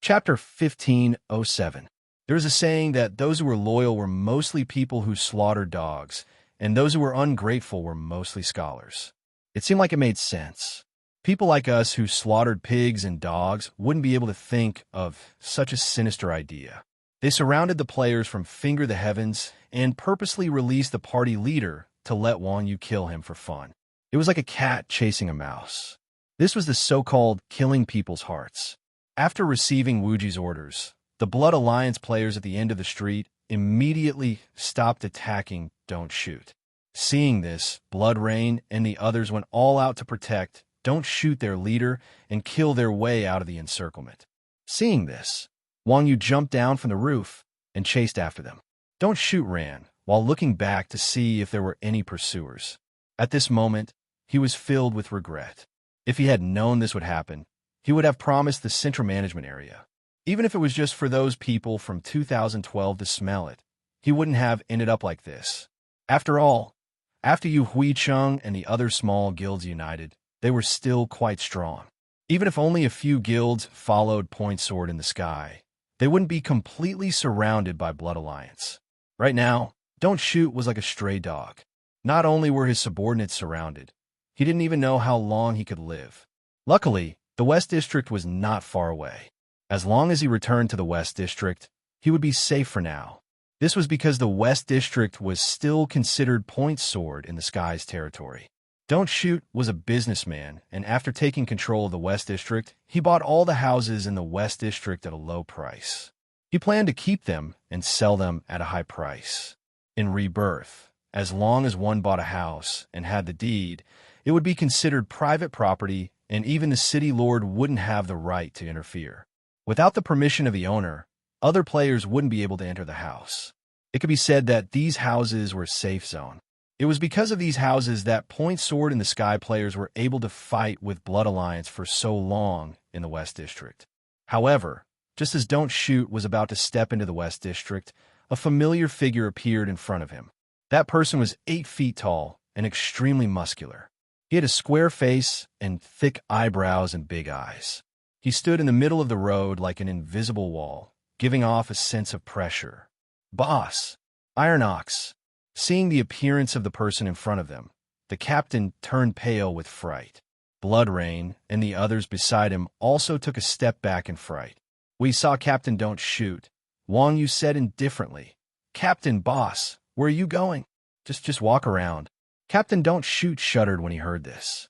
Chapter 1507. There is a saying that those who were loyal were mostly people who slaughtered dogs, and those who were ungrateful were mostly scholars. It seemed like it made sense. People like us who slaughtered pigs and dogs wouldn't be able to think of such a sinister idea. They surrounded the players from Finger the Heavens and purposely released the party leader to let Wang Yu kill him for fun. It was like a cat chasing a mouse. This was the so-called killing people's hearts. After receiving Wuji's orders, the Blood Alliance players at the end of the street immediately stopped attacking Don't Shoot. Seeing this, Blood Rain and the others went all out to protect Don't Shoot their leader and kill their way out of the encirclement. Seeing this, Wang Yu jumped down from the roof and chased after them. Don't Shoot ran, while looking back to see if there were any pursuers. At this moment, he was filled with regret. If he had known this would happen, he would have promised the central management area. Even if it was just for those people from 2012 to smell it, he wouldn't have ended up like this. After all, after Yu Huicheng and the other small guilds united, they were still quite strong. Even if only a few guilds followed Point Sword in the sky, they wouldn't be completely surrounded by Blood Alliance. Right now, Don't Shoot was like a stray dog. Not only were his subordinates surrounded, he didn't even know how long he could live. Luckily, the West District was not far away. As long as he returned to the West District, he would be safe for now. This was because the West District was still considered Point Sword in the Sky's territory. Don't Shoot was a businessman, and after taking control of the West District, he bought all the houses in the West District at a low price. He planned to keep them and sell them at a high price. In Rebirth, as long as one bought a house and had the deed, it would be considered private property, and even the city lord wouldn't have the right to interfere. Without the permission of the owner, other players wouldn't be able to enter the house. It could be said that these houses were a safe zone. It was because of these houses that Point Sword and the Sky players were able to fight with Blood Alliance for so long in the West District. However, just as Don't Shoot was about to step into the West District, a familiar figure appeared in front of him. That person was 8 feet tall and extremely muscular. He had a square face and thick eyebrows and big eyes. He stood in the middle of the road like an invisible wall, giving off a sense of pressure. Boss, Iron Ox. Seeing the appearance of the person in front of them, the captain turned pale with fright. Blood Rain and the others beside him also took a step back in fright. We saw Captain Don't Shoot. Wang Yu said indifferently, "Captain, boss, where are you going?" Just walk around." Captain Don't Shoot shuddered when he heard this.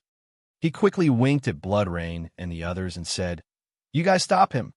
He quickly winked at Blood Rain and the others and said, "You guys stop him."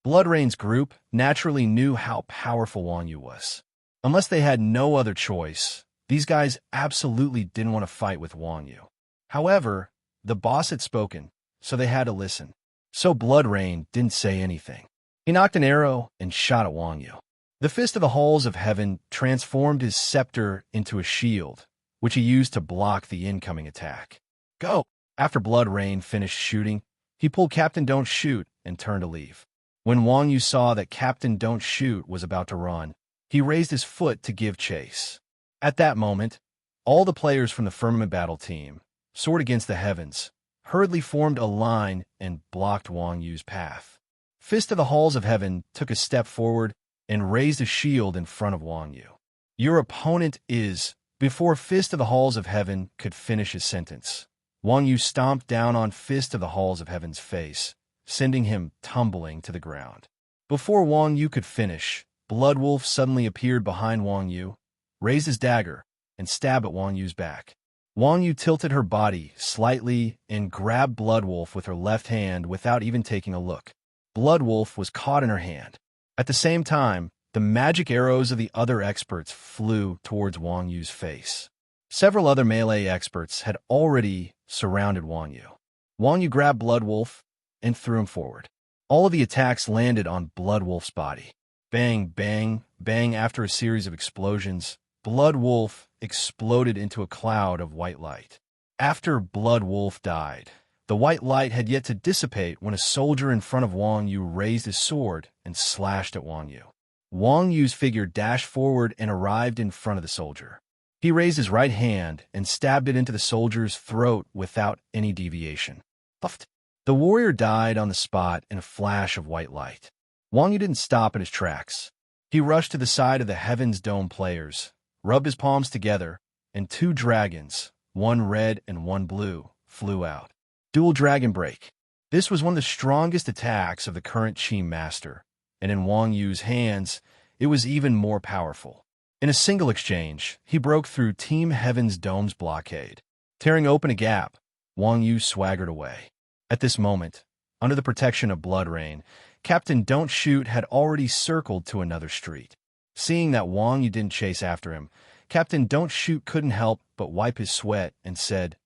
Blood Rain's group naturally knew how powerful Wang Yu was. Unless they had no other choice, these guys absolutely didn't want to fight with Wang Yu. However, the boss had spoken, so they had to listen. So Blood Rain didn't say anything. He knocked an arrow and shot at Wang Yu. The Fist of the Halls of Heaven transformed his scepter into a shield, which he used to block the incoming attack. Go! After Blood Rain finished shooting, he pulled Captain Don't Shoot and turned to leave. When Wang Yu saw that Captain Don't Shoot was about to run, he raised his foot to give chase. At that moment, all the players from the Firmament Battle team, Sword Against the Heavens, hurriedly formed a line and blocked Wang Yu's path. Fist of the Halls of Heaven took a step forward and raised a shield in front of Wang Yu. Your opponent is... Before Fist of the Halls of Heaven could finish his sentence, Wang Yu stomped down on Fist of the Halls of Heaven's face, sending him tumbling to the ground. Before Wang Yu could finish, Bloodwolf suddenly appeared behind Wang Yu, raised his dagger, and stabbed at Wang Yu's back. Wang Yu tilted her body slightly and grabbed Bloodwolf with her left hand without even taking a look. Bloodwolf was caught in her hand. At the same time, the magic arrows of the other experts flew towards Wang Yu's face. Several other melee experts had already surrounded Wang Yu. Wang Yu grabbed Bloodwolf and threw him forward. All of the attacks landed on Bloodwolf's body. Bang, bang, bang. After a series of explosions, Bloodwolf exploded into a cloud of white light. After Bloodwolf died, the white light had yet to dissipate when a soldier in front of Wang Yu raised his sword and slashed at Wang Yu. Wang Yu's figure dashed forward and arrived in front of the soldier. He raised his right hand and stabbed it into the soldier's throat without any deviation. Puffed. The warrior died on the spot in a flash of white light. Wang Yu didn't stop in his tracks. He rushed to the side of the Heaven's Dome players, rubbed his palms together, and two dragons, one red and one blue, flew out. Dual Dragon Break. This was one of the strongest attacks of the current Qi Master, and in Wang Yu's hands, it was even more powerful. In a single exchange, he broke through Team Heaven's Dome's blockade. Tearing open a gap, Wang Yu swaggered away. At this moment, under the protection of Blood Rain, Captain Don't Shoot had already circled to another street. Seeing that Wang Yu didn't chase after him, Captain Don't Shoot couldn't help but wipe his sweat and said,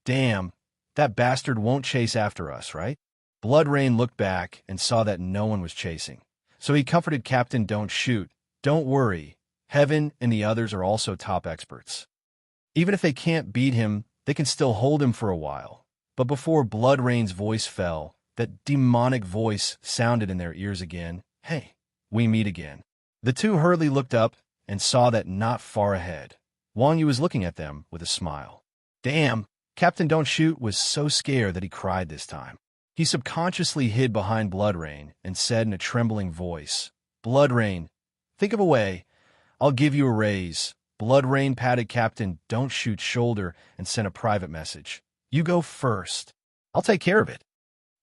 "Damn, that bastard won't chase after us, right?" Blood Rain looked back and saw that no one was chasing. So he comforted Captain Don't Shoot, "Don't worry, Heaven and the others are also top experts. Even if they can't beat him, they can still hold him for a while." But before Blood Rain's voice fell, that demonic voice sounded in their ears again. "Hey, we meet again." The two hurriedly looked up and saw that not far ahead, Wang Yu was looking at them with a smile. Damn, Captain Don't Shoot was so scared that he cried this time. He subconsciously hid behind Blood Rain and said in a trembling voice, "Blood Rain, think of a way. I'll give you a raise." Blood Rain patted Captain Don't Shoot's shoulder and sent a private message. "You go first. I'll take care of it."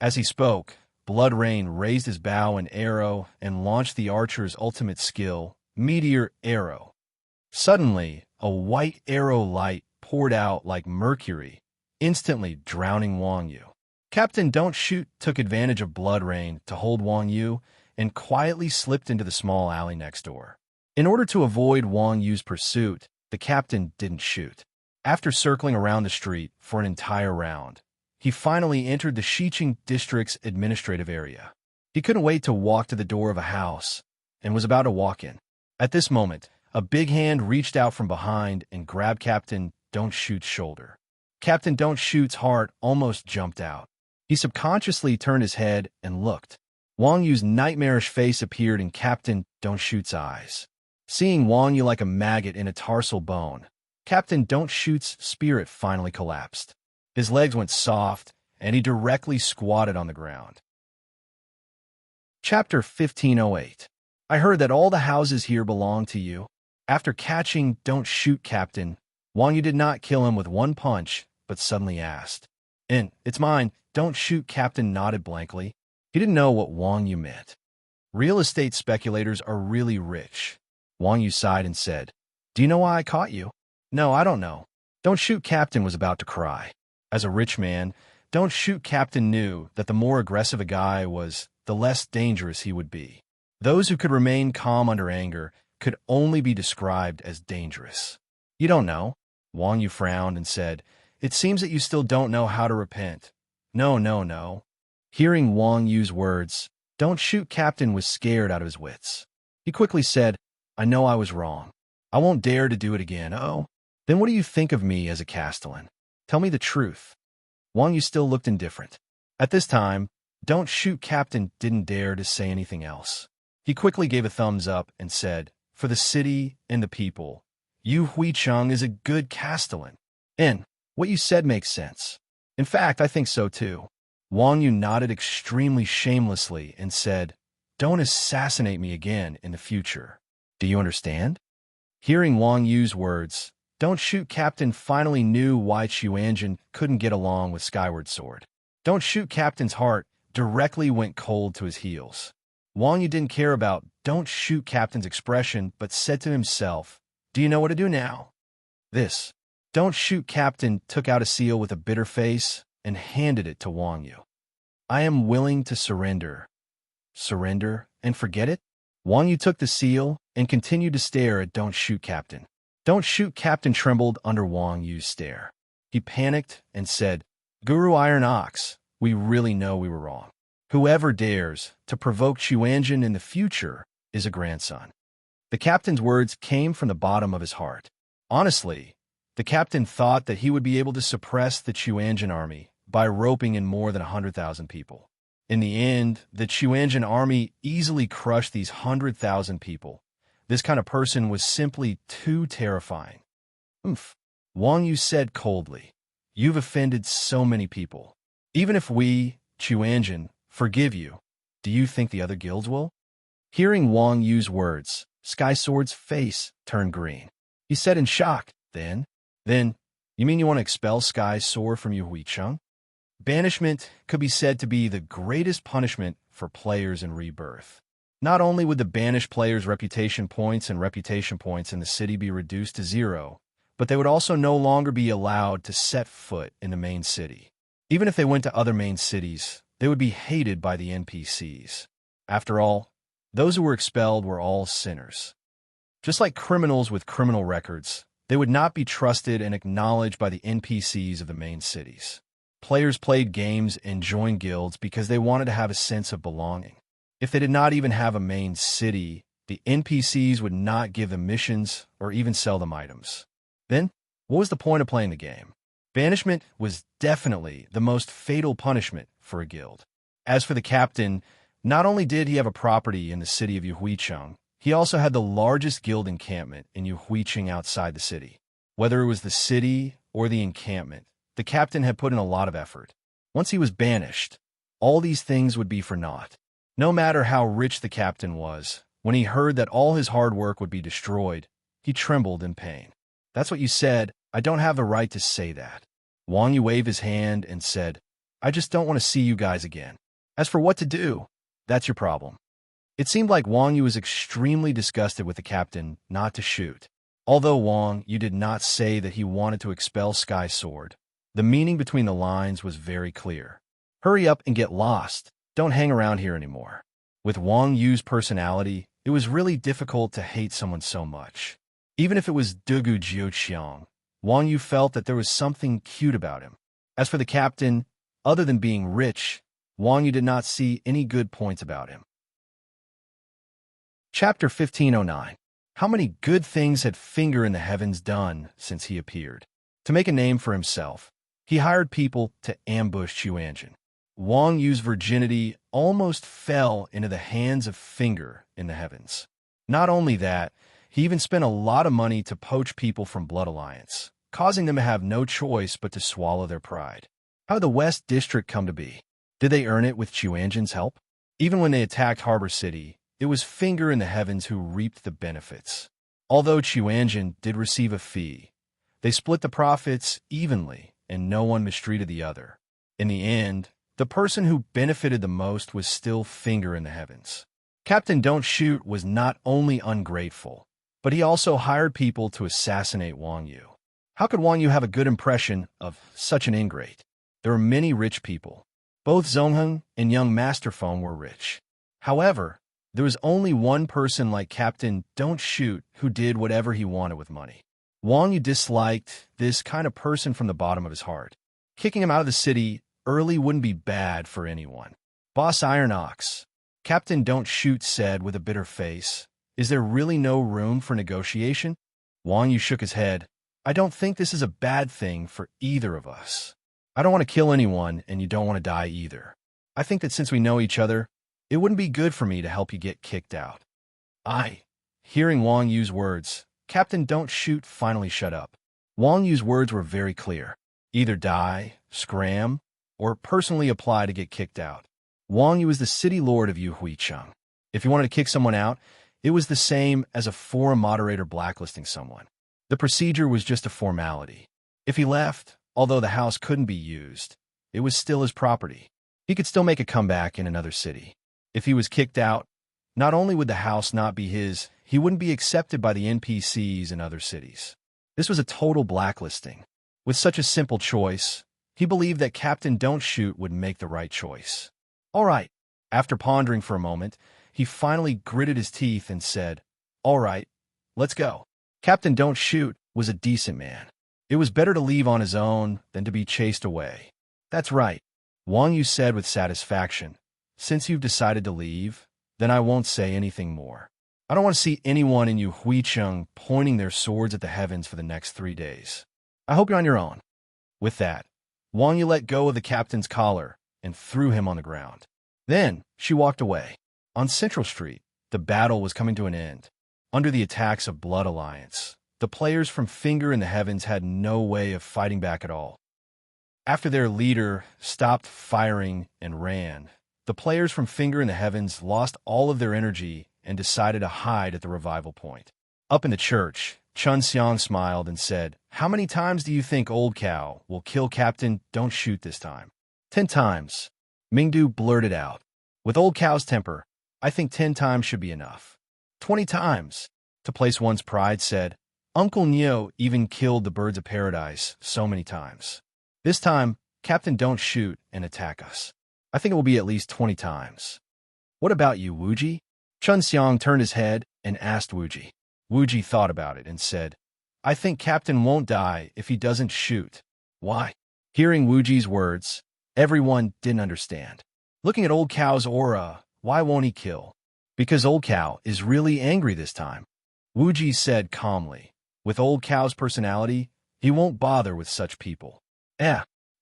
As he spoke, Blood Rain raised his bow and arrow and launched the archer's ultimate skill, Meteor Arrow. Suddenly, a white arrow light poured out like mercury, instantly drowning Wang Yu. Captain Don't Shoot took advantage of Blood Rain to hold Wang Yu and quietly slipped into the small alley next door. In order to avoid Wang Yu's pursuit, the captain didn't shoot. After circling around the street for an entire round, he finally entered the Xiqing district's administrative area. He couldn't wait to walk to the door of a house and was about to walk in. At this moment, a big hand reached out from behind and grabbed Captain Don't Shoot's shoulder. Captain Don't Shoot's heart almost jumped out. He subconsciously turned his head and looked. Wang Yu's nightmarish face appeared in Captain Don't Shoot's eyes. Seeing Wang Yu like a maggot in a tarsal bone, Captain Don't Shoot's spirit finally collapsed. His legs went soft, and he directly squatted on the ground. Chapter 1508. I heard that all the houses here belong to you. After catching Don't Shoot Captain, Wang Yu did not kill him with one punch, but suddenly asked, "It's mine." Don't Shoot Captain nodded blankly. He didn't know what Wang Yu meant. Real estate speculators are really rich. Wang Yu sighed and said, "Do you know why I caught you?" "No, I don't know." Don't Shoot Captain was about to cry. As a rich man, Don't Shoot Captain knew that the more aggressive a guy was, the less dangerous he would be. Those who could remain calm under anger could only be described as dangerous. "You don't know." Wang Yu frowned and said, "It seems that you still don't know how to repent." No. Hearing Wang Yu's words, Don't Shoot Captain was scared out of his wits. He quickly said, "I know I was wrong. I won't dare to do it again." "Oh, then what do you think of me as a Castellan? Tell me the truth." Wang Yu still looked indifferent. At this time, Don't Shoot Captain didn't dare to say anything else. He quickly gave a thumbs up and said, "For the city and the people, Yu Huicheng is a good Castellan. And what you said makes sense. In fact, I think so too." Wang Yu nodded extremely shamelessly and said, "Don't assassinate me again in the future. Do you understand?" Hearing Wang Yu's words, Don't Shoot Captain finally knew why Chuanjin couldn't get along with Skyward Sword. Don't Shoot Captain's heart directly went cold to his heels. Wang Yu didn't care about Don't Shoot Captain's expression, but said to himself, "Do you know what to do now?" This. Don't Shoot Captain took out a seal with a bitter face and handed it to Wang Yu. "I am willing to surrender." Surrender and forget it? Wang Yu took the seal and continued to stare at Don't Shoot Captain. Don't Shoot Captain trembled under Wang Yu's stare. He panicked and said, "Guru Iron Ox, we really know we were wrong. Whoever dares to provoke Chuanjin in the future is a grandson." The captain's words came from the bottom of his heart. Honestly, the captain thought that he would be able to suppress the Chuanjin army by roping in more than 100,000 people. In the end, the Chuanjin army easily crushed these 100,000 people. This kind of person was simply too terrifying. "Oomph," Wang Yu said coldly. "You've offended so many people. Even if we, Chuanjin, forgive you, do you think the other guilds will?" Hearing Wang Yu's words, Sky Sword's face turned green. He said in shock, Then, you mean you want to expel Sky Sword from Yu Huicheng? Banishment could be said to be the greatest punishment for players in Rebirth. Not only would the banished players' reputation points and reputation points in the city be reduced to 0, but they would also no longer be allowed to set foot in the main city. Even if they went to other main cities, they would be hated by the NPCs. After all, those who were expelled were all sinners. Just like criminals with criminal records, they would not be trusted and acknowledged by the NPCs of the main cities. Players played games and joined guilds because they wanted to have a sense of belonging. If they did not even have a main city, the NPCs would not give them missions or even sell them items. Then, what was the point of playing the game? Banishment was definitely the most fatal punishment for a guild. As for the captain, not only did he have a property in the city of Yu Huicheng, he also had the largest guild encampment in Yu Huicheng outside the city. Whether it was the city or the encampment, the captain had put in a lot of effort. Once he was banished, all these things would be for naught. No matter how rich the captain was, when he heard that all his hard work would be destroyed, he trembled in pain. That's what you said. I don't have the right to say that. Wang Yu waved his hand and said, I just don't want to see you guys again. As for what to do, that's your problem. It seemed like Wang Yu was extremely disgusted with the captain not to shoot. Although Wang Yu did not say that he wanted to expel Sky Sword, the meaning between the lines was very clear. Hurry up and get lost. Don't hang around here anymore. With Wang Yu's personality, it was really difficult to hate someone so much. Even if it was Dugu Jiuqiang, Wang Yu felt that there was something cute about him. As for the captain, other than being rich, Wang Yu did not see any good points about him. Chapter 1509. How many good things had Finger in the Heavens done since he appeared? To make a name for himself, he hired people to ambush Chuanjin. Wang Yu's virginity almost fell into the hands of Finger in the Heavens. Not only that, he even spent a lot of money to poach people from Blood Alliance, causing them to have no choice but to swallow their pride. How did the West District come to be? Did they earn it with Chuanjin's help? Even when they attacked Harbor City, it was Finger in the Heavens who reaped the benefits. Although Chuanjin did receive a fee, they split the profits evenly, and no one mistreated the other. In the end, the person who benefited the most was still Finger in the Heavens. Captain Don't Shoot was not only ungrateful, but he also hired people to assassinate Wang Yu. How could Wang Yu have a good impression of such an ingrate? There were many rich people. Both Zongheng and young Master Phone were rich. However, there was only one person like Captain Don't Shoot who did whatever he wanted with money. Wang Yu disliked this kind of person from the bottom of his heart. Kicking him out of the city early wouldn't be bad for anyone. Boss Iron Ox, Captain Don't Shoot said with a bitter face, is there really no room for negotiation? Wang Yu shook his head. I don't think this is a bad thing for either of us. I don't want to kill anyone, and you don't want to die either. I think that since we know each other, it wouldn't be good for me to help you get kicked out. Hearing Wang Yu's words, Captain Don't Shoot finally shut up. Wang Yu's words were very clear. Either die, scram, or personally apply to get kicked out. Wang Yu was the city lord of Yu Huicheng. If he wanted to kick someone out, it was the same as a forum moderator blacklisting someone. The procedure was just a formality. If he left, although the house couldn't be used, it was still his property. He could still make a comeback in another city. If he was kicked out, not only would the house not be his, he wouldn't be accepted by the NPCs in other cities. This was a total blacklisting. With such a simple choice, he believed that Captain Don't Shoot would make the right choice. All right. After pondering for a moment, he finally gritted his teeth and said, All right, let's go. Captain Don't Shoot was a decent man. It was better to leave on his own than to be chased away. That's right, Wang Yu said with satisfaction. Since you've decided to leave, then I won't say anything more. I don't want to see anyone in Yu Huicheng pointing their swords at the heavens for the next 3 days. I hope you're on your own. With that, Wang Yu let go of the captain's collar and threw him on the ground. Then she walked away. On Central Street, the battle was coming to an end. Under the attacks of Blood Alliance, the players from Finger in the Heavens had no way of fighting back at all. After their leader stopped firing and ran, the players from Finger in the Heavens lost all of their energy and decided to hide at the revival point. Up in the church, Chun Xiang smiled and said, "How many times do you think Old Cow will kill Captain Don't Shoot this time?" 10 times. Mingdu blurted out. With Old Cow's temper, I think 10 times should be enough. 20 times. To place one's pride said, Uncle Neo even killed the birds of paradise so many times. This time, Captain Don't Shoot and attack us. I think it will be at least 20 times. What about you, Wuji? Chun Xiang turned his head and asked Wuji. Wuji thought about it and said, I think Captain won't die if he doesn't shoot. Why? Hearing Wuji's words, everyone didn't understand. Looking at Old Cow's aura, why won't he kill? Because Old Cow is really angry this time. Wuji said calmly. With Old Cow's personality, he won't bother with such people.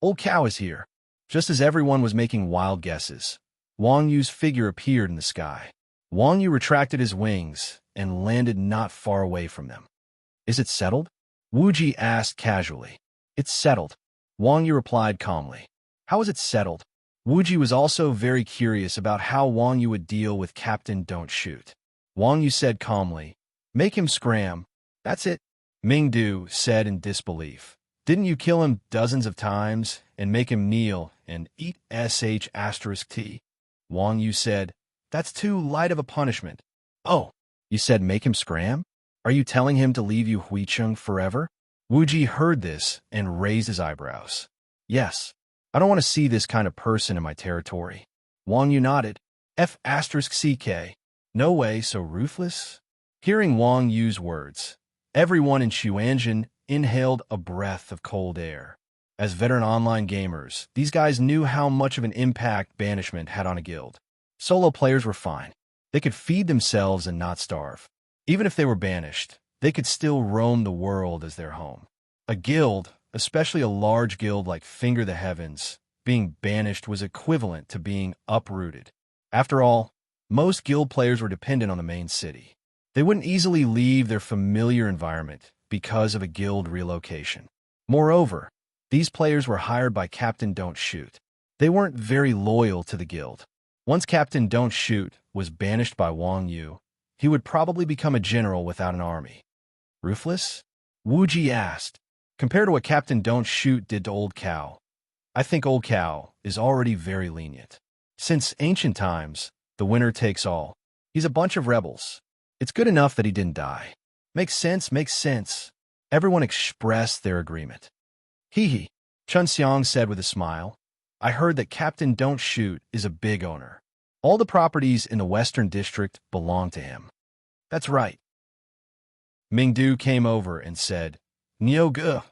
Old Cow is here. Just as everyone was making wild guesses, Wang Yu's figure appeared in the sky. Wang Yu retracted his wings and landed not far away from them. Is it settled? Wuji asked casually. It's settled. Wang Yu replied calmly. How is it settled? Wuji was also very curious about how Wang Yu would deal with Captain Don't Shoot. Wang Yu said calmly, Make him scram. That's it. Mingdu said in disbelief. Didn't you kill him dozens of times and make him kneel and eat **T? Wang Yu said, That's too light of a punishment. Oh, you said make him scram? Are you telling him to leave you Huicheng forever? Wuji heard this and raised his eyebrows. Yes. I don't want to see this kind of person in my territory. Wang Yu nodded. **CK. No way, so ruthless? Hearing Wang Yu's words, everyone in Xuanzhen inhaled a breath of cold air. As veteran online gamers, these guys knew how much of an impact banishment had on a guild. Solo players were fine. They could feed themselves and not starve. Even if they were banished, they could still roam the world as their home. A guild, especially a large guild like Finger the Heavens, being banished was equivalent to being uprooted. After all, most guild players were dependent on the main city. They wouldn't easily leave their familiar environment because of a guild relocation. Moreover, these players were hired by Captain Don't Shoot. They weren't very loyal to the guild. Once Captain Don't Shoot was banished by Wang Yu, he would probably become a general without an army. Ruthless? Wuji asked. Compared to what Captain Don't Shoot did to Old Cow, I think Old Cow is already very lenient. Since ancient times, the winner takes all. He's a bunch of rebels. It's good enough that he didn't die. Makes sense. Everyone expressed their agreement. Hee. Chun Xiang said with a smile. I heard that Captain Don't Shoot is a big owner. All the properties in the Western District belong to him. That's right. Mingdu came over and said, Neo Ge,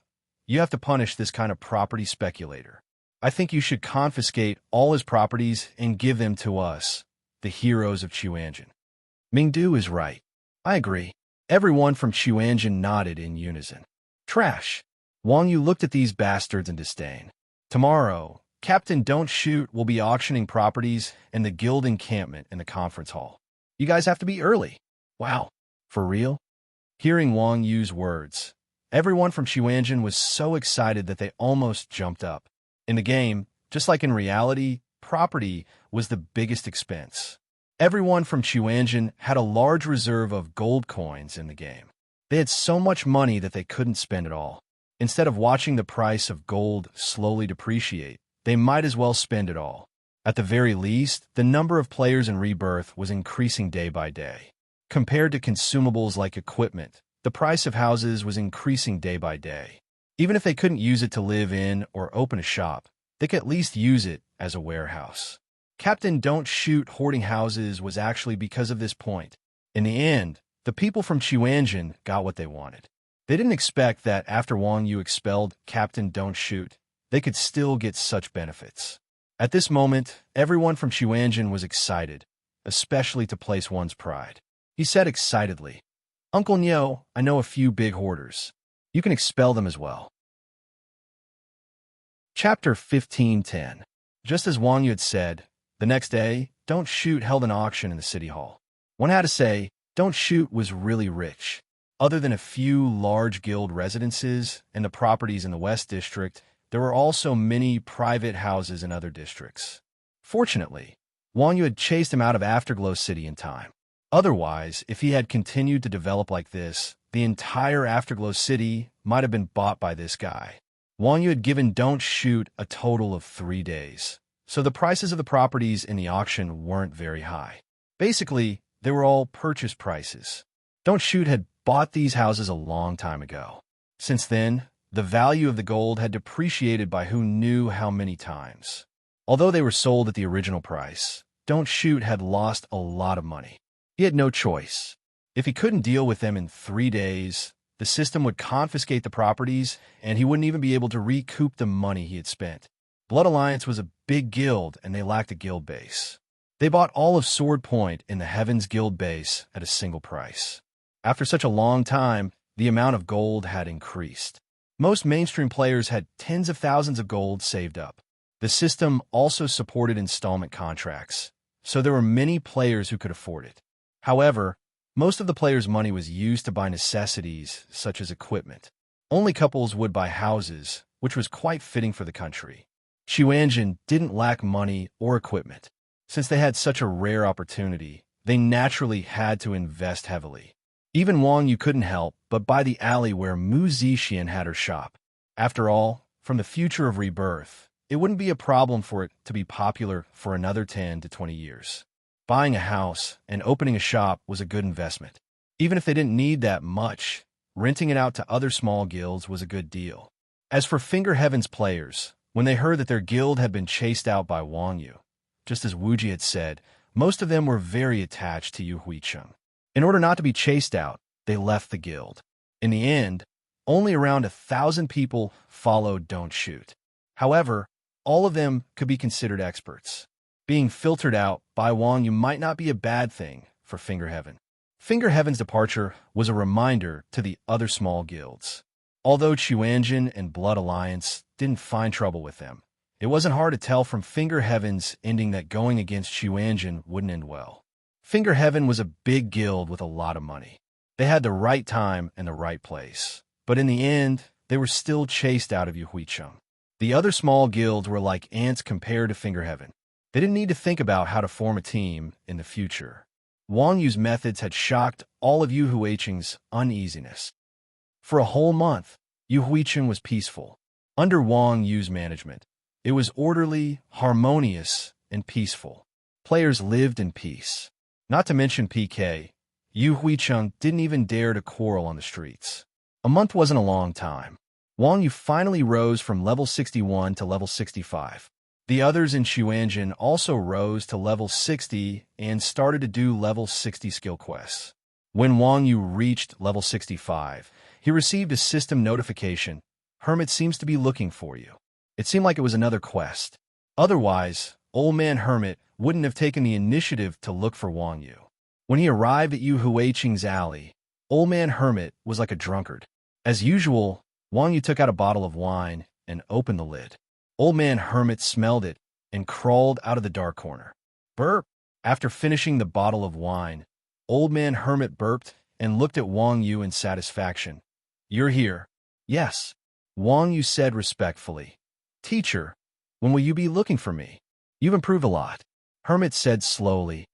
you have to punish this kind of property speculator. I think you should confiscate all his properties and give them to us, the heroes of Xuanzhen. Mingdu is right. I agree. Everyone from Xuanzhen nodded in unison. Trash. Wang Yu looked at these bastards in disdain. Tomorrow, Captain Don't Shoot will be auctioning properties in the guild encampment in the conference hall. You guys have to be early. Wow. For real? Hearing Wang Yu's words, everyone from Xuanzhen was so excited that they almost jumped up. In the game, just like in reality, property was the biggest expense. Everyone from Xuanzhen had a large reserve of gold coins in the game. They had so much money that they couldn't spend it all. Instead of watching the price of gold slowly depreciate, they might as well spend it all. At the very least, the number of players in Rebirth was increasing day by day. Compared to consumables like equipment, the price of houses was increasing day by day. Even if they couldn't use it to live in or open a shop, they could at least use it as a warehouse. Captain Don't Shoot hoarding houses was actually because of this point. In the end, the people from Xuanzhen got what they wanted. They didn't expect that after Wang Yu expelled Captain Don't Shoot, they could still get such benefits. At this moment, everyone from Xuanzhen was excited, especially to place one's pride. He said excitedly, Uncle Neo, I know a few big hoarders. You can expel them as well. Chapter 15:10. Just as Wang Yu had said, the next day, Don't Shoot held an auction in the city hall. One had to say, Don't Shoot was really rich. Other than a few large guild residences and the properties in the West District, there were also many private houses in other districts. Fortunately, Wang Yu had chased him out of Afterglow City in time. Otherwise, if he had continued to develop like this, the entire Afterglow city might have been bought by this guy. Wang Yu had given Don't Shoot a total of 3 days, so the prices of the properties in the auction weren't very high. Basically, they were all purchase prices. Don't Shoot had bought these houses a long time ago. Since then, the value of the gold had depreciated by who knew how many times. Although they were sold at the original price, Don't Shoot had lost a lot of money. He had no choice. If he couldn't deal with them in 3 days, the system would confiscate the properties, and he wouldn't even be able to recoup the money he had spent. Blood Alliance was a big guild, and they lacked a guild base. They bought all of Sword Point in the Heavens Guild base at a single price. After such a long time, the amount of gold had increased. Most mainstream players had tens of thousands of gold saved up. The system also supported installment contracts, so there were many players who could afford it. However, most of the players' money was used to buy necessities such as equipment. Only couples would buy houses, which was quite fitting for the country. Xuanzhen didn't lack money or equipment. Since they had such a rare opportunity, they naturally had to invest heavily. Even Wang Yu couldn't help but buy the alley where Mu Zixian had her shop. After all, from the future of Rebirth, it wouldn't be a problem for it to be popular for another 10 to 20 years. Buying a house and opening a shop was a good investment. Even if they didn't need that much, renting it out to other small guilds was a good deal. As for Finger Heaven's players, when they heard that their guild had been chased out by Wang Yu, just as Wuji had said, most of them were very attached to Yu Huicheng. In order not to be chased out, they left the guild. In the end, only around 1,000 people followed Don't Shoot. However, all of them could be considered experts. Being filtered out by Wang Yu might not be a bad thing for Finger Heaven. Finger Heaven's departure was a reminder to the other small guilds. Although Xuanzhen and Blood Alliance didn't find trouble with them, it wasn't hard to tell from Finger Heaven's ending that going against Xuanzhen wouldn't end well. Finger Heaven was a big guild with a lot of money. They had the right time and the right place. But in the end, they were still chased out of Yu Huicheng. The other small guilds were like ants compared to Finger Heaven. They didn't need to think about how to form a team in the future. Wang Yu's methods had shocked all of Yu Huicheng's uneasiness. For a whole month, Yu Huicheng was peaceful. Under Wang Yu's management, it was orderly, harmonious, and peaceful. Players lived in peace. Not to mention PK, Yu Huicheng didn't even dare to quarrel on the streets. A month wasn't a long time. Wang Yu finally rose from level 61 to level 65. The others in Xuanzhen also rose to level 60 and started to do level 60 skill quests. When Wang Yu reached level 65, he received a system notification. Hermit seems to be looking for you. It seemed like it was another quest. Otherwise, Old Man Hermit wouldn't have taken the initiative to look for Wang Yu. When he arrived at Yu Huicheng's alley, Old Man Hermit was like a drunkard. As usual, Wang Yu took out a bottle of wine and opened the lid. Old Man Hermit smelled it and crawled out of the dark corner. Burp! After finishing the bottle of wine, Old Man Hermit burped and looked at Wang Yu in satisfaction. You're here. Yes. Wang Yu said respectfully. Teacher, when will you be looking for me? You've improved a lot. Hermit said slowly.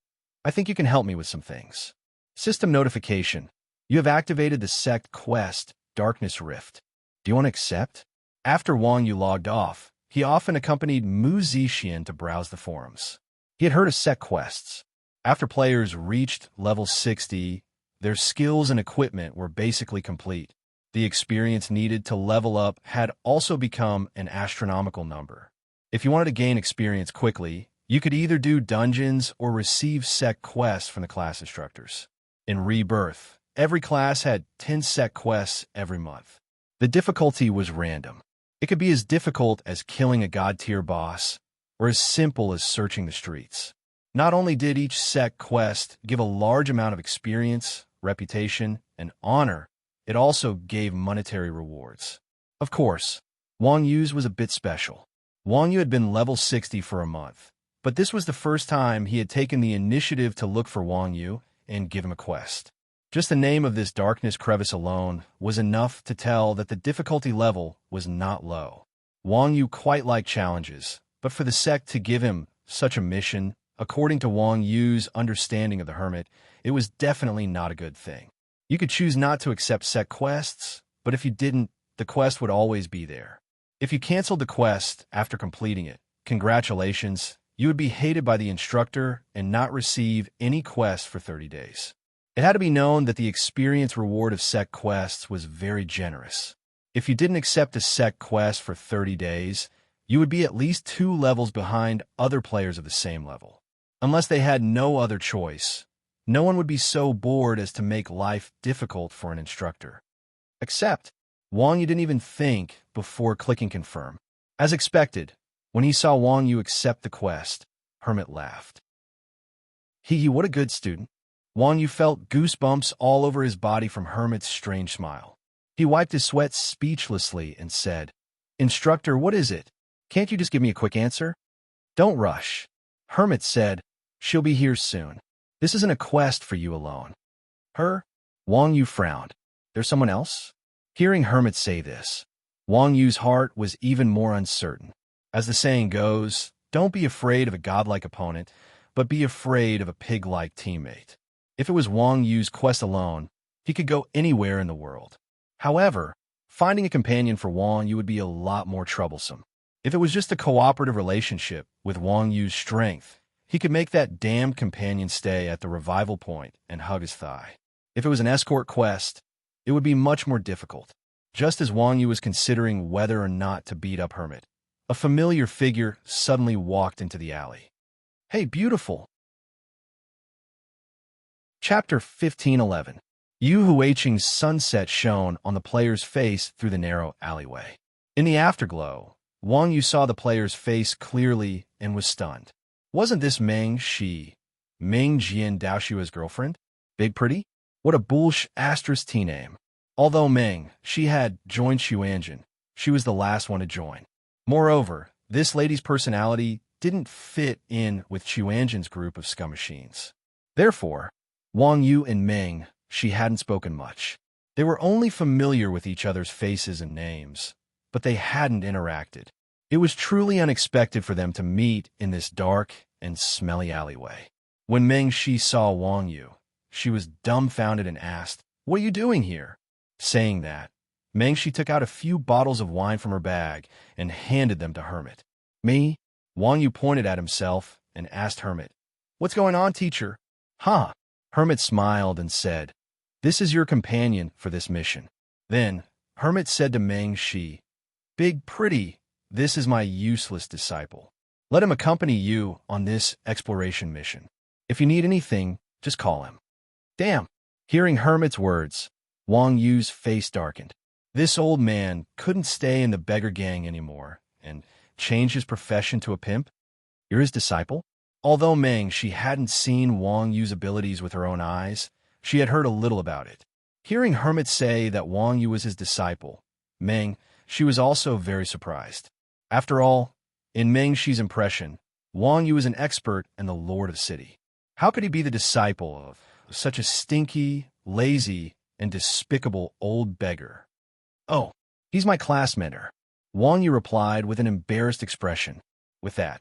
I think you can help me with some things. System notification. You have activated the sect quest, Darkness Rift. Do you want to accept? After Wang Yu logged off, he often accompanied Mu Zixian to browse the forums. He had heard of sect quests. After players reached level 60, their skills and equipment were basically complete. The experience needed to level up had also become an astronomical number. If you wanted to gain experience quickly, you could either do dungeons or receive sect quests from the class instructors. In Rebirth, every class had 10 sect quests every month. The difficulty was random. It could be as difficult as killing a god-tier boss, or as simple as searching the streets. Not only did each sect quest give a large amount of experience, reputation, and honor, it also gave monetary rewards. Of course, Wang Yu's was a bit special. Wang Yu had been level 60 for a month, but this was the first time he had taken the initiative to look for Wang Yu and give him a quest. Just the name of this darkness crevice alone was enough to tell that the difficulty level was not low. Wang Yu quite liked challenges, but for the sect to give him such a mission, according to Wang Yu's understanding of the hermit, it was definitely not a good thing. You could choose not to accept set quests, but if you didn't, the quest would always be there. If you canceled the quest after completing it, congratulations, you would be hated by the instructor and not receive any quest for 30 days. It had to be known that the experience reward of set quests was very generous. If you didn't accept a set quest for 30 days, you would be at least 2 levels behind other players of the same level. Unless they had no other choice, no one would be so bored as to make life difficult for an instructor. Except, Wang Yu didn't even think before clicking confirm. As expected, when he saw Wang Yu accept the quest, Hermit laughed. Hee, what a good student. Wang Yu felt goosebumps all over his body from Hermit's strange smile. He wiped his sweat speechlessly and said, Instructor, what is it? Can't you just give me a quick answer? Don't rush. Hermit said, She'll be here soon. This isn't a quest for you alone. Her? Wang Yu frowned. There's someone else? Hearing Hermit say this, Wang Yu's heart was even more uncertain. As the saying goes, don't be afraid of a godlike opponent, but be afraid of a pig-like teammate. If it was Wang Yu's quest alone, he could go anywhere in the world. However, finding a companion for Wang Yu would be a lot more troublesome. If it was just a cooperative relationship with Wang Yu's strength, he could make that damned companion stay at the revival point and hug his thigh. If it was an escort quest, it would be much more difficult. Just as Wang Yu was considering whether or not to beat up Hermit, a familiar figure suddenly walked into the alley. Hey, beautiful! Chapter 15:11. Yu Huiqing's sunset shone on the player's face through the narrow alleyway. In the afterglow, Wang Yu saw the player's face clearly and was stunned. Wasn't this Meng Shi, Ming Jian Daoshua's girlfriend? Big Pretty? What a bullsh asterisk T name. Although Meng Shi had joined Xuanjin, she was the last one to join. Moreover, this lady's personality didn't fit in with Xuanjin's group of scum machines. Therefore, Wang Yu and Meng Shi hadn't spoken much. They were only familiar with each other's faces and names, but they hadn't interacted. It was truly unexpected for them to meet in this dark and smelly alleyway. When Meng Shi saw Wang Yu, she was dumbfounded and asked, What are you doing here? Saying that, Meng Shi took out a few bottles of wine from her bag and handed them to Hermit. Me? Wang Yu pointed at himself and asked Hermit, What's going on, teacher? Huh? Hermit smiled and said, This is your companion for this mission. Then, Hermit said to Meng Shi, Big Pretty, this is my useless disciple. Let him accompany you on this exploration mission. If you need anything, just call him. Damn! Hearing Hermit's words, Wang Yu's face darkened. This old man couldn't stay in the beggar gang anymore and change his profession to a pimp? You're his disciple? Although Meng Shi hadn't seen Wang Yu's abilities with her own eyes, she had heard a little about it. Hearing Hermit say that Wang Yu was his disciple, Meng Shi was also very surprised. After all, in Meng Shi's impression, Wang Yu was an expert and the lord of the city. How could he be the disciple of such a stinky, lazy, and despicable old beggar? Oh, he's my class mentor. Wang Yu replied with an embarrassed expression. With that,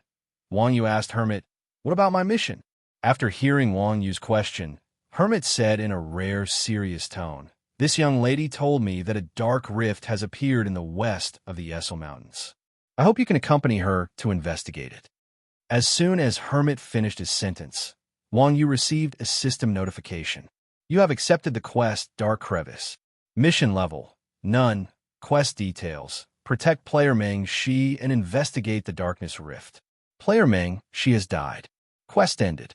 Wang Yu asked Hermit, What about my mission? After hearing Wang Yu's question, Hermit said in a rare, serious tone, This young lady told me that a dark rift has appeared in the west of the Essel Mountains. I hope you can accompany her to investigate it. As soon as Hermit finished his sentence, Wang Yu received a system notification. You have accepted the quest Dark Crevice. Mission level, none. Quest details, protect player Meng Shi and investigate the darkness rift. Player Meng Shi has died. Quest ended.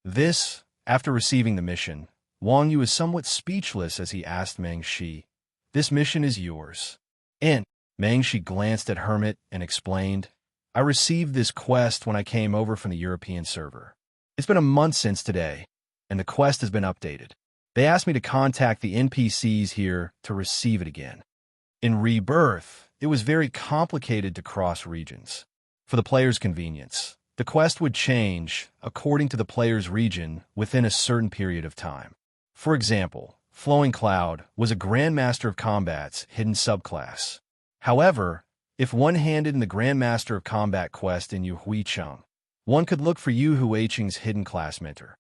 This, after receiving the mission, Wang Yu was somewhat speechless as he asked Meng Shi, This mission is yours. And Meng Shi glanced at Hermit and explained, I received this quest when I came over from the European server. It's been a month since today, and the quest has been updated. They asked me to contact the NPCs here to receive it again. In Rebirth, it was very complicated to cross regions. For the player's convenience, the quest would change according to the player's region within a certain period of time. For example, Flowing Cloud was a Grandmaster of Combat's hidden subclass. However, if one handed in the Grandmaster of Combat quest in Yu Huicheng, one could look for Yu Huiqing's hidden class mentor.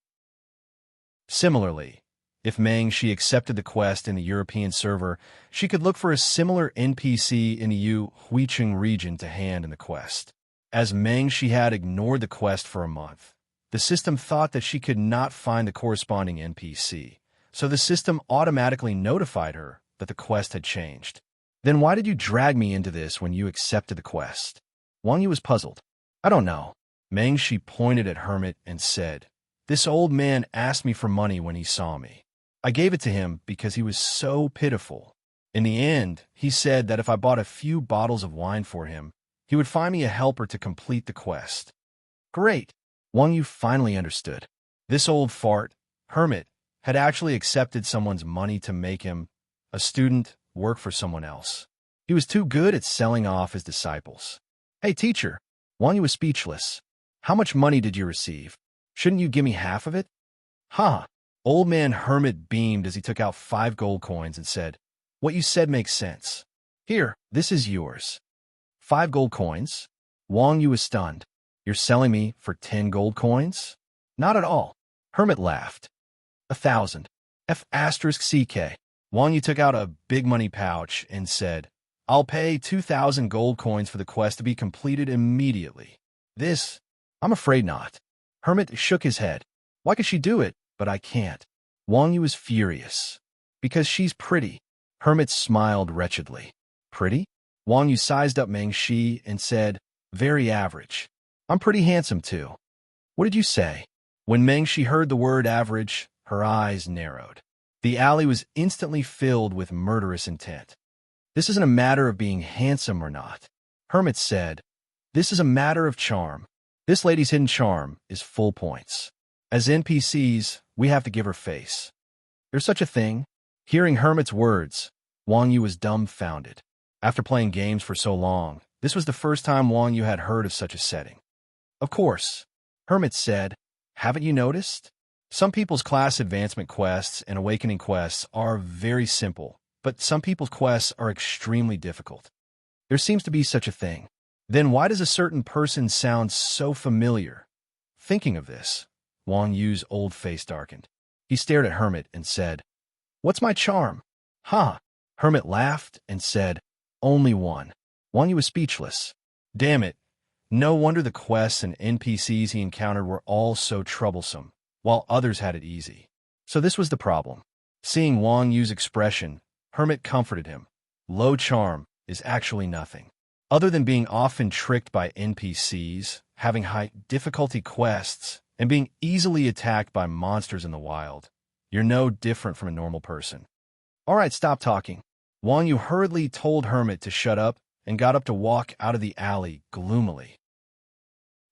Similarly, if Meng Shi accepted the quest in the European server, she could look for a similar NPC in the Yu Huiqing region to hand in the quest. As Meng Shi had ignored the quest for a month, the system thought that she could not find the corresponding NPC, so the system automatically notified her that the quest had changed. Then why did you drag me into this when you accepted the quest? Wang Yu was puzzled. I don't know. Meng Shi pointed at Hermit and said, this old man asked me for money when he saw me. I gave it to him because he was so pitiful. In the end, he said that if I bought a few bottles of wine for him, he would find me a helper to complete the quest. Great! Wang Yu finally understood. This old fart, Hermit, had actually accepted someone's money to make him, a student, work for someone else. He was too good at selling off his disciples. Hey, teacher! Wang Yu was speechless. How much money did you receive? Shouldn't you give me half of it? Ha! Old man Hermit beamed as he took out 5 gold coins and said, what you said makes sense. Here, this is yours. 5 gold coins? Wang Yu was stunned. You're selling me for 10 gold coins? Not at all. Hermit laughed. 1,000. F***CK. Wang Yu took out a big money pouch and said, I'll pay 2,000 gold coins for the quest to be completed immediately. This? I'm afraid not. Hermit shook his head. Why could she do it, but I can't? Wang Yu was furious. Because she's pretty. Hermit smiled wretchedly. Pretty? Wang Yu sized up Meng Shi and said, very average. I'm pretty handsome too. What did you say? When Meng Shi heard the word average, her eyes narrowed. The alley was instantly filled with murderous intent. This isn't a matter of being handsome or not. Hermit said, this is a matter of charm. This lady's hidden charm is full points. As NPCs, we have to give her face. There's such a thing? Hearing Hermit's words, Wang Yu was dumbfounded. After playing games for so long, this was the first time Wang Yu had heard of such a setting. Of course, Hermit said, haven't you noticed? Some people's class advancement quests and awakening quests are very simple, but some people's quests are extremely difficult. There seems to be such a thing. Then why does a certain person sound so familiar? Thinking of this, Wang Yu's old face darkened. He stared at Hermit and said, what's my charm? Ha! Hermit laughed and said, only one. Wang Yu was speechless. Damn it. No wonder the quests and NPCs he encountered were all so troublesome, while others had it easy. So this was the problem. Seeing Wang Yu's expression, Hermit comforted him. Low charm is actually nothing. Other than being often tricked by NPCs, having high difficulty quests, and being easily attacked by monsters in the wild, you're no different from a normal person. All right, stop talking. Wang Yu hurriedly told Hermit to shut up and got up to walk out of the alley gloomily.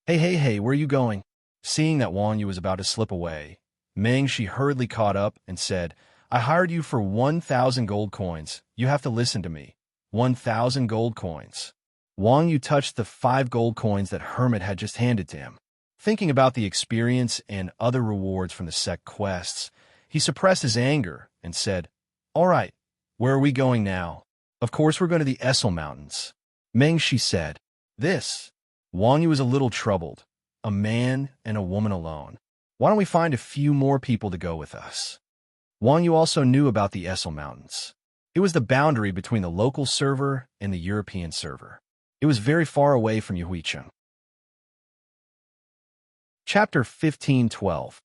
Hey, where are you going? Seeing that Wang Yu was about to slip away, Meng Shi hurriedly caught up and said, I hired you for 1,000 gold coins. You have to listen to me. 1,000 gold coins. Wang Yu touched the 5 gold coins that Hermit had just handed to him. Thinking about the experience and other rewards from the sect quests, he suppressed his anger and said, all right, where are we going now? Of course we're going to the Essel Mountains. Meng Shi said, this. Wang Yu was a little troubled. A man and a woman alone. Why don't we find a few more people to go with us? Wang Yu also knew about the Essel Mountains. It was the boundary between the local server and the European server. It was very far away from Yuhuicheng. Chapter 15:12.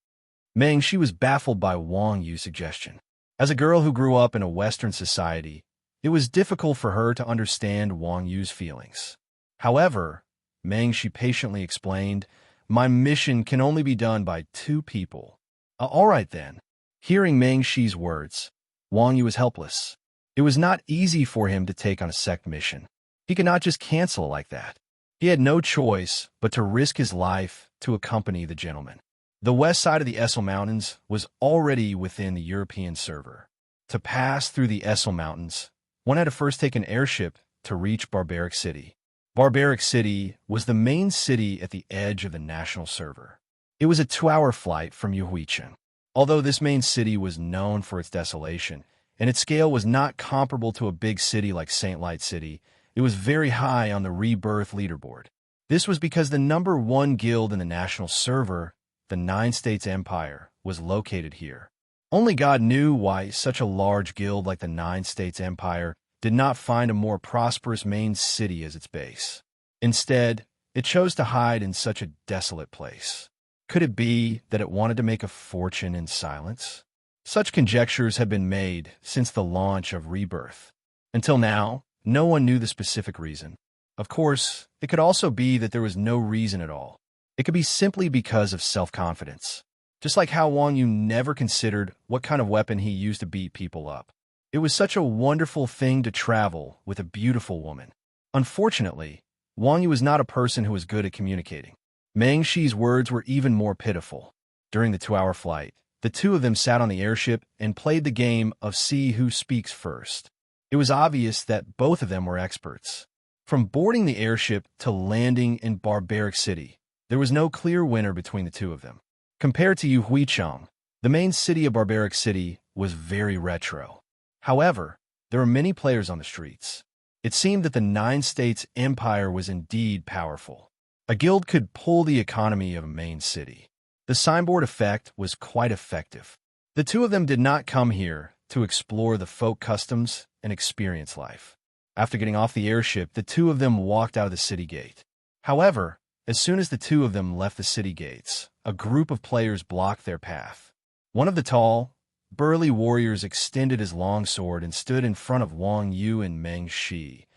Meng Shi was baffled by Wang Yu's suggestion. As a girl who grew up in a Western society, it was difficult for her to understand Wang Yu's feelings. However, Meng Shi patiently explained, my mission can only be done by 2 people. All right then. Hearing Meng Shi's words, Wang Yu was helpless. It was not easy for him to take on a sect mission. He could not just cancel it like that. He had no choice but to risk his life to accompany the gentleman. The west side of the Essel Mountains was already within the European server. To pass through the Essel Mountains, one had to first take an airship to reach Barbaric City. Barbaric City was the main city at the edge of the national server. It was a 2-hour flight from Yuhuicheng. Although this main city was known for its desolation, and its scale was not comparable to a big city like St. Light City, it was very high on the rebirth leaderboard. This was because the number one guild in the national server, the Nine States Empire, was located here. Only God knew why such a large guild like the Nine States Empire did not find a more prosperous main city as its base. Instead, it chose to hide in such a desolate place. Could it be that it wanted to make a fortune in silence? Such conjectures have been made since the launch of Rebirth. Until now, no one knew the specific reason. Of course, it could also be that there was no reason at all. It could be simply because of self-confidence. Just like how Wang Yu never considered what kind of weapon he used to beat people up. It was such a wonderful thing to travel with a beautiful woman. Unfortunately, Wang Yu was not a person who was good at communicating. Meng Shi's words were even more pitiful. During the 2-hour flight, the two of them sat on the airship and played the game of see who speaks first. It was obvious that both of them were experts. From boarding the airship to landing in Barbaric City, there was no clear winner between the two of them. Compared to Huicheng, the main city of Barbaric City was very retro. However, there were many players on the streets. It seemed that the Nine States Empire was indeed powerful. A guild could pull the economy of a main city. The signboard effect was quite effective. The two of them did not come here to explore the folk customs and experience life. After getting off the airship, the two of them walked out of the city gate. However, as soon as the two of them left the city gates, a group of players blocked their path. One of the tall, burly warriors extended his long sword and stood in front of Wang Yu and Meng Shi,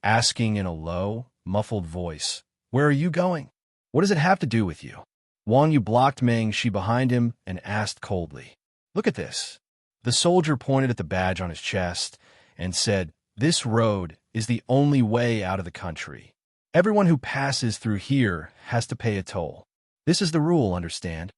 asking in a low, muffled voice, "Where are you going? What does it have to do with you?" Wang Yu blocked Meng Shi behind him and asked coldly, "Look at this." The soldier pointed at the badge on his chest and said, "This road is the only way out of the country. Everyone who passes through here has to pay a toll. This is the rule, understand?"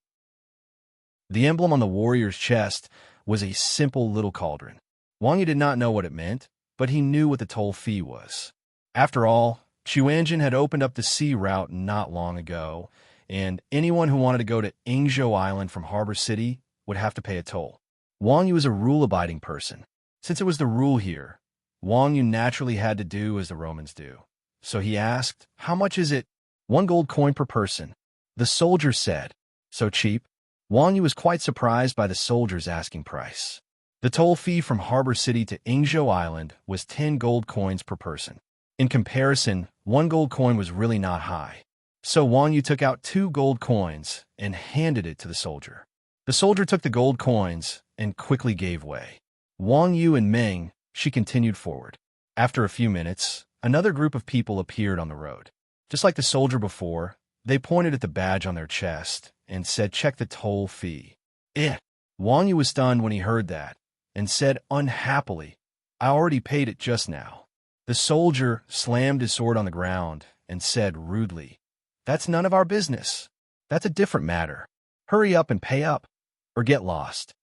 The emblem on the warrior's chest was a simple little cauldron. Wang Yu did not know what it meant, but he knew what the toll fee was. After all, Chuanjin had opened up the sea route not long ago, and anyone who wanted to go to Yingzhou Island from Harbor City would have to pay a toll. Wang Yu was a rule-abiding person. Since it was the rule here, Wang Yu naturally had to do as the Romans do. So he asked, "How much is it?" "1 gold coin per person." The soldier said, "So cheap?" Wang Yu was quite surprised by the soldier's asking price. The toll fee from Harbor City to Yingzhou Island was 10 gold coins per person. In comparison, 1 gold coin was really not high. So Wang Yu took out 2 gold coins and handed it to the soldier. The soldier took the gold coins and quickly gave way. Wang Yu and Meng Shi continued forward. After a few minutes, another group of people appeared on the road. Just like the soldier before, they pointed at the badge on their chest and said, "Check the toll fee." Wang Yu was stunned when he heard that and said unhappily, "I already paid it just now." The soldier slammed his sword on the ground and said rudely, "That's none of our business. That's a different matter. Hurry up and pay up, or get lost.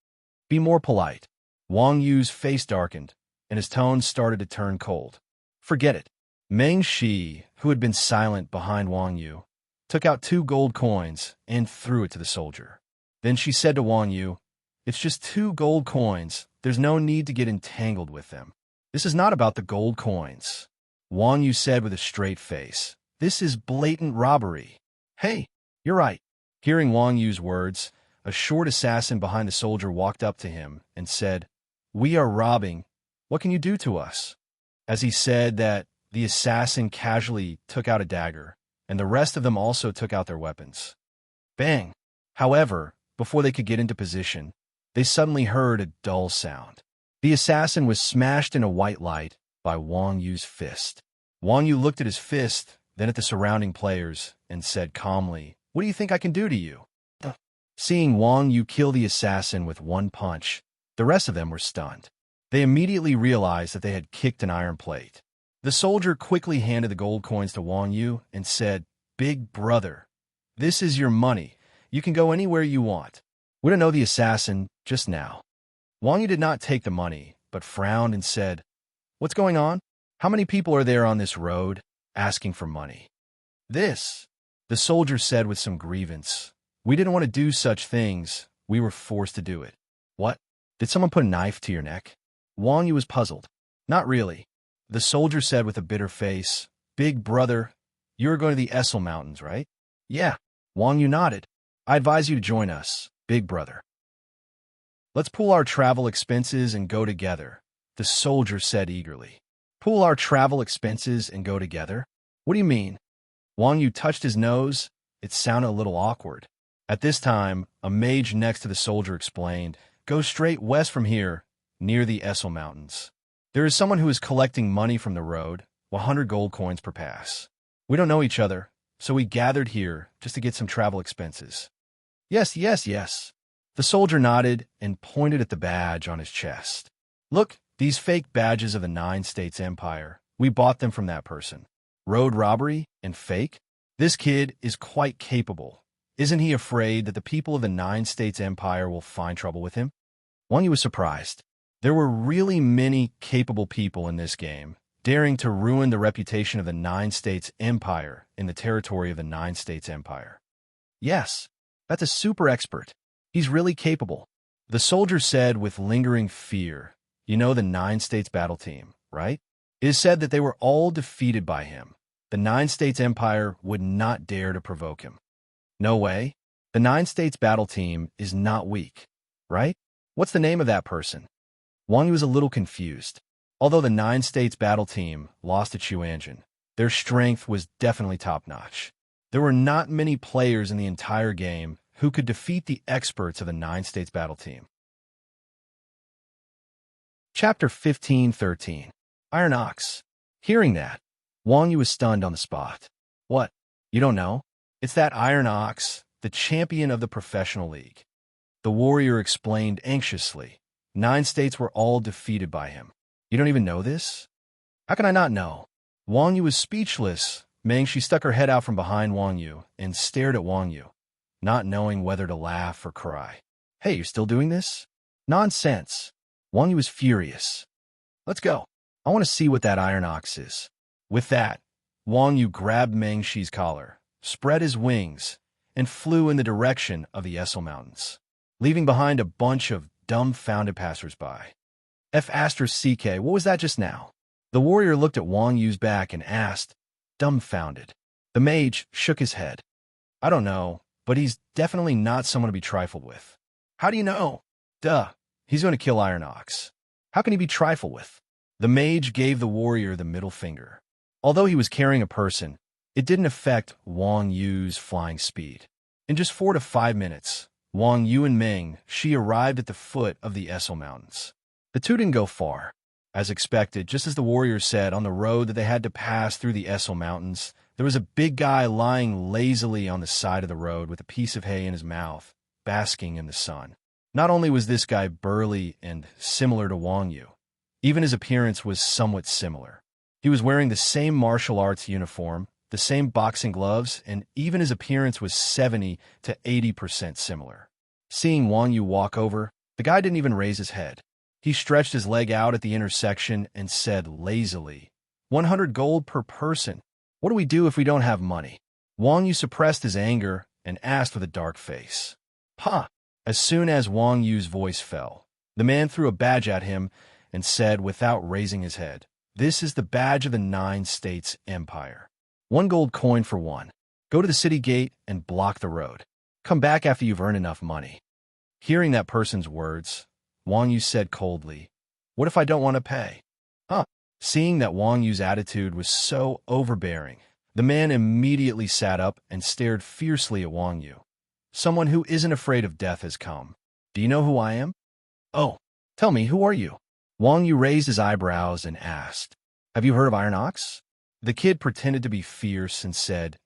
Be more polite." Wang Yu's face darkened, and his tone started to turn cold. "Forget it." Meng Shi, who had been silent behind Wang Yu, took out 2 gold coins and threw it to the soldier. Then she said to Wang Yu, "It's just 2 gold coins. There's no need to get entangled with them. This is not about the gold coins." Wang Yu said with a straight face, "This is blatant robbery." "Hey, you're right." Hearing Wang Yu's words, a short assassin behind the soldier walked up to him and said, "We are robbing. What can you do to us?" As he said that, the assassin casually took out a dagger, and the rest of them also took out their weapons. Bang! However, before they could get into position, they suddenly heard a dull sound. The assassin was smashed in a white light by Wang Yu's fist. Wang Yu looked at his fist, then at the surrounding players, and said calmly, "What do you think I can do to you?" Seeing Wang Yu kill the assassin with 1 punch, the rest of them were stunned. They immediately realized that they had kicked an iron plate. The soldier quickly handed the gold coins to Wang Yu and said, "Big brother, this is your money. You can go anywhere you want." "We don't know the assassin just now." Wang Yu did not take the money, but frowned and said, "What's going on? How many people are there on this road asking for money?" "This," the soldier said with some grievance. "We didn't want to do such things. We were forced to do it." "What? Did someone put a knife to your neck?" Wang Yu was puzzled. "Not really," the soldier said with a bitter face. "Big brother, You're going to the Essel Mountains, right? Yeah. Wang Yu nodded. I advise you to join us, big brother. Let's pool our travel expenses and go together, the soldier said eagerly. Pool our travel expenses and go together? What do you mean? Wang Yu touched his nose. It sounded a little awkward. At this time, a mage next to the soldier explained, Go straight west from here, near the Essel Mountains. There is someone who is collecting money from the road, 100 gold coins per pass. We don't know each other, so we gathered here just to get some travel expenses. Yes, yes, yes. The soldier nodded and pointed at the badge on his chest. Look, these fake badges of the 9 States Empire. We bought them from that person. Road robbery and fake? This kid is quite capable. Isn't he afraid that the people of the 9 States Empire will find trouble with him? Wang Yu was surprised. There were really many capable people in this game, daring to ruin the reputation of the 9 States Empire in the territory of the 9 States Empire. Yes, that's a super expert. He's really capable. The soldier said with lingering fear, You know the 9 States battle team, right? It is said that they were all defeated by him. The 9 States Empire would not dare to provoke him. No way. The 9 States battle team is not weak, right? What's the name of that person? Wang Yu was a little confused. Although the 9 States battle team lost to Chuanjin, their strength was definitely top-notch. There were not many players in the entire game who could defeat the experts of the 9 States battle team. Chapter 15-13. Iron Ox. Hearing that, Wang Yu was stunned on the spot. What? You don't know? It's that Iron Ox, the champion of the professional league. The warrior explained anxiously. 9 states were all defeated by him. You don't even know this? How can I not know? Wang Yu was speechless. Mengshi stuck her head out from behind Wang Yu and stared at Wang Yu, not knowing whether to laugh or cry. Hey, you're still doing this? Nonsense. Wang Yu was furious. Let's go. I want to see what that Iron Ox is. With that, Wang Yu grabbed Mengshi's collar, spread his wings, and flew in the direction of the Essel Mountains, leaving behind a bunch of dumbfounded passersby. F***, what was that just now? The warrior looked at Wang Yu's back and asked, dumbfounded. The mage shook his head. I don't know, but he's definitely not someone to be trifled with. How do you know? Duh, he's going to kill Iron Ox. How can he be trifled with? The mage gave the warrior the middle finger. Although he was carrying a person, it didn't affect Wang Yu's flying speed. In just 4 to 5 minutes, Wang Yu and Mengshi arrived at the foot of the Essel Mountains. The two didn't go far. As expected, just as the warriors said, on the road that they had to pass through the Essel Mountains, there was a big guy lying lazily on the side of the road with a piece of hay in his mouth, basking in the sun. Not only was this guy burly and similar to Wang Yu, even his appearance was somewhat similar. He was wearing the same martial arts uniform, the same boxing gloves, and even his appearance was 70 to 80% similar. Seeing Wang Yu walk over, the guy didn't even raise his head. He stretched his leg out at the intersection and said lazily, 100 gold per person. What do we do if we don't have money? Wang Yu suppressed his anger and asked with a dark face. Ha! As soon as Wang Yu's voice fell, the man threw a badge at him and said without raising his head, This is the badge of the 9 States Empire. 1 gold coin for 1. Go to the city gate and block the road. Come back after you've earned enough money. Hearing that person's words, Wang Yu said coldly, What if I don't want to pay? Huh? Seeing that Wang Yu's attitude was so overbearing, the man immediately sat up and stared fiercely at Wang Yu. Someone who isn't afraid of death has come. Do you know who I am? Oh, tell me, who are you? Wang Yu raised his eyebrows and asked, Have you heard of Iron Ox? The kid pretended to be fierce and said,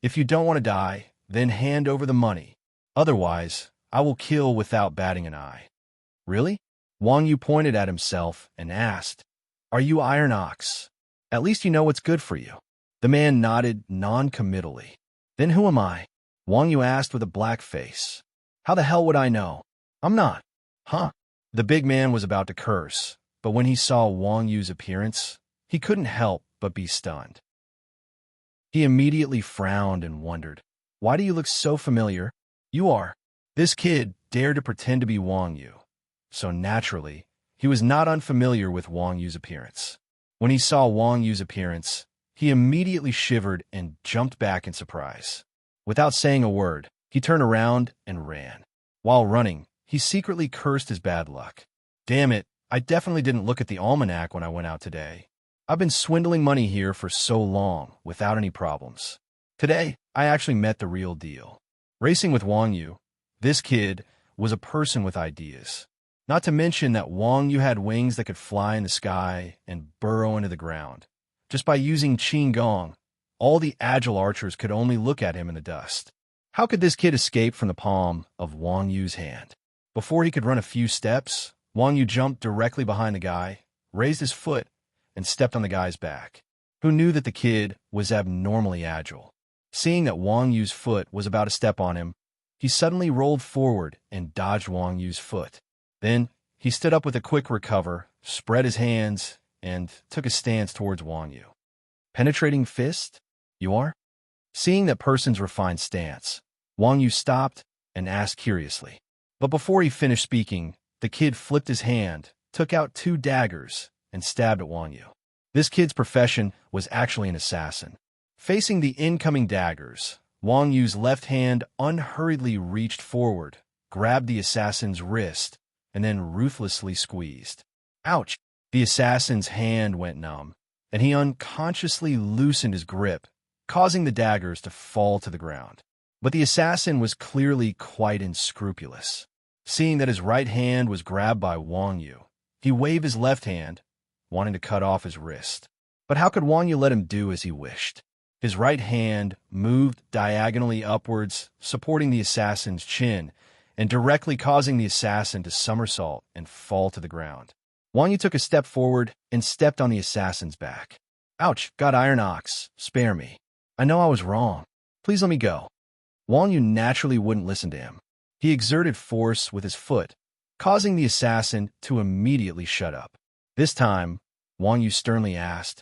If you don't want to die, then hand over the money. Otherwise, I will kill without batting an eye. Really? Wang Yu pointed at himself and asked, Are you Iron Ox? At least you know what's good for you. The man nodded non-committally. Then who am I? Wang Yu asked with a black face. How the hell would I know? I'm not. Huh? The big man was about to curse, but when he saw Wang Yu's appearance, he couldn't help but be stunned. He immediately frowned and wondered, Why do you look so familiar? You are. This kid dared to pretend to be Wang Yu. So naturally, he was not unfamiliar with Wang Yu's appearance. When he saw Wang Yu's appearance, He immediately shivered and jumped back in surprise. Without saying a word, he turned around and ran. While running, he secretly cursed his bad luck. Damn it, I definitely didn't look at the almanac when I went out today. I've been swindling money here for so long without any problems. Today, I actually met the real deal. Racing with Wang Yu, this kid was a person with ideas. Not to mention that Wang Yu had wings that could fly in the sky and burrow into the ground. Just by using Qin Gong, all the agile archers could only look at him in the dust. How could this kid escape from the palm of Wang Yu's hand? Before he could run a few steps, Wang Yu jumped directly behind the guy, raised his foot, and stepped on the guy's back. Who knew that the kid was abnormally agile? Seeing that Wang Yu's foot was about to step on him, he suddenly rolled forward and dodged Wang Yu's foot. Then, he stood up with a quick recover, spread his hands, and took a stance towards Wang Yu. Penetrating fist? You are? Seeing that person's refined stance, Wang Yu stopped and asked curiously. But before he finished speaking, the kid flipped his hand, took out 2 daggers, and stabbed at Wang Yu. This kid's profession was actually an assassin. Facing the incoming daggers, Wang Yu's left hand unhurriedly reached forward, grabbed the assassin's wrist, and then ruthlessly squeezed. Ouch! The assassin's hand went numb, and he unconsciously loosened his grip, causing the daggers to fall to the ground. But the assassin was clearly quite unscrupulous. Seeing that his right hand was grabbed by Wang Yu, he waved his left hand, wanting to cut off his wrist. But how could Wang Yu let him do as he wished? His right hand moved diagonally upwards, supporting the assassin's chin, and directly causing the assassin to somersault and fall to the ground. Wang Yu took a step forward and stepped on the assassin's back. Ouch, got iron ox, spare me. I know I was wrong. Please let me go. Wang Yu naturally wouldn't listen to him. He exerted force with his foot, causing the assassin to immediately shut up. This time, Wang Yu sternly asked,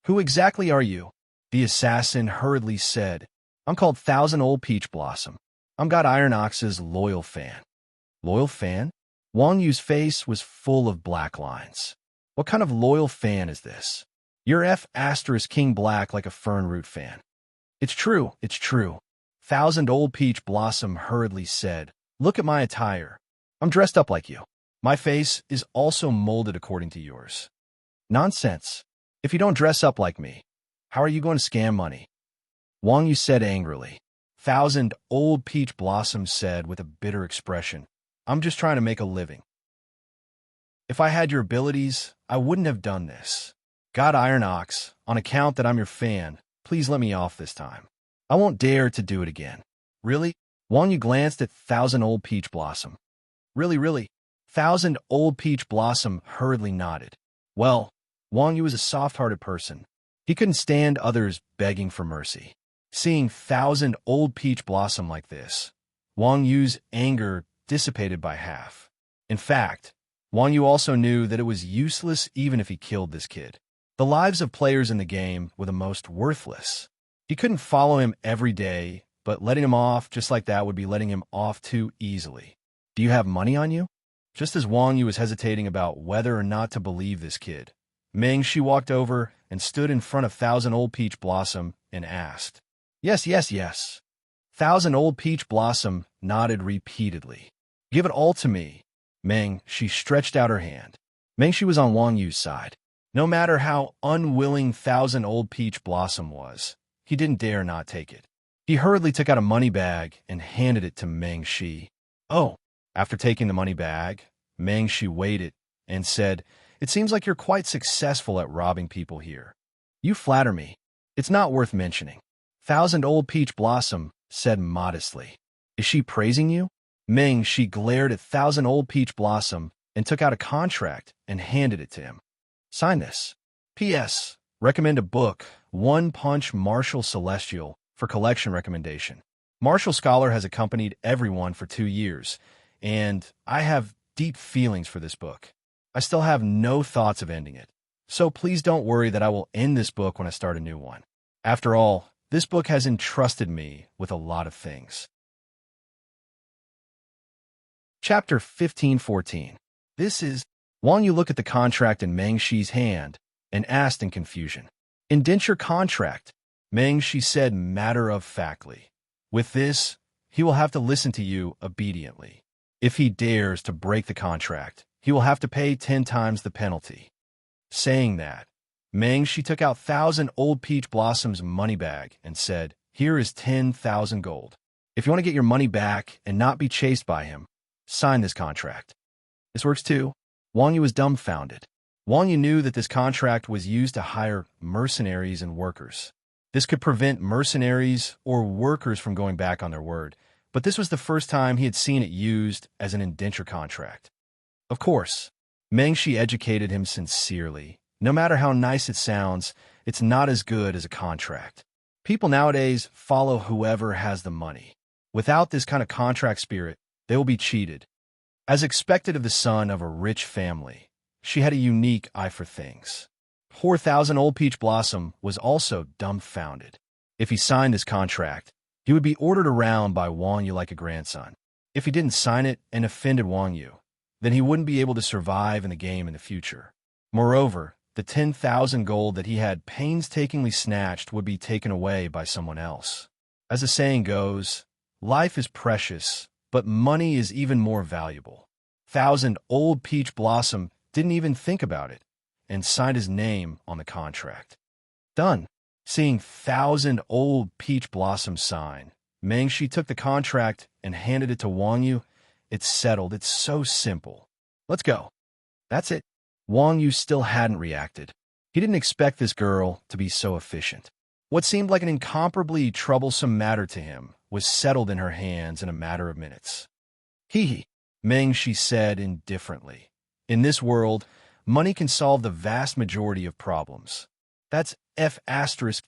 "Who exactly are you?" The assassin hurriedly said, "I'm called Thousand Old Peach Blossom. I'm God Iron Ox's loyal fan." Loyal fan? Wang Yu's face was full of black lines. What kind of loyal fan is this? You're F*** King Black like a fern root fan. It's true, it's true. Thousand Old Peach Blossom hurriedly said, "Look at my attire. I'm dressed up like you. My face is also molded according to yours." Nonsense. If you don't dress up like me, how are you going to scam money? Wang Yu said angrily. Thousand Old Peach Blossom said with a bitter expression, "I'm just trying to make a living. If I had your abilities, I wouldn't have done this. God Iron Ox, on account that I'm your fan, please let me off this time. I won't dare to do it again." Really? Wang Yu glanced at Thousand Old Peach Blossom. Really? Thousand Old Peach Blossom hurriedly nodded. Well, Wang Yu was a soft-hearted person. He couldn't stand others begging for mercy. Seeing Thousand Old Peach Blossom like this, Wang Yu's anger dissipated by half. In fact, Wang Yu also knew that it was useless even if he killed this kid. The lives of players in the game were the most worthless. He couldn't follow him every day, but letting him off just like that would be letting him off too easily. Do you have money on you? Just as Wang Yu was hesitating about whether or not to believe this kid, Ming Shi walked over and stood in front of Thousand Old Peach Blossom and asked. Yes. Thousand Old Peach Blossom nodded repeatedly. Give it all to me. Ming Shi stretched out her hand. Ming Shi was on Wang Yu's side. No matter how unwilling Thousand Old Peach Blossom was, he didn't dare not take it. He hurriedly took out a money bag and handed it to Ming Shi. Oh. After taking the money bag, Ming Shi weighed it and said, "It seems like you're quite successful at robbing people here. You flatter me. It's not worth mentioning." Thousand Old Peach Blossom said modestly. Is she praising you? Ming Shi glared at Thousand Old Peach Blossom and took out a contract and handed it to him. Sign this. P.S. Recommend a book, One Punch Martial Celestial, for collection recommendation. Martial Scholar has accompanied everyone for 2 years, and I have deep feelings for this book. I still have no thoughts of ending it. So please don't worry that I will end this book when I start a new one. After all, this book has entrusted me with a lot of things. Chapter 15-14. This is Wang Yu looked at the contract in Meng Shi's hand and asked in confusion. Indenture contract, Meng, she said matter-of-factly. With this, he will have to listen to you obediently. If he dares to break the contract, he will have to pay 10 times the penalty. Saying that, Meng, she took out 1,000 old peach blossoms money bag and said, "Here is 10,000 gold. If you want to get your money back and not be chased by him, sign this contract." This works too. Wang Yu was dumbfounded. Wang Yu knew that this contract was used to hire mercenaries and workers. This could prevent mercenaries or workers from going back on their word, but this was the first time he had seen it used as an indenture contract. Of course, Meng Shi educated him sincerely. No matter how nice it sounds, it's not as good as a contract. People nowadays follow whoever has the money. Without this kind of contract spirit, they will be cheated. As expected of the son of a rich family, she had a unique eye for things. 4,000 old peach blossom was also dumbfounded. If he signed this contract, he would be ordered around by Wang Yu like a grandson. If he didn't sign it and offended Wang Yu, then he wouldn't be able to survive in the game in the future. Moreover, the 10,000 gold that he had painstakingly snatched would be taken away by someone else. As the saying goes, life is precious, but money is even more valuable. 1,000 old peach blossom didn't even think about it and signed his name on the contract. Done. Seeing 1,000 old peach blossom sign, Meng Shi took the contract and handed it to Wang Yu. It's settled. It's so simple. Let's go. That's it. Wang Yu still hadn't reacted. He didn't expect this girl to be so efficient. What seemed like an incomparably troublesome matter to him was settled in her hands in a matter of minutes. Hee, Meng Shi said indifferently. In this world, money can solve the vast majority of problems. That's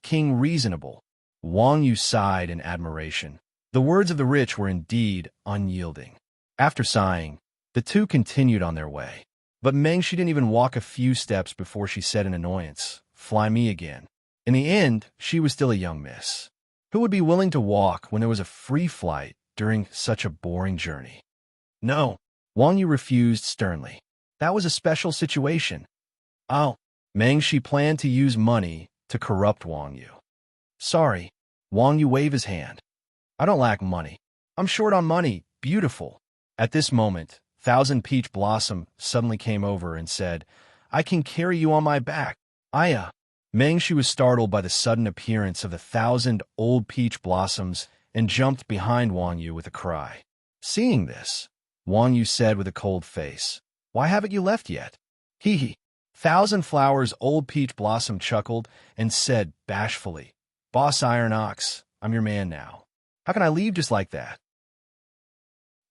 King reasonable. Wang Yu sighed in admiration. The words of the rich were indeed unyielding. After sighing, the two continued on their way. But Meng Shi didn't even walk a few steps before she said in annoyance, "Fly me again." In the end, she was still a young miss. Who would be willing to walk when there was a free flight during such a boring journey? No, Wang Yu refused sternly. That was a special situation. Oh, Meng Shi planned to use money to corrupt Wang Yu. Sorry, Wang Yu waved his hand. I don't lack money. I'm short on money. Beautiful. At this moment, 1,000 peach blossom suddenly came over and said, "I can carry you on my back." Meng Shi was startled by the sudden appearance of the 1,000 old peach blossoms and jumped behind Wang Yu with a cry. Seeing this, Wang Yu said with a cold face, "Why haven't you left yet?" Hee. 1,000 Flowers Old Peach Blossom chuckled and said bashfully, "Boss Iron Ox, I'm your man now. How can I leave just like that?"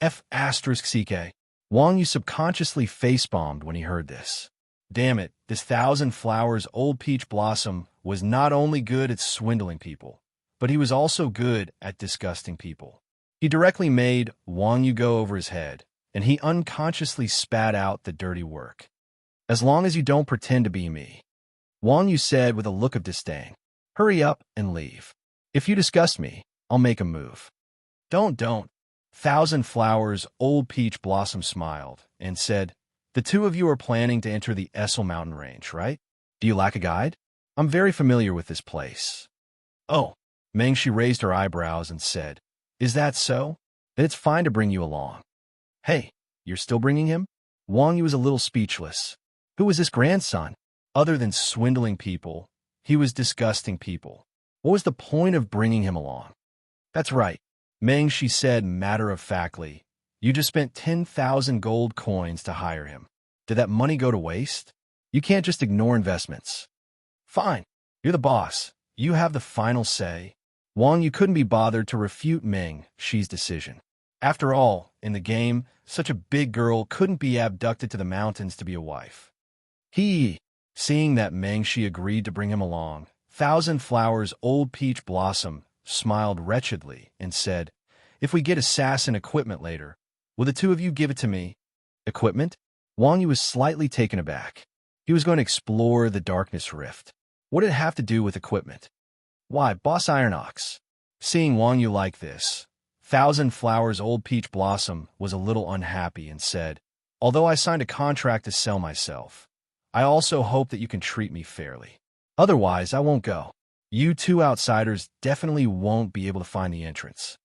CK. Wang Yu subconsciously face-bombed when he heard this. Damn it, this 1,000 Flowers Old Peach Blossom was not only good at swindling people, but he was also good at disgusting people. He directly made Wang Yu go over his head, and he unconsciously spat out the dirty work. "As long as you don't pretend to be me," Wang Yu said with a look of disdain. "Hurry up and leave. If you disgust me, I'll make a move." Don't. 1,000 Flowers Old Peach Blossom smiled and said, "The two of you are planning to enter the Essel mountain range, right? Do you lack a guide? I'm very familiar with this place." "Oh," Meng Shi raised her eyebrows and said, "Is that so? Then it's fine to bring you along." "Hey, you're still bringing him?" Wang Yu was a little speechless. Who was this grandson? Other than swindling people, he was disgusting people. What was the point of bringing him along? "That's right," Meng Shi said matter-of-factly. "You just spent 10,000 gold coins to hire him. Did that money go to waste? You can't just ignore investments." "Fine. You're the boss. You have the final say." Wang Yu couldn't be bothered to refute Meng Shi's decision. After all, in the game, such a big girl couldn't be abducted to the mountains to be a wife. Seeing that Meng Shi agreed to bring him along, 1,000 Flowers Old Peach Blossom smiled wretchedly and said, "If we get assassin equipment later, will the two of you give it to me?" Equipment? Wang Yu was slightly taken aback. He was going to explore the Darkness Rift. What did it have to do with equipment? "Why, Boss Iron Ox." Seeing Wang Yu like this, 1,000 Flowers Old Peach Blossom was a little unhappy and said, "Although I signed a contract to sell myself, I also hope that you can treat me fairly. Otherwise, I won't go. You two outsiders definitely won't be able to find the entrance.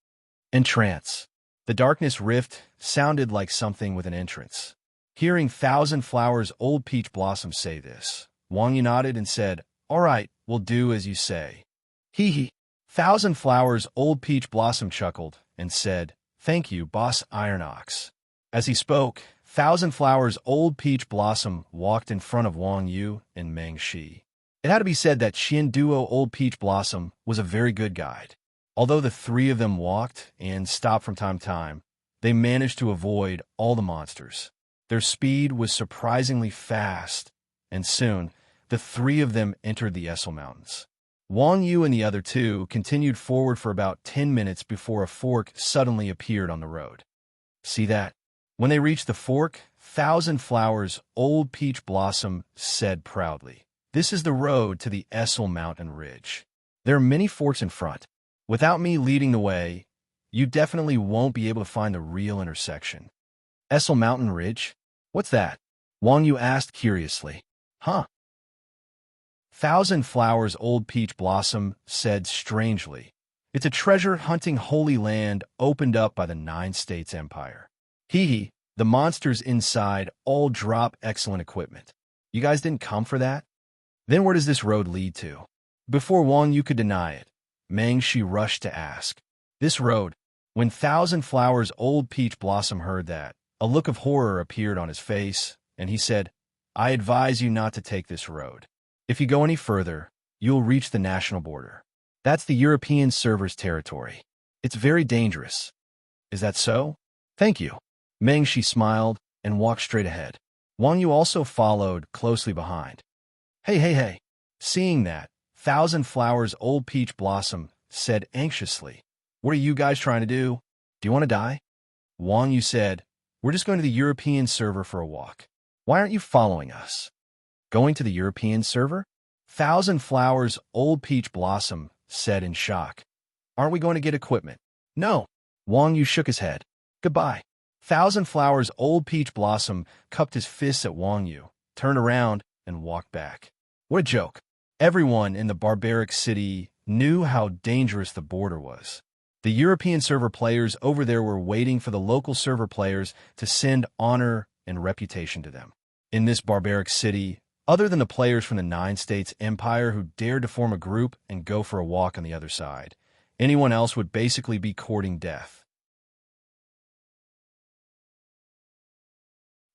Entrance. The darkness rift sounded like something with an entrance. Hearing Thousand Flowers Old Peach Blossom say this, Wang Yu nodded and said, "All right, we'll do as you say." Hee hee. Thousand Flowers Old Peach Blossom chuckled and said, "Thank you, Boss Iron Ox." As he spoke, Thousand Flowers Old Peach Blossom walked in front of Wang Yu and Meng Shi. It had to be said that Qian Duo Old Peach Blossom was a very good guide. Although the three of them walked and stopped from time to time, they managed to avoid all the monsters. Their speed was surprisingly fast, and soon, the three of them entered the Essel Mountains. Wang Yu and the other two continued forward for about 10 minutes before a fork suddenly appeared on the road. See that? When they reached the fork, Thousand Flowers Old Peach Blossom said proudly, "This is the road to the Essel Mountain Ridge. There are many forks in front. Without me leading the way, you definitely won't be able to find the real intersection." Essel Mountain Ridge? What's that? Wang Yu asked curiously. Huh? Thousand Flowers Old Peach Blossom said strangely, "It's a treasure-hunting holy land opened up by the 9 States Empire. Hee hee, the monsters inside all drop excellent equipment. You guys didn't come for that? Then where does this road lead to?" Before Wang Yu could deny it, Meng Shi rushed to ask, "This road." When Thousand Flowers Old Peach Blossom heard that, a look of horror appeared on his face, and he said, "I advise you not to take this road. If you go any further, you'll reach the national border. That's the European server's territory. It's very dangerous." "Is that so? Thank you." Meng Shi smiled and walked straight ahead. Wang Yu also followed closely behind. Hey. Seeing that, Thousand Flowers Old Peach Blossom said anxiously, "What are you guys trying to do? Do you want to die?" Wang Yu said, "We're just going to the European server for a walk. Why aren't you following us?" "Going to the European server?" Thousand Flowers Old Peach Blossom said in shock. "Aren't we going to get equipment?" "No." Wang Yu shook his head. "Goodbye." Thousand Flowers Old Peach Blossom cupped his fists at Wang Yu, turned around, and walked back. What a joke. Everyone in the barbaric city knew how dangerous the border was. The European server players over there were waiting for the local server players to send honor and reputation to them. In this barbaric city, other than the players from the 9 States Empire who dared to form a group and go for a walk on the other side, anyone else would basically be courting death.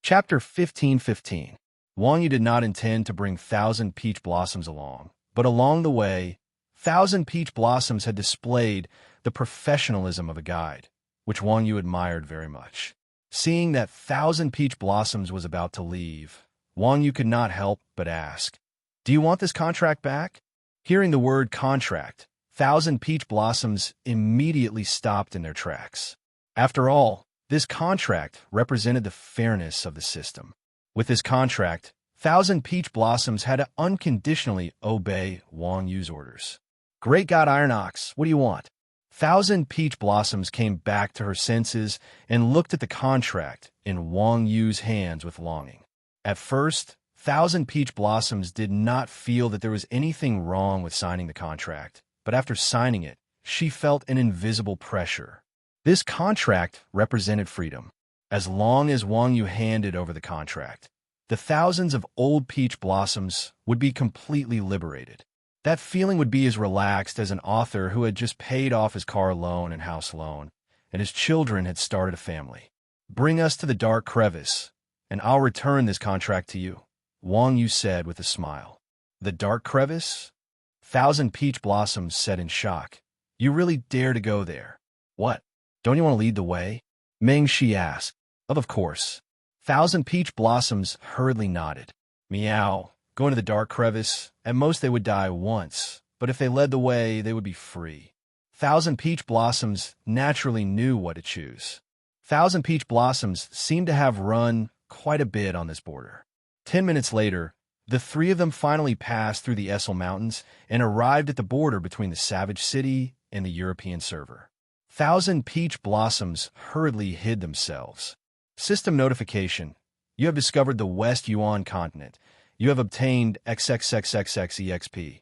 Chapter 15:15. Wang Yu did not intend to bring Thousand Peach Blossoms along, but along the way, Thousand Peach Blossoms had displayed the professionalism of a guide, which Wang Yu admired very much. Seeing that Thousand Peach Blossoms was about to leave, Wang Yu could not help but ask, "Do you want this contract back?" Hearing the word contract, Thousand Peach Blossoms immediately stopped in their tracks. After all, this contract represented the fairness of the system. With this contract, Thousand Peach Blossoms had to unconditionally obey Wang Yu's orders. "Great God Iron Ox, what do you want?" Thousand Peach Blossoms came back to her senses and looked at the contract in Wang Yu's hands with longing. At first, Thousand Peach Blossoms did not feel that there was anything wrong with signing the contract, but after signing it, she felt an invisible pressure. This contract represented freedom. As long as Wang Yu handed over the contract, the thousands of old peach blossoms would be completely liberated. That feeling would be as relaxed as an author who had just paid off his car loan and house loan, and his children had started a family. "Bring us to the dark crevice, and I'll return this contract to you," Wang Yu said with a smile. "The dark crevice?" Thousand Peach Blossoms said in shock. "You really dare to go there? What? Don't you want to lead the way?" Meng Shi asked. Of course." Thousand Peach Blossoms hurriedly nodded. "Meow. Going to the dark crevice. At most they would die once, but if they led the way, they would be free." Thousand Peach Blossoms naturally knew what to choose. Thousand Peach Blossoms seemed to have run quite a bit on this border. 10 minutes later, the three of them finally passed through the Essel Mountains and arrived at the border between the Savage City and the European server. Thousand Peach Blossoms hurriedly hid themselves. System notification. You have discovered the West Yuan continent. You have obtained XXXXXEXP.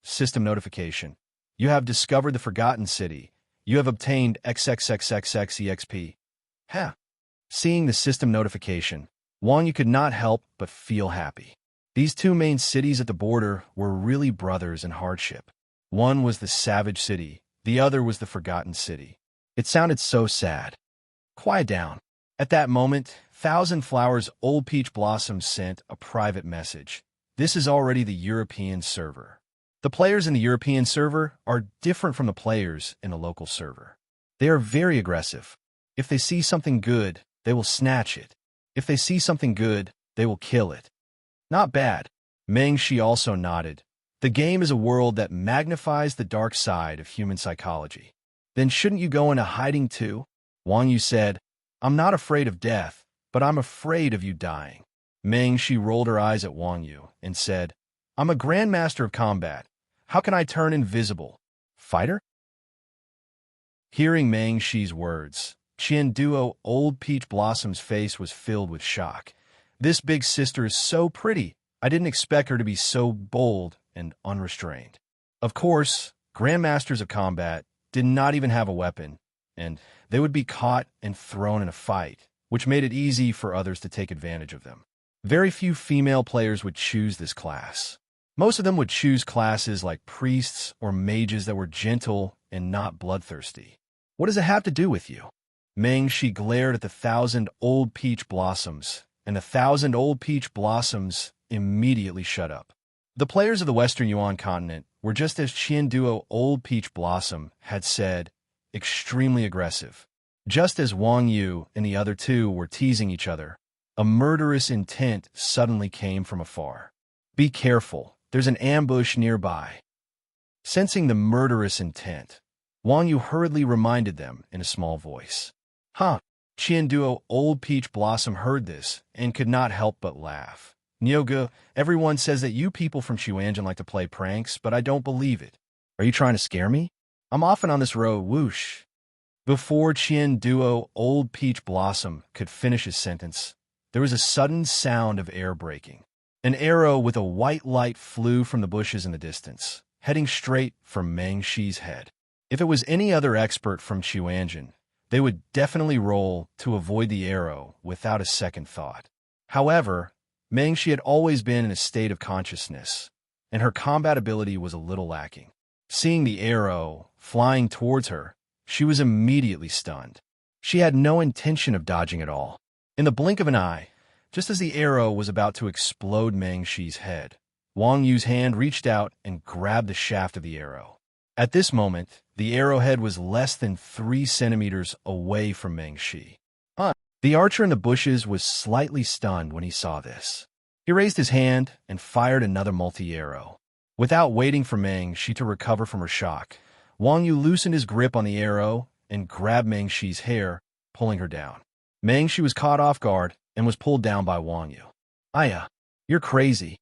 System notification. You have discovered the Forgotten City. You have obtained XXXXXEXP. Ha! Seeing the system notification, Wang Yu could not help but feel happy. These two main cities at the border were really brothers in hardship. One was the Savage City, the other was the Forgotten City. It sounded so sad. Quiet down. At that moment, Thousand Flowers' Old Peach Blossom sent a private message. This is already the European server. The players in the European server are different from the players in the local server. They are very aggressive. If they see something good, they will snatch it. If they see something good, they will kill it. Not bad. Meng Shi also nodded. The game is a world that magnifies the dark side of human psychology. Then shouldn't you go into hiding too? Wang Yu said, I'm not afraid of death, but I'm afraid of you dying. Meng Shi rolled her eyes at Wang Yu and said, I'm a grandmaster of combat. How can I turn invisible? Fighter? Hearing Meng Shi's words, Qian Duo Old Peach Blossom's face was filled with shock. This big sister is so pretty. I didn't expect her to be so bold and unrestrained. Of course, grandmasters of combat did not even have a weapon, and they would be caught and thrown in a fight, which made it easy for others to take advantage of them. Very few female players would choose this class. Most of them would choose classes like priests or mages that were gentle and not bloodthirsty. What does it have to do with you? Meng Shi glared at the 1,000 Old Peach Blossoms, and the 1,000 Old Peach Blossoms immediately shut up. The players of the Western Yuan continent were just as Qian Duo Old Peach Blossom had said, extremely aggressive. Just as Wang Yu and the other two were teasing each other, a murderous intent suddenly came from afar. Be careful, there's an ambush nearby. Sensing the murderous intent, Wang Yu hurriedly reminded them in a small voice. Huh? Qian Duo Old Peach Blossom heard this and could not help but laugh. Nyoge, everyone says that you people from Xuanzhen like to play pranks, but I don't believe it. Are you trying to scare me? I'm often on this road, whoosh. Before Qian Duo Old Peach Blossom could finish his sentence, there was a sudden sound of air breaking. An arrow with a white light flew from the bushes in the distance, heading straight for Meng Shi's head. If it was any other expert from Xuanzhen, they would definitely roll to avoid the arrow without a second thought. However, Meng Shi had always been in a state of consciousness, and her combat ability was a little lacking. Seeing the arrow flying towards her, she was immediately stunned. She had no intention of dodging at all. In the blink of an eye, just as the arrow was about to explode Meng Shi's head, Wang Yu's hand reached out and grabbed the shaft of the arrow. At this moment, the arrowhead was less than 3 centimeters away from Meng Shi. The archer in the bushes was slightly stunned when he saw this. He raised his hand and fired another multi-arrow. Without waiting for Meng Shi to recover from her shock, Wang Yu loosened his grip on the arrow and grabbed Meng Shi's hair, pulling her down. Meng Shi was caught off guard and was pulled down by Wang Yu. Aya, you're crazy.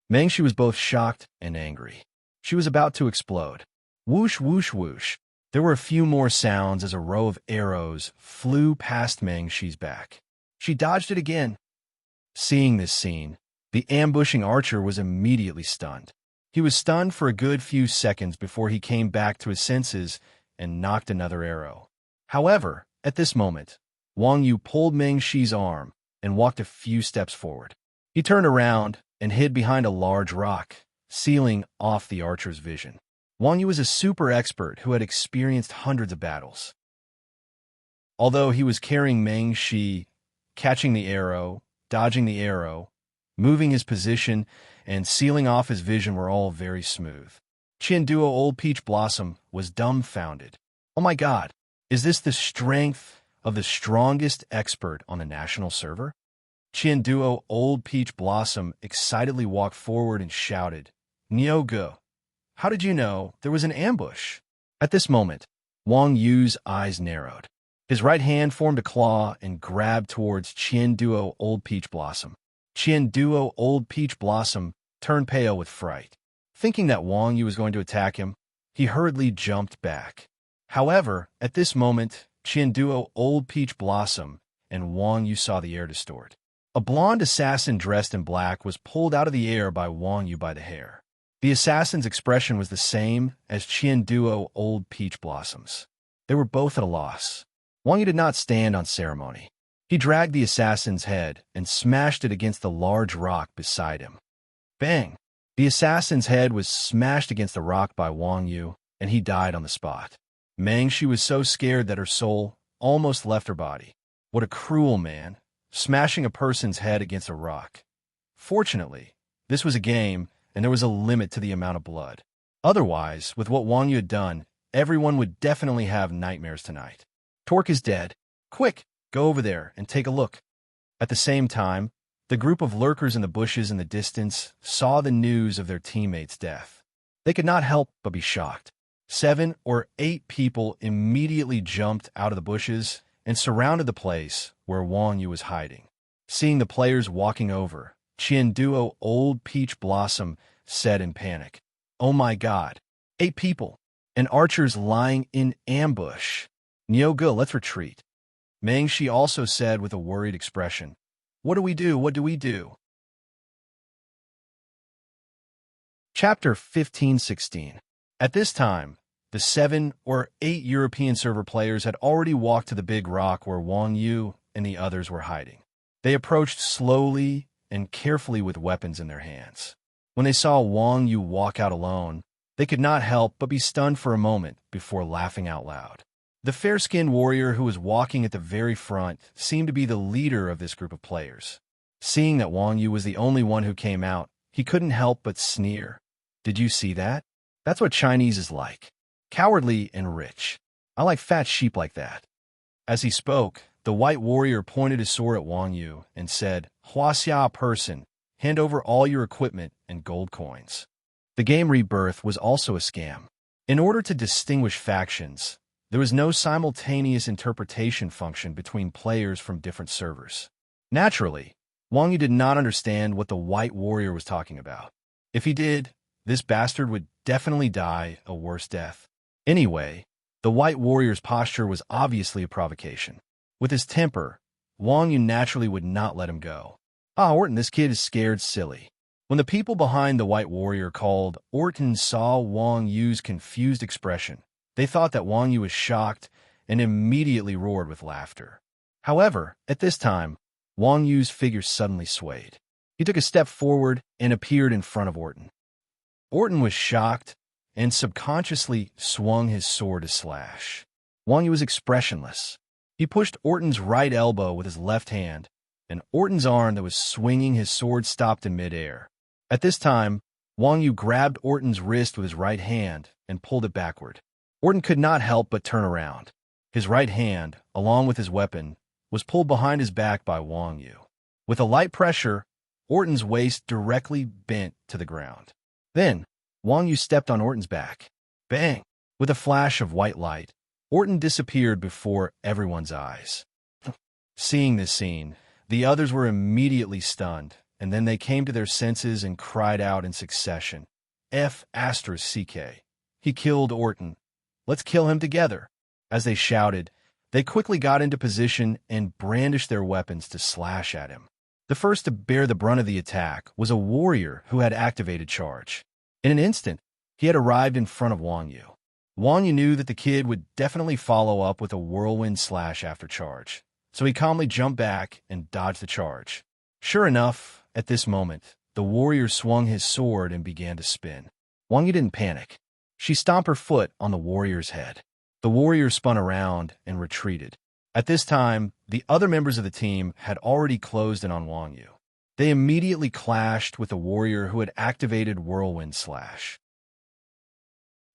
Meng Shi was both shocked and angry. She was about to explode. Whoosh, whoosh, whoosh. There were a few more sounds as a row of arrows flew past Meng Shi's back. She dodged it again. Seeing this scene, the ambushing archer was immediately stunned. He was stunned for a good few seconds before he came back to his senses and knocked another arrow. However, at this moment, Wang Yu pulled Meng Shi's arm and walked a few steps forward. He turned around and hid behind a large rock, sealing off the archer's vision. Wang Yu was a super expert who had experienced hundreds of battles. Although he was carrying Meng Shi, catching the arrow, dodging the arrow, moving his position, and sealing off his vision were all very smooth. Qian Duo Old Peach Blossom was dumbfounded. Oh my god, is this the strength of the strongest expert on the national server? Qian Duo Old Peach Blossom excitedly walked forward and shouted, Nyoge, how did you know there was an ambush? At this moment, Wang Yu's eyes narrowed. His right hand formed a claw and grabbed towards Qian Duo Old Peach Blossom. Qian Duo Old Peach Blossom turned pale with fright. Thinking that Wang Yu was going to attack him, he hurriedly jumped back. However, at this moment, Qian Duo Old Peach Blossom and Wang Yu saw the air distort. A blonde assassin dressed in black was pulled out of the air by Wang Yu by the hair. The assassin's expression was the same as Qian Duo Old Peach Blossoms. They were both at a loss. Wang Yu did not stand on ceremony. He dragged the assassin's head and smashed it against the large rock beside him. Bang! The assassin's head was smashed against the rock by Wang Yu, and he died on the spot. She was so scared that her soul almost left her body. What a cruel man, smashing a person's head against a rock. Fortunately, this was a game, and there was a limit to the amount of blood. Otherwise, with what Wang Yu had done, everyone would definitely have nightmares tonight. Torque is dead. Quick, go over there and take a look. At the same time, the group of lurkers in the bushes in the distance saw the news of their teammate's death. They could not help but be shocked. 7 or 8 people immediately jumped out of the bushes and surrounded the place where Wang Yu was hiding. Seeing the players walking over, Qian Duo Old Peach Blossom said in panic, "Oh my God, 8 people, and archers lying in ambush. Nyoga, let's retreat." Shi also said with a worried expression, "What do we do? What do we do?" Chapter 15-16. At this time, the 7 or 8 European server players had already walked to the big rock where Wang Yu and the others were hiding. They approached slowly and carefully with weapons in their hands. When they saw Wang Yu walk out alone, they could not help but be stunned for a moment before laughing out loud. The fair-skinned warrior who was walking at the very front seemed to be the leader of this group of players. Seeing that Wang Yu was the only one who came out, he couldn't help but sneer. "Did you see that? That's what Chinese is like. Cowardly and rich. I like fat sheep like that." As he spoke, the white warrior pointed his sword at Wang Yu and said, "Huaxia person, hand over all your equipment and gold coins." The game Rebirth was also a scam. In order to distinguish factions, there was no simultaneous interpretation function between players from different servers. Naturally, Wang Yu did not understand what the white warrior was talking about. If he did, this bastard would definitely die a worse death. Anyway, the white warrior's posture was obviously a provocation. With his temper, Wang Yu naturally would not let him go. Orton, this kid is scared silly." When the people behind the white warrior called Orton saw Wang Yu's confused expression, they thought that Wang Yu was shocked and immediately roared with laughter. However, at this time, Wang Yu's figure suddenly swayed. He took a step forward and appeared in front of Orton. Orton was shocked and subconsciously swung his sword to slash. Wang Yu was expressionless. He pushed Orton's right elbow with his left hand, and Orton's arm that was swinging his sword stopped in midair. At this time, Wang Yu grabbed Orton's wrist with his right hand and pulled it backward. Orton could not help but turn around. His right hand, along with his weapon, was pulled behind his back by Wang Yu. With a light pressure, Orton's waist directly bent to the ground. Then, Wang Yu stepped on Orton's back. Bang! With a flash of white light, Orton disappeared before everyone's eyes. Seeing this scene, the others were immediately stunned, and then they came to their senses and cried out in succession, "F***CK. He killed Orton. Let's kill him together." As they shouted, they quickly got into position and brandished their weapons to slash at him. The first to bear the brunt of the attack was a warrior who had activated charge. In an instant, he had arrived in front of Wang Yu. Wang Yu knew that the kid would definitely follow up with a whirlwind slash after charge, so he calmly jumped back and dodged the charge. Sure enough, at this moment, the warrior swung his sword and began to spin. Wang Yu didn't panic. She stomped her foot on the warrior's head. The warrior spun around and retreated. At this time, the other members of the team had already closed in on Wang Yu. They immediately clashed with the warrior who had activated Whirlwind Slash.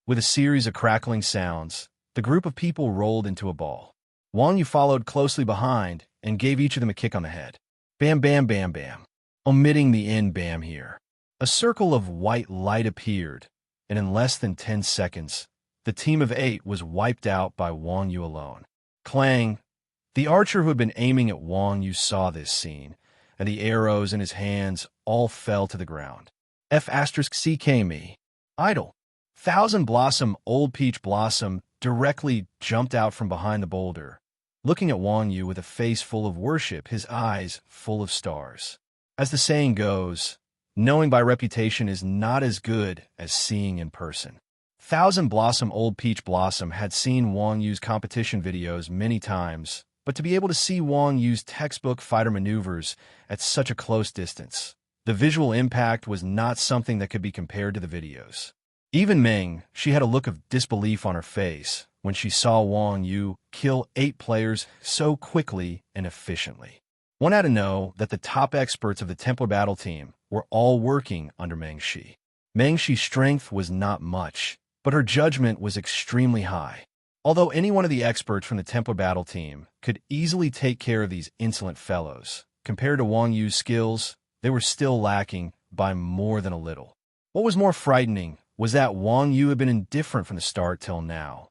With a series of crackling sounds, the group of people rolled into a ball. Wang Yu followed closely behind and gave each of them a kick on the head. Bam, bam, bam, bam. Omitting the in bam here. A circle of white light appeared, and in less than 10 seconds, the team of 8 was wiped out by Wang Yu alone. Clang! The archer who had been aiming at Wang Yu saw this scene, and the arrows in his hands all fell to the ground. F***CK me. Idle. Thousand Blossom Old Peach Blossom directly jumped out from behind the boulder. looking at Wang Yu with a face full of worship, his eyes full of stars. As the saying goes, knowing by reputation is not as good as seeing in person. Thousand Blossom Old Peach Blossom had seen Wang Yu's competition videos many times, but to be able to see Wang Yu's textbook fighter maneuvers at such a close distance, the visual impact was not something that could be compared to the videos. Even Meng, she had a look of disbelief on her face when she saw Wang Yu kill 8 players so quickly and efficiently. One had to know that the top experts of the Templar Battle team were all working under Meng Shi. Meng Shi's strength was not much, but her judgment was extremely high. Although any one of the experts from the Templar Battle team could easily take care of these insolent fellows, compared to Wang Yu's skills, they were still lacking by more than a little. What was more frightening was that Wang Yu had been indifferent from the start till now,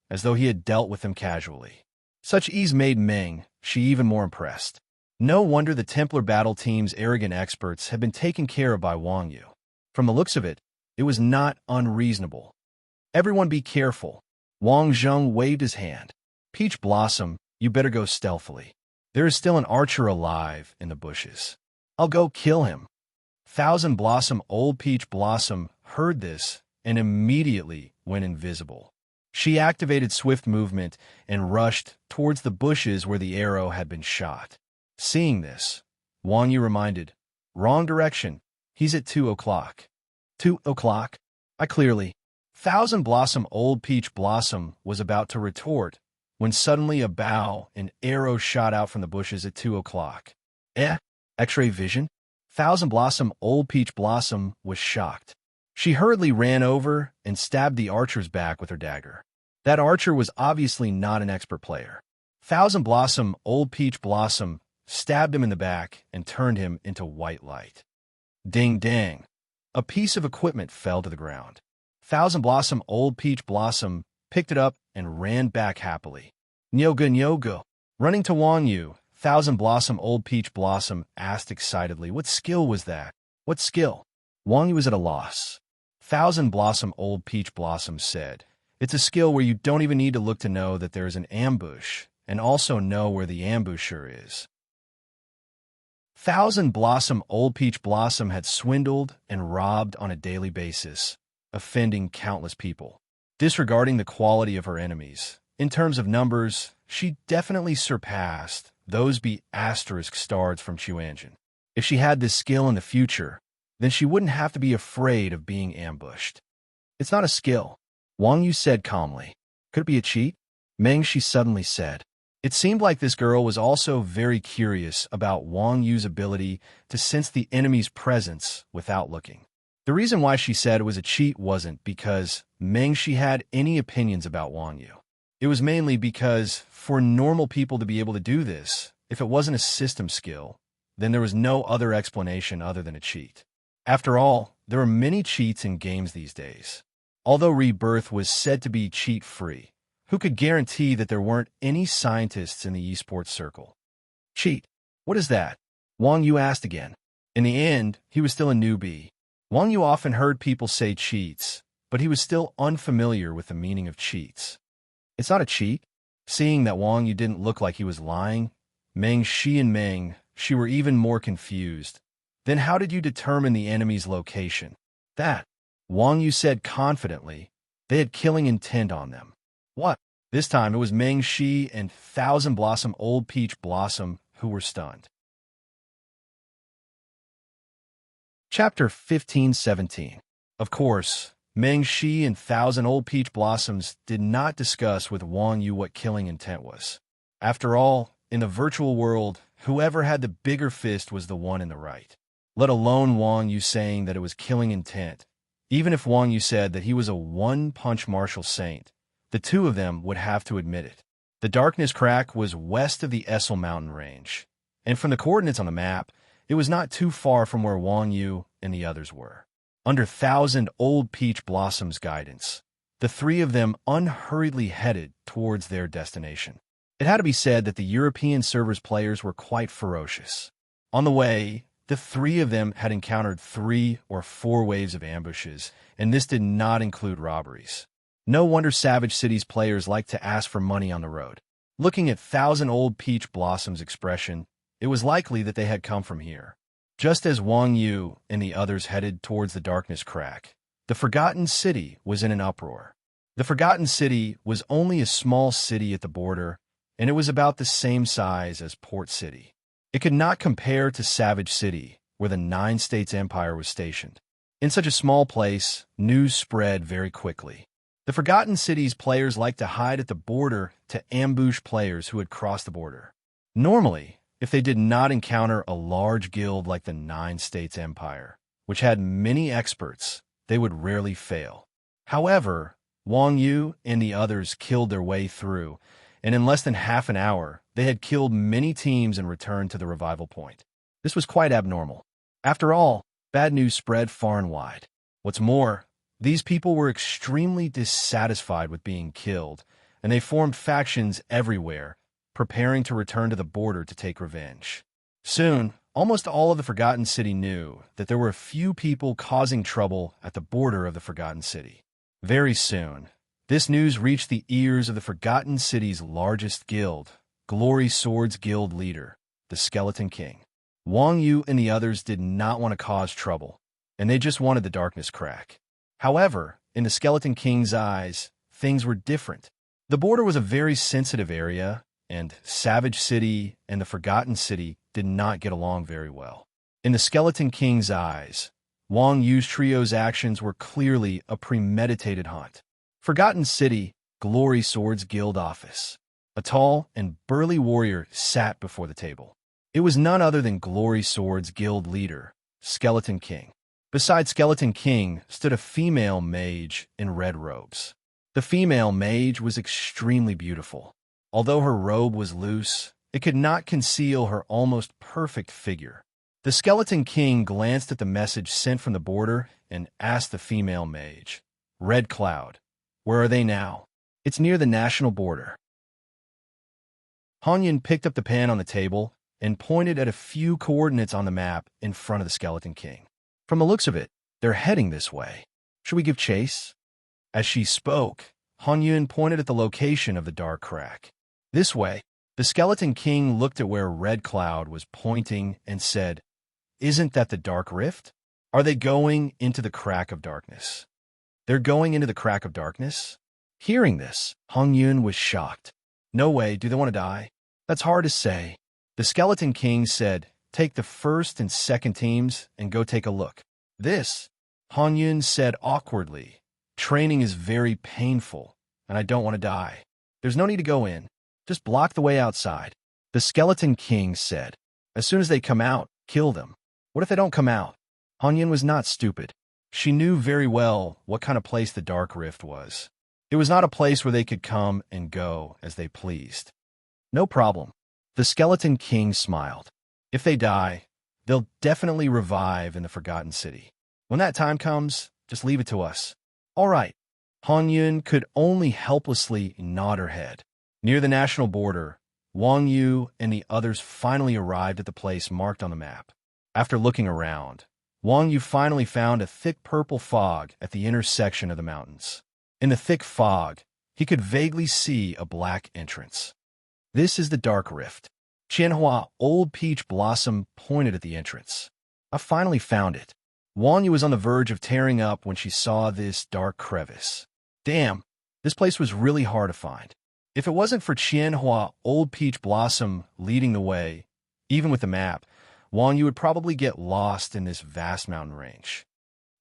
as though he had dealt with them casually. Such ease made Meng Shi even more impressed. No wonder the Templar Battle team's arrogant experts had been taken care of by Wang Yu. From the looks of it, it was not unreasonable. Everyone be careful. Wang Zheng waved his hand. Peach Blossom, you better go stealthily. There is still an archer alive in the bushes. I'll go kill him. Thousand Blossom Old Peach Blossom heard this and immediately went invisible. She activated swift movement and rushed towards the bushes where the arrow had been shot. Seeing this, Wang Yu reminded, "Wrong direction. He's at 2 o'clock. 2 o'clock? I clearly..." Thousand Blossom Old Peach Blossom was about to retort when suddenly a bow and arrow shot out from the bushes at 2 o'clock. X-ray vision? Thousand Blossom Old Peach Blossom was shocked. She hurriedly ran over and stabbed the archer's back with her dagger. That archer was obviously not an expert player. Thousand Blossom Old Peach Blossom stabbed him in the back and turned him into white light. Ding dang! A piece of equipment fell to the ground. Thousand Blossom Old Peach Blossom picked it up and ran back happily. Nyoga Nyoga! Running to Wang Yu, Thousand Blossom Old Peach Blossom asked excitedly, "What skill was that? What skill?" Wang Yu was at a loss. Thousand Blossom Old Peach Blossom said, "It's a skill where you don't even need to look to know that there is an ambush, and also know where the ambusher is." Thousand Blossom Old Peach Blossom had swindled and robbed on a daily basis, offending countless people. Disregarding the quality of her enemies, in terms of numbers, she definitely surpassed those **stars from Chuanjin. If she had this skill in the future, then she wouldn't have to be afraid of being ambushed. "It's not a skill," Wang Yu said calmly. "Could it be a cheat?" Meng Shi suddenly said. It seemed like this girl was also very curious about Wang Yu's ability to sense the enemy's presence without looking. The reason why she said it was a cheat wasn't because Meng Shi had any opinions about Wang Yu. It was mainly because for normal people to be able to do this, if it wasn't a system skill, then there was no other explanation other than a cheat. After all, there are many cheats in games these days. Although Rebirth was said to be cheat-free, who could guarantee that there weren't any scientists in the esports circle? Cheat? What is that? Wang Yu asked again. In the end, he was still a newbie. Wang Yu often heard people say cheats, but he was still unfamiliar with the meaning of cheats. "It's not a cheat." Seeing that Wang Yu didn't look like he was lying, Meng Shi and Meng Shi were even more confused. "Then how did you determine the enemy's location?" "That," Wang Yu said confidently, "they had killing intent on them." "What?" This time it was Meng Shi and Thousand Blossom Old Peach Blossom who were stunned. Chapter 15-17. Of course, Meng Shi and Thousand Old Peach Blossoms did not discuss with Wang Yu what killing intent was. After all, in the virtual world, whoever had the bigger fist was the one in the right. Let alone Wang Yu saying that it was killing intent. Even if Wang Yu said that he was a one-punch martial saint, the two of them would have to admit it. The Darkness Crack was west of the Essel mountain range, and from the coordinates on the map, it was not too far from where Wang Yu and the others were. Under Thousand Old Peach Blossom's guidance, the three of them unhurriedly headed towards their destination. It had to be said that the European server's players were quite ferocious. On the way, the three of them had encountered 3 or 4 waves of ambushes, and this did not include robberies. No wonder Savage City's players like to ask for money on the road. Looking at thousand-old peach blossoms' expression, it was likely that they had come from here. Just as Wang Yu and the others headed towards the darkness crack, the Forgotten City was in an uproar. The Forgotten City was only a small city at the border, and it was about the same size as Port City. It could not compare to Savage City, where the Nine States Empire was stationed. In such a small place, news spread very quickly. The Forgotten City's players liked to hide at the border to ambush players who had crossed the border. Normally, if they did not encounter a large guild like the Nine States Empire, which had many experts, they would rarely fail. However, Wang Yu and the others killed their way through, and in less than half an hour, they had killed many teams and returned to the revival point. This was quite abnormal. After all, bad news spread far and wide. What's more, these people were extremely dissatisfied with being killed, and they formed factions everywhere, preparing to return to the border to take revenge. Soon, almost all of the Forgotten City knew that there were a few people causing trouble at the border of the Forgotten City. Very soon, this news reached the ears of the Forgotten City's largest guild, Glory Sword's guild leader, the Skeleton King. Wang Yu and the others did not want to cause trouble, and they just wanted the darkness crack. However, in the Skeleton King's eyes, things were different. The border was a very sensitive area, and Savage City and the Forgotten City did not get along very well. In the Skeleton King's eyes, Wang Yu's trio's actions were clearly a premeditated hunt. Forgotten City, Glory Sword's guild office. A tall and burly warrior sat before the table. It was none other than Glory Sword's guild leader, Skeleton King. Beside Skeleton King stood a female mage in red robes. The female mage was extremely beautiful. Although her robe was loose, it could not conceal her almost perfect figure. The Skeleton King glanced at the message sent from the border and asked the female mage, "Red Cloud, where are they now?" "It's near the national border." Hanyan picked up the pen on the table and pointed at a few coordinates on the map in front of the Skeleton King. "From the looks of it, they're heading this way. Should we give chase?" As she spoke, Hanyan pointed at the location of the dark crack. "This way." The Skeleton King looked at where Red Cloud was pointing and said, "Isn't that the dark rift? Are they going into the crack of darkness?" "They're going into the crack of darkness?" Hearing this, Hong Yun was shocked. "No way, do they want to die?" "That's hard to say." The Skeleton King said, "Take the first and second teams and go take a look." "This," Hong Yun said awkwardly, "training is very painful, and I don't want to die. There's no need to go in. Just block the way outside." The Skeleton King said, "As soon as they come out, kill them." "What if they don't come out?" Hong Yun was not stupid. She knew very well what kind of place the Dark Rift was. It was not a place where they could come and go as they pleased. "No problem." The Skeleton King smiled. "If they die, they'll definitely revive in the Forgotten City. When that time comes, just leave it to us." "All right." Hong Yun could only helplessly nod her head. Near the national border, Wang Yu and the others finally arrived at the place marked on the map. After looking around, Wang Yu finally found a thick purple fog at the intersection of the mountains. In the thick fog, he could vaguely see a black entrance. "This is the Dark Rift." Qianhua Old Peach Blossom pointed at the entrance. "I finally found it." Wang Yu was on the verge of tearing up when she saw this dark crevice. Damn, this place was really hard to find. If it wasn't for Qianhua Old Peach Blossom leading the way, even with the map, Wang Yu would probably get lost in this vast mountain range.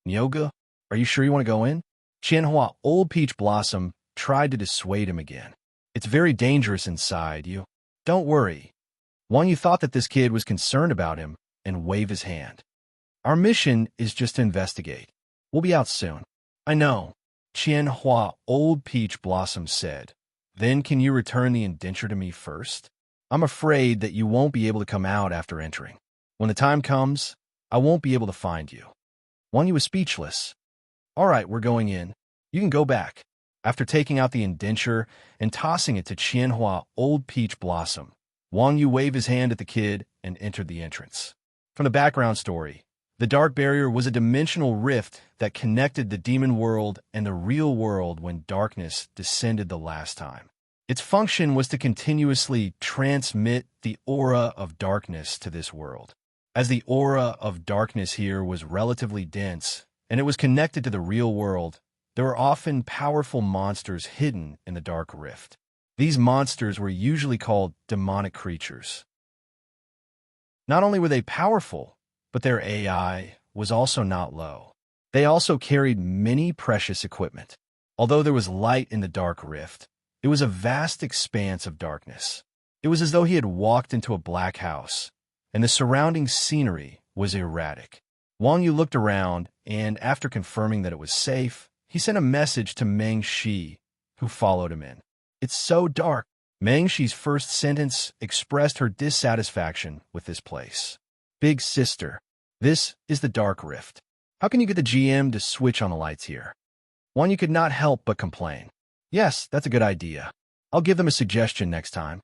"Nyoga, are you sure you want to go in?" Qianhua Old Peach Blossom tried to dissuade him again. "It's very dangerous inside you." "Don't worry." Wang Yu thought that this kid was concerned about him and waved his hand. "Our mission is just to investigate. We'll be out soon." "I know," Qianhua Old Peach Blossom said. "Then can you return the indenture to me first? I'm afraid that you won't be able to come out after entering. When the time comes, I won't be able to find you." Wang Yu was speechless. "All right, we're going in. You can go back." After taking out the indenture and tossing it to Qianhua Old Peach Blossom, Wang Yu waved his hand at the kid and entered the entrance. From the background story, the Dark Barrier was a dimensional rift that connected the demon world and the real world when darkness descended the last time. Its function was to continuously transmit the aura of darkness to this world. As the aura of darkness here was relatively dense, and it was connected to the real world, there were often powerful monsters hidden in the dark rift. These monsters were usually called demonic creatures. Not only were they powerful, but their AI was also not low. They also carried many precious equipment. Although there was light in the dark rift, it was a vast expanse of darkness. It was as though he had walked into a black house, and the surrounding scenery was erratic. Wang Yu looked around, and after confirming that it was safe, he sent a message to Meng Shi, who followed him in. "It's so dark." Meng Shi's first sentence expressed her dissatisfaction with this place. "Big sister, this is the dark rift. How can you get the GM to switch on the lights here?" Wang Yu could not help but complain. "Yes, that's a good idea. I'll give them a suggestion next time."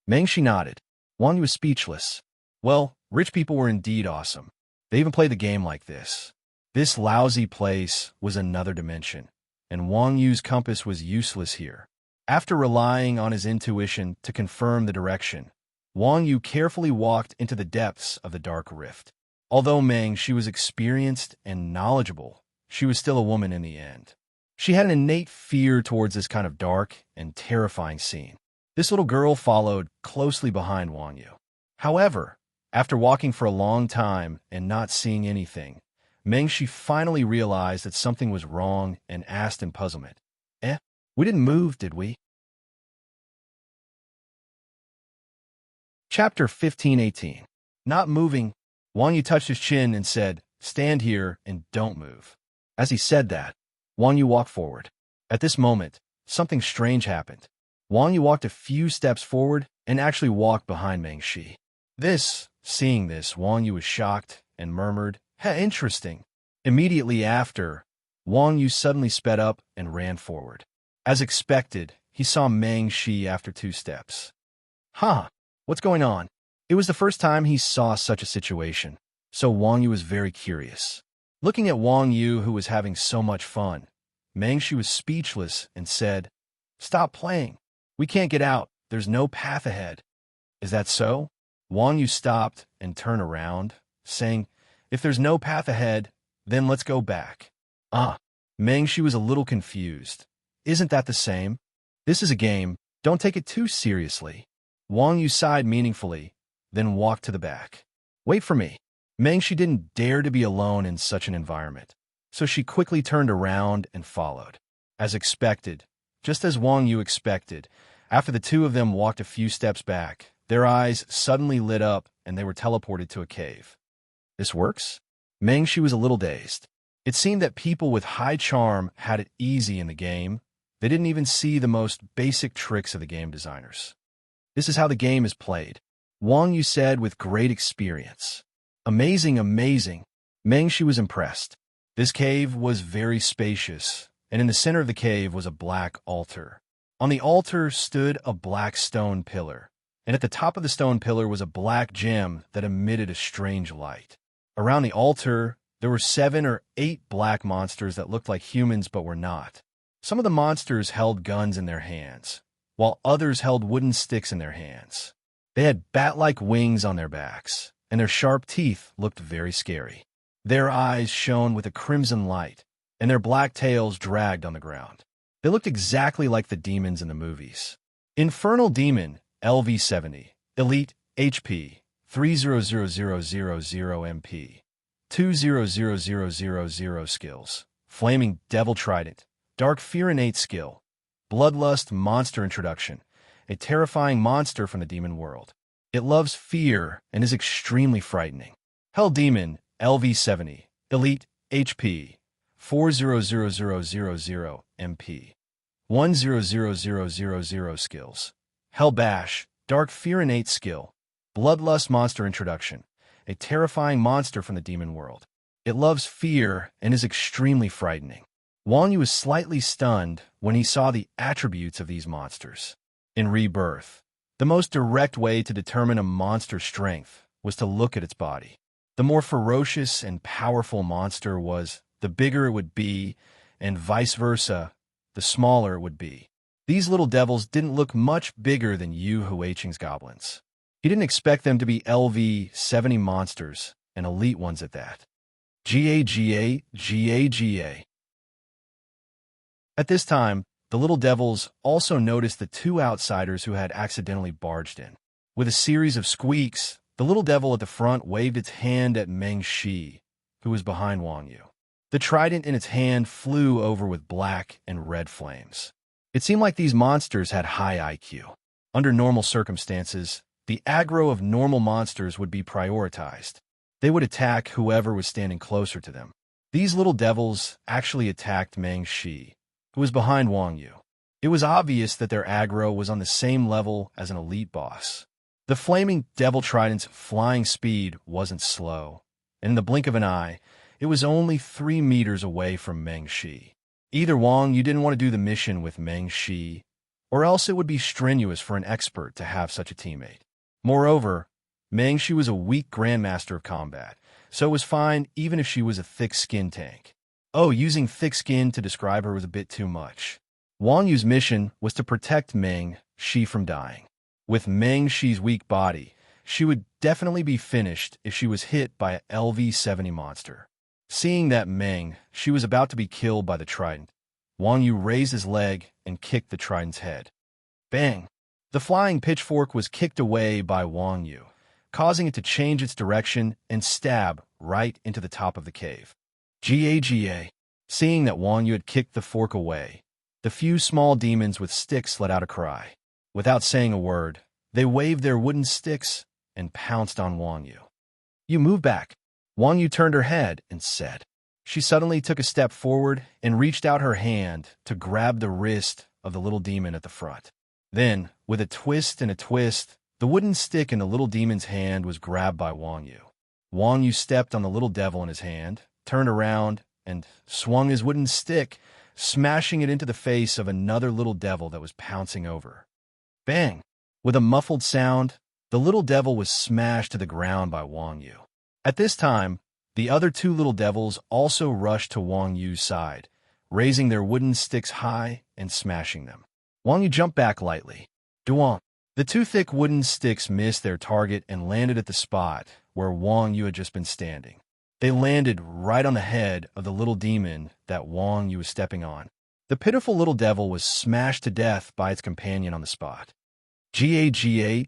Meng Shi nodded. Wang Yu was speechless. Well, rich people were indeed awesome. They even played the game like this. This lousy place was another dimension, and Wang Yu's compass was useless here. After relying on his intuition to confirm the direction, Wang Yu carefully walked into the depths of the dark rift. Although Meng Shi was experienced and knowledgeable, she was still a woman in the end. She had an innate fear towards this kind of dark and terrifying scene. This little girl followed closely behind Wang Yu. However, after walking for a long time and not seeing anything, Meng Shi finally realized that something was wrong and asked in puzzlement, We didn't move, did we?" Chapter 15:18. Not moving. Wang Yu touched his chin and said, "Stand here and don't move." As he said that, Wang Yu walked forward. At this moment, something strange happened. Wang Yu walked a few steps forward and actually walked behind Meng Shi. Seeing this, Wang Yu was shocked and murmured, Interesting." Immediately after, Wang Yu suddenly sped up and ran forward. As expected, he saw Meng Shi after 2 steps. What's going on? It was the first time he saw such a situation, so Wang Yu was very curious. Looking at Wang Yu, who was having so much fun, Meng Shi was speechless and said, "Stop playing. We can't get out. There's no path ahead." "Is that so?" Wang Yu stopped and turned around, saying, "If there's no path ahead, then let's go back." Meng Shi was a little confused. "Isn't that the same? This is a game. Don't take it too seriously." Wang Yu sighed meaningfully, then walked to the back. "Wait for me." Meng Shi didn't dare to be alone in such an environment, so she quickly turned around and followed. As expected, just as Wang Yu expected, after the two of them walked a few steps back, their eyes suddenly lit up and they were teleported to a cave. "This works?" Meng Shi was a little dazed. It seemed that people with high charm had it easy in the game. They didn't even see the most basic tricks of the game designers. "This is how the game is played," Wang Yu said with great experience. "Amazing, amazing." Meng Shi was impressed. This cave was very spacious, and in the center of the cave was a black altar. On the altar stood a black stone pillar, and at the top of the stone pillar was a black gem that emitted a strange light. Around the altar, there were 7 or 8 black monsters that looked like humans but were not. Some of the monsters held guns in their hands, while others held wooden sticks in their hands. They had bat-like wings on their backs, and their sharp teeth looked very scary. Their eyes shone with a crimson light, and their black tails dragged on the ground. They looked exactly like the demons in the movies. Infernal Demon, LV70, Elite, HP, 300000 MP, 200000 skills, Flaming Devil Trident, Dark Fear Innate skill, Bloodlust Monster Introduction, a terrifying monster from the demon world. It loves fear and is extremely frightening. Hell Demon, LV70, Elite, HP, 400000 MP, 100000 skills, Hell Bash, Dark Fear Innate skill, Bloodlust Monster Introduction, a terrifying monster from the demon world. It loves fear and is extremely frightening. Wang Yu was slightly stunned when he saw the attributes of these monsters. In Rebirth, the most direct way to determine a monster's strength was to look at its body. The more ferocious and powerful monster was, the bigger it would be, and vice versa, the smaller it would be. These little devils didn't look much bigger than Yu Huiqing's goblins. He didn't expect them to be LV-70 monsters, and elite ones at that. Gaga. At this time, the little devils also noticed the two outsiders who had accidentally barged in. With a series of squeaks, the little devil at the front waved its hand at Meng Shi, who was behind Wang Yu. The trident in its hand flew over with black and red flames. It seemed like these monsters had high IQ. Under normal circumstances, the aggro of normal monsters would be prioritized. They would attack whoever was standing closer to them. These little devils actually attacked Meng Shi, who was behind Wang Yu. It was obvious that their aggro was on the same level as an elite boss. The flaming devil trident's flying speed wasn't slow, and in the blink of an eye, it was only 3 meters away from Meng Shi. Either Wang Yu didn't want to do the mission with Meng Shi, or else it would be strenuous for an expert to have such a teammate. Moreover, Meng Shi was a weak grandmaster of combat, so it was fine even if she was a thick-skinned tank. Oh, using thick skin to describe her was a bit too much. Wang Yu's mission was to protect Meng Shi from dying. With Meng Shi's weak body, she would definitely be finished if she was hit by an LV-70 monster. Seeing that Meng Shi was about to be killed by the trident, Wang Yu raised his leg and kicked the trident's head. Bang! The flying pitchfork was kicked away by Wang Yu, causing it to change its direction and stab right into the top of the cave. Gaga. Seeing that Wang Yu had kicked the fork away, the few small demons with sticks let out a cry. Without saying a word, they waved their wooden sticks and pounced on Wang Yu. You move back. Wang Yu turned her head and said. She suddenly took a step forward and reached out her hand to grab the wrist of the little demon at the front. Then, with a twist and a twist, the wooden stick in the little demon's hand was grabbed by Wang Yu. Wang Yu stepped on the little devil in his hand, turned around, and swung his wooden stick, smashing it into the face of another little devil that was pouncing over. Bang! With a muffled sound, the little devil was smashed to the ground by Wang Yu. At this time, the other two little devils also rushed to Wang Yu's side, raising their wooden sticks high and smashing them. Wang Yu jumped back lightly. Duan. The two thick wooden sticks missed their target and landed at the spot where Wang Yu had just been standing. They landed right on the head of the little demon that Wang Yu was stepping on. The pitiful little devil was smashed to death by its companion on the spot. Gaga.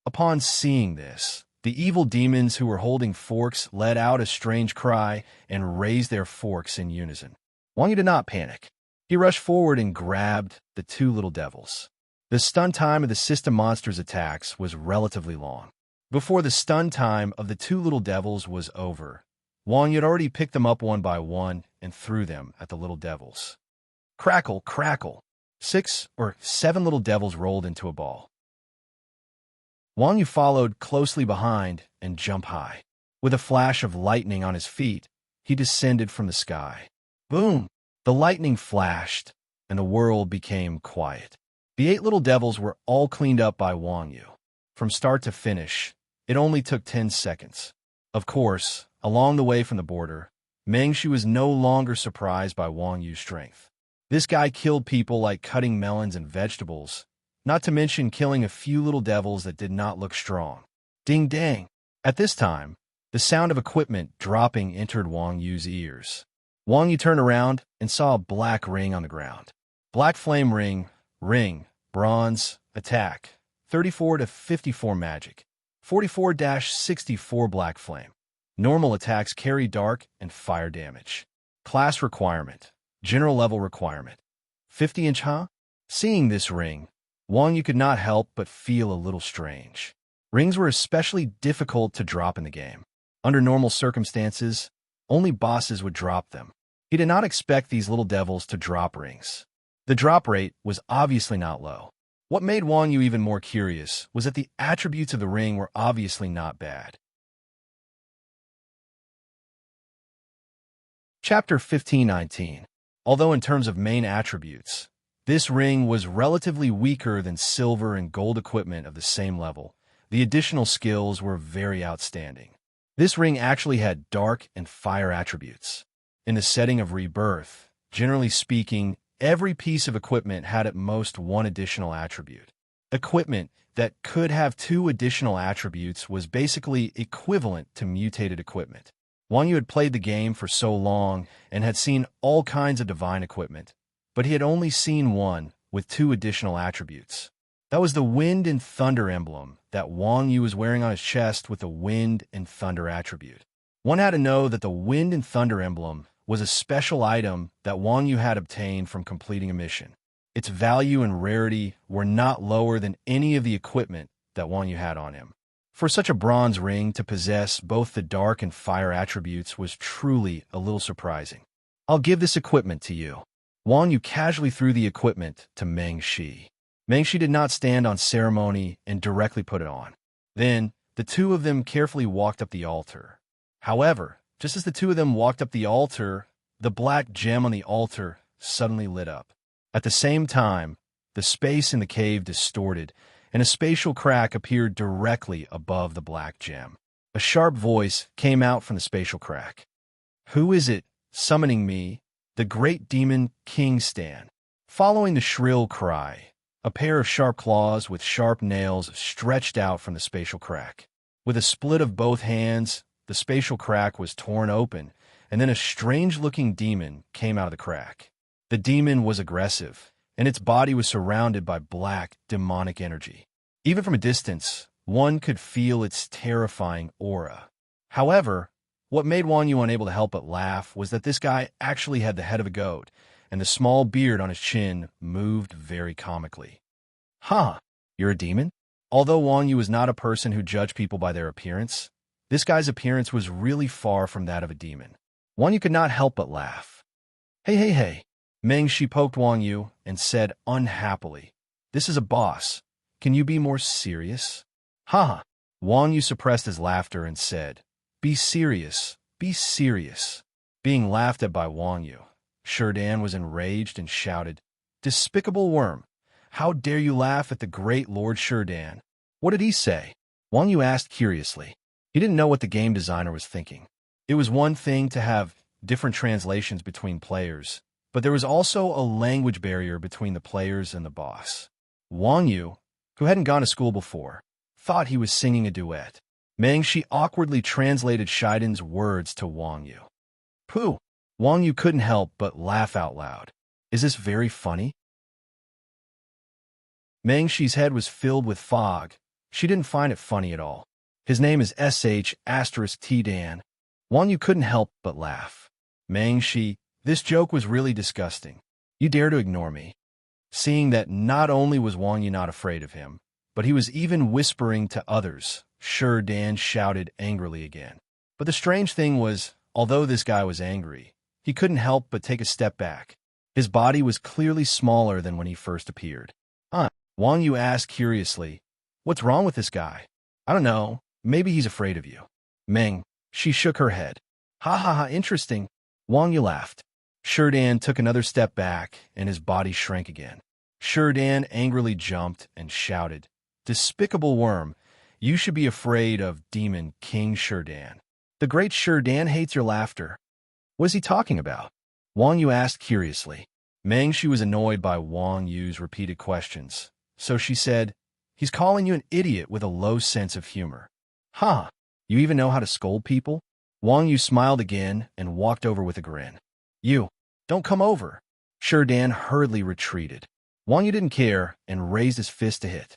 Upon seeing this, the evil demons who were holding forks let out a strange cry and raised their forks in unison. Wang Yu did not panic. He rushed forward and grabbed the two little devils. The stun time of the system monster's attacks was relatively long. Before the stun time of the two little devils was over, Wang Yu had already picked them up one by one and threw them at the little devils. Crackle, crackle. 6 or 7 little devils rolled into a ball. Wang Yu followed closely behind and jumped high. With a flash of lightning on his feet, he descended from the sky. Boom! The lightning flashed, and the world became quiet. The 8 little devils were all cleaned up by Wang Yu. From start to finish, it only took 10 seconds. Of course, along the way from the border, Meng Shi was no longer surprised by Wang Yu's strength. This guy killed people like cutting melons and vegetables, not to mention killing a few little devils that did not look strong. Ding dang! At this time, the sound of equipment dropping entered Wang Yu's ears. Wang Yu turned around and saw a black ring on the ground. Black flame ring, bronze, attack, 34 to 54 magic, 44-64 black flame. Normal attacks carry dark and fire damage. Class requirement, general level requirement, 50-inch, huh? Seeing this ring, Wang Yu could not help but feel a little strange. Rings were especially difficult to drop in the game. Under normal circumstances, only bosses would drop them. He did not expect these little devils to drop rings. The drop rate was obviously not low. What made Wang Yu even more curious was that the attributes of the ring were obviously not bad. Chapter 15:19. Although in terms of main attributes, this ring was relatively weaker than silver and gold equipment of the same level, the additional skills were very outstanding. This ring actually had dark and fire attributes. In the setting of rebirth, generally speaking, every piece of equipment had at most one additional attribute. Equipment that could have two additional attributes was basically equivalent to mutated equipment. Wang Yu had played the game for so long and had seen all kinds of divine equipment, but he had only seen one with two additional attributes. That was the wind and thunder emblem that Wang Yu was wearing on his chest with the wind and thunder attribute. One had to know that the wind and thunder emblem was a special item that Wang Yu had obtained from completing a mission. Its value and rarity were not lower than any of the equipment that Wang Yu had on him. For such a bronze ring to possess both the dark and fire attributes was truly a little surprising. I'll give this equipment to you. Wang Yu casually threw the equipment to Meng Shi. Meng Shi did not stand on ceremony and directly put it on. Then, the two of them carefully walked up the altar. However, just as the two of them walked up the altar, the black gem on the altar suddenly lit up. At the same time, the space in the cave distorted, and a spatial crack appeared directly above the black gem. A sharp voice came out from the spatial crack. "Who is it summoning me?" The great demon King Stan. Following the shrill cry, a pair of sharp claws with sharp nails stretched out from the spatial crack. With a split of both hands, the spatial crack was torn open, and then a strange-looking demon came out of the crack. The demon was aggressive, and its body was surrounded by black, demonic energy. Even from a distance, one could feel its terrifying aura. However, what made Wang Yu unable to help but laugh was that this guy actually had the head of a goat, and the small beard on his chin moved very comically. "Huh, you're a demon?" Although Wang Yu was not a person who judged people by their appearance, this guy's appearance was really far from that of a demon. Wang Yu could not help but laugh. Hey. Meng Shi poked Wang Yu and said unhappily, "This is a boss. Can you be more serious?" "Ha!" Wang Yu suppressed his laughter and said, Be serious. Being laughed at by Wang Yu, Shurdan was enraged and shouted, "Despicable worm! How dare you laugh at the great Lord Shurdan?" "What did he say?" Wang Yu asked curiously. He didn't know what the game designer was thinking. It was one thing to have different translations between players, but there was also a language barrier between the players and the boss. Wang Yu, who hadn't gone to school before, thought he was singing a duet. Meng Shi awkwardly translated Shiden's words to Wang Yu. "Pooh!" Wang Yu couldn't help but laugh out loud. "Is this very funny?" Meng Shi's head was filled with fog. She didn't find it funny at all. His name is sh*T Dan. Wang Yu couldn't help but laugh. "Meng Shi, this joke was really disgusting. You dare to ignore me." Seeing that not only was Wang Yu not afraid of him, but he was even whispering to others, Dan shouted angrily again. But the strange thing was, although this guy was angry, he couldn't help but take a step back. His body was clearly smaller than when he first appeared. Wang Yu asked curiously, "What's wrong with this guy?" "I don't know. Maybe he's afraid of you." Meng, she shook her head. Ha, interesting." Wang Yu laughed. Dan took another step back, and his body shrank again. Dan angrily jumped and shouted, "Despicable worm! You should be afraid of Demon King Dan. The great Dan hates your laughter." "What is he talking about?" Wang Yu asked curiously. Meng Shi was annoyed by Wang Yu's repeated questions, so she said, "He's calling you an idiot with a low sense of humor." "Huh, you even know how to scold people?" Wang Yu smiled again and walked over with a grin. "You, don't come over." Dan hurriedly retreated. Wang Yu didn't care and raised his fist to hit.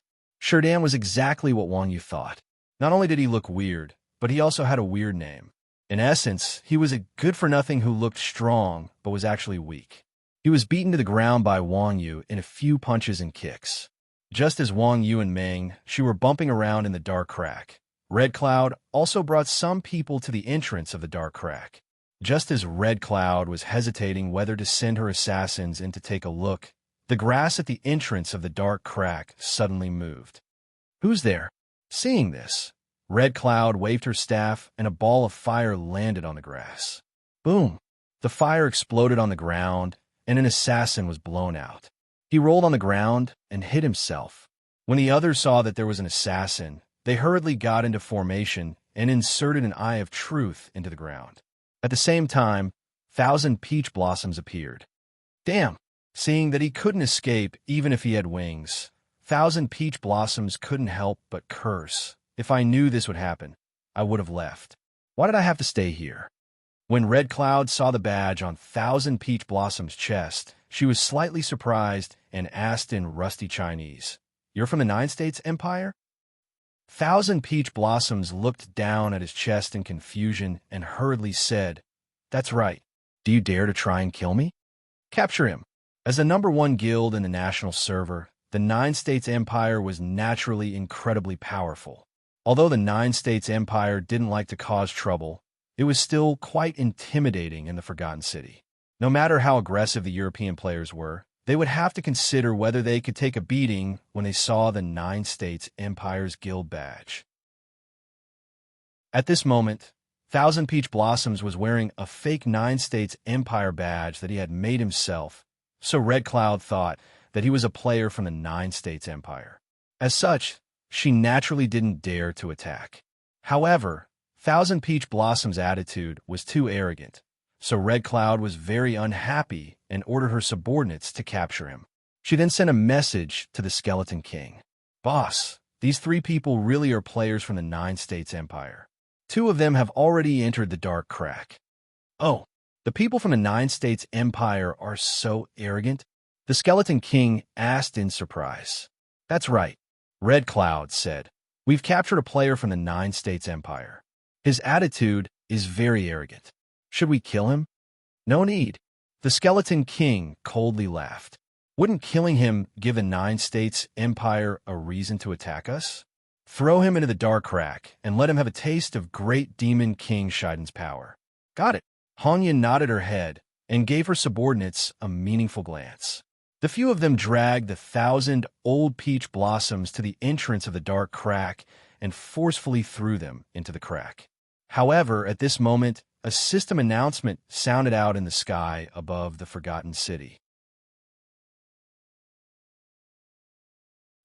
Dan was exactly what Wang Yu thought. Not only did he look weird, but he also had a weird name. In essence, he was a good-for-nothing who looked strong but was actually weak. He was beaten to the ground by Wang Yu in a few punches and kicks. Just as Wang Yu and Meng Shi were bumping around in the dark crack, Red Cloud also brought some people to the entrance of the dark crack. Just as Red Cloud was hesitating whether to send her assassins in to take a look, the grass at the entrance of the dark crack suddenly moved. "Who's there?" Seeing this, Red Cloud waved her staff and a ball of fire landed on the grass. Boom! The fire exploded on the ground and an assassin was blown out. He rolled on the ground and hit himself. When the others saw that there was an assassin, they hurriedly got into formation and inserted an eye of truth into the ground. At the same time, 1,000 peach blossoms appeared. "Damn, Seeing that he couldn't escape even if he had wings, Thousand Peach Blossoms couldn't help but curse. If I knew this would happen, I would have left. Why did I have to stay here? When Red Cloud saw the badge on Thousand Peach Blossom's chest, she was slightly surprised and asked in rusty Chinese, "You're from the Nine States Empire?" Thousand Peach Blossoms looked down at his chest in confusion and hurriedly said, "That's right. Do you dare to try and kill me? Capture him." As the #1 guild in the national server, the Nine States Empire was naturally incredibly powerful. Although the Nine States Empire didn't like to cause trouble, it was still quite intimidating in the Forgotten City. No matter how aggressive the European players were, they would have to consider whether they could take a beating when they saw the Nine States Empire's guild badge. At this moment, Thousand Peach Blossoms was wearing a fake Nine States Empire badge that he had made himself, so Red Cloud thought that he was a player from the Nine States Empire. As such, she naturally didn't dare to attack. However, Thousand Peach Blossom's attitude was too arrogant, so Red Cloud was very unhappy and ordered her subordinates to capture him. She then sent a message to the Skeleton King. "Boss, these 3 people really are players from the Nine States Empire. 2 of them have already entered the Dark Crack." "Oh, the people from the Nine States Empire are so arrogant?" the Skeleton King asked in surprise. "That's right," Red Cloud said. "We've captured a player from the Nine States Empire. His attitude is very arrogant. Should we kill him?" "No need." The Skeleton King coldly laughed. "Wouldn't killing him give the Nine States Empire a reason to attack us? Throw him into the Dark Crack and let him have a taste of Great Demon King Shaiden's power." "Got it." Hanya nodded her head and gave her subordinates a meaningful glance. The few of them dragged the 1,000 old peach blossoms to the entrance of the Dark Crack and forcefully threw them into the crack. However, at this moment, a system announcement sounded out in the sky above the Forgotten City.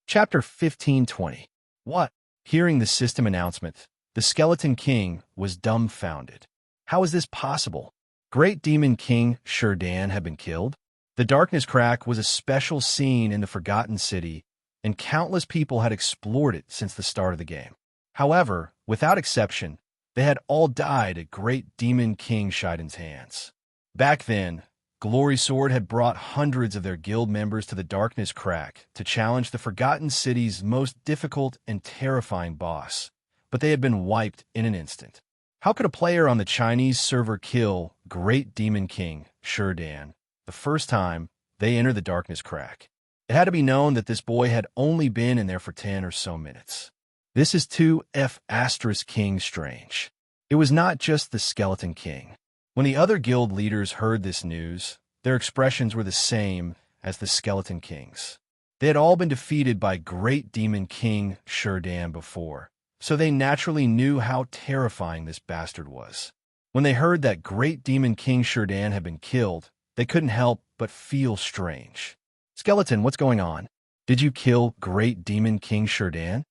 Chapter 15:20. What? Hearing the system announcement, the Skeleton King was dumbfounded. How is this possible? Great Demon King Shurdan had been killed? The Darkness Crack was a special scene in the Forgotten City, and countless people had explored it since the start of the game. However, without exception, they had all died at Great Demon King Shaiden's hands. Back then, Glory Sword had brought hundreds of their guild members to the Darkness Crack to challenge the Forgotten City's most difficult and terrifying boss, but they had been wiped in an instant. How could a player on the Chinese server kill Great Demon King Shurdan the first time they entered the Darkness Crack? It had to be known that this boy had only been in there for 10 or so minutes. This is too King strange. It was not just the Skeleton King. When the other guild leaders heard this news, their expressions were the same as the Skeleton King's. They had all been defeated by Great Demon King Shurdan before, so they naturally knew how terrifying this bastard was. When they heard that Great Demon King Shurdan had been killed, they couldn't help but feel strange. "Skeleton, what's going on? Did you kill Great Demon King Shurdan?"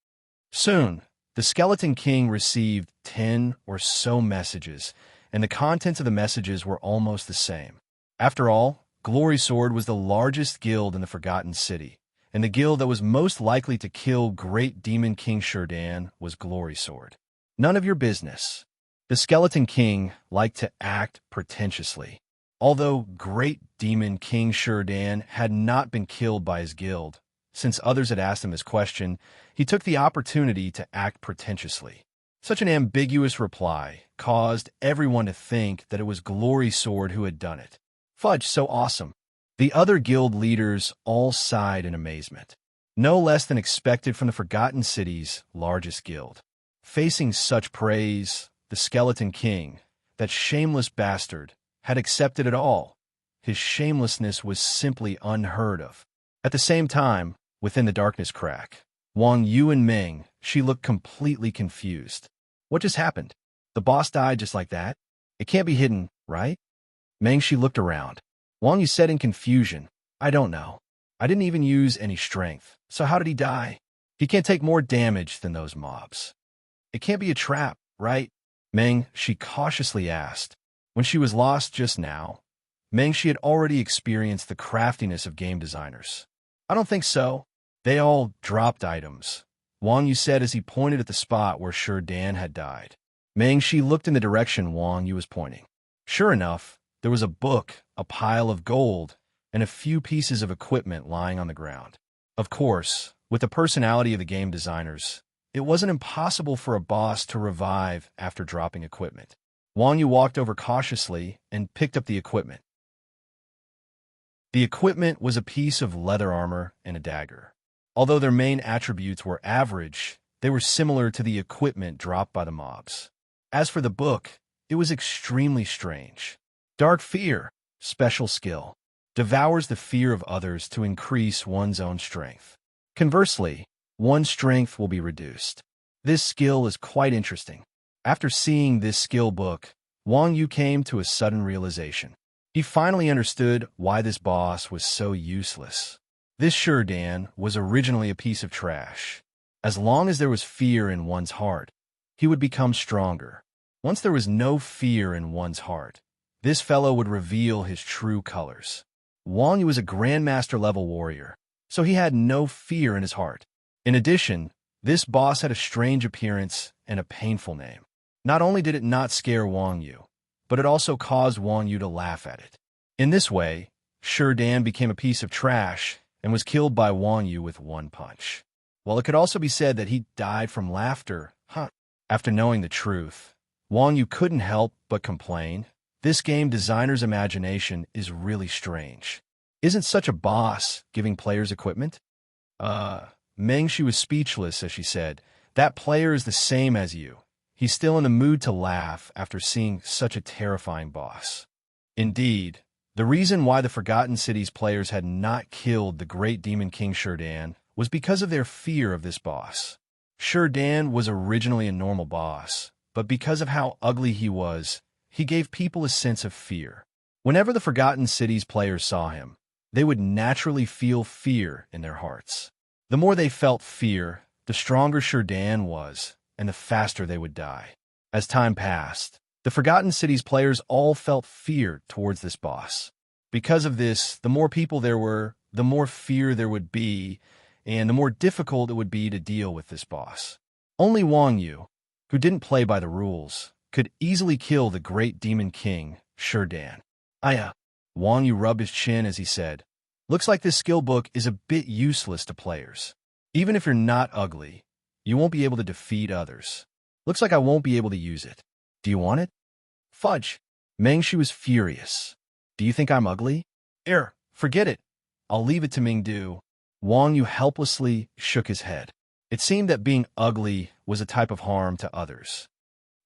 Soon, the Skeleton King received 10 or so messages, and the contents of the messages were almost the same. After all, Glory Sword was the largest guild in the Forgotten City, and the guild that was most likely to kill Great Demon King Shurdan was Glory Sword. None of your business. The Skeleton King liked to act pretentiously. Although Great Demon King Shurdan had not been killed by his guild, since others had asked him this question, he took the opportunity to act pretentiously. Such an ambiguous reply caused everyone to think that it was Glory Sword who had done it. Fudge, so awesome. The other guild leaders all sighed in amazement. No less than expected from the Forgotten City's largest guild. Facing such praise, the Skeleton King, that shameless bastard, had accepted it all. His shamelessness was simply unheard of. At the same time, within the Darkness Crack, Wang Yu and Meng, she looked completely confused. What just happened? The boss died just like that? It can't be hidden, right? Meng, she looked around. Wang Yu said in confusion, "I don't know. I didn't even use any strength, so how did he die? He can't take more damage than those mobs. It can't be a trap, right?" Meng, she cautiously asked. When she was lost just now, Mengshi had already experienced the craftiness of game designers. I don't think so. They all dropped items, Wang Yu said as he pointed at the spot where Shi Dan had died. Mengshi looked in the direction Wang Yu was pointing. Sure enough, there was a book, a pile of gold, and a few pieces of equipment lying on the ground. Of course, with the personality of the game designers, it wasn't impossible for a boss to revive after dropping equipment. Wang Yu walked over cautiously and picked up the equipment. The equipment was a piece of leather armor and a dagger. Although their main attributes were average, they were similar to the equipment dropped by the mobs. As for the book, it was extremely strange. Dark Fear, special skill, devours the fear of others to increase one's own strength. Conversely, one's strength will be reduced. This skill is quite interesting. After seeing this skill book, Wang Yu came to a sudden realization. He finally understood why this boss was so useless. This Shi Dan was originally a piece of trash. As long as there was fear in one's heart, he would become stronger. Once there was no fear in one's heart, this fellow would reveal his true colors. Wang Yu was a Grandmaster-level warrior, so he had no fear in his heart. In addition, this boss had a strange appearance and a painful name. Not only did it not scare Wang Yu, but it also caused Wang Yu to laugh at it. In this way, Shi Dan became a piece of trash and was killed by Wang Yu with one punch. While it could also be said that he died from laughter, after knowing the truth, Wang Yu couldn't help but complain. This game designer's imagination is really strange. Isn't such a boss giving players equipment? Mengshi was speechless as she said, "That player is the same as you. He's still in the mood to laugh after seeing such a terrifying boss." Indeed, the reason why the Forgotten Cities players had not killed the great demon king Shi Dan was because of their fear of this boss. Shi Dan was originally a normal boss, but because of how ugly he was, he gave people a sense of fear. Whenever the Forgotten Cities players saw him, they would naturally feel fear in their hearts. The more they felt fear, the stronger Shi Dan was, and the faster they would die. As time passed, the Forgotten Cities players all felt fear towards this boss. Because of this, the more people there were, the more fear there would be, and the more difficult it would be to deal with this boss. Only Wang Yu, who didn't play by the rules, could easily kill the great demon king, Shi Dan. Wang Yu rubbed his chin as he said, "Looks like this skill book is a bit useless to players. Even if you're not ugly, you won't be able to defeat others. Looks like I won't be able to use it. Do you want it?" Fudge! Mengshi was furious. "Do you think I'm ugly?" Forget it. I'll leave it to Mingdu." Wang Yu helplessly shook his head. It seemed that being ugly was a type of harm to others.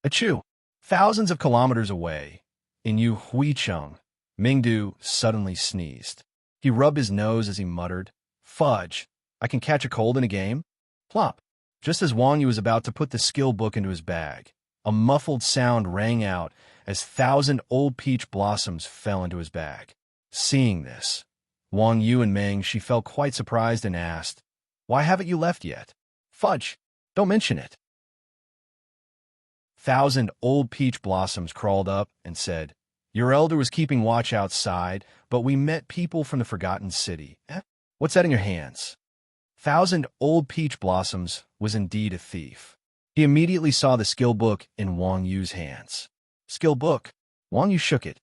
Achoo! Thousands of kilometers away, in Yu Huicheng, Mingdu suddenly sneezed. He rubbed his nose as he muttered, "Fudge! I can catch a cold in a game?" Plop! Just as Wang Yu was about to put the skill book into his bag, a muffled sound rang out as 1,000 old peach blossoms fell into his bag. Seeing this, Wang Yu and Mengshi felt quite surprised and asked, "Why haven't you left yet?" Fudge! Don't mention it. 1,000 old peach blossoms crawled up and said, "Your elder was keeping watch outside, but we met people from the Forgotten City." What's that in your hands? 1,000 old peach blossoms was indeed a thief. He immediately saw the skill book in Wang Yu's hands. Skill book? Wang Yu shook it.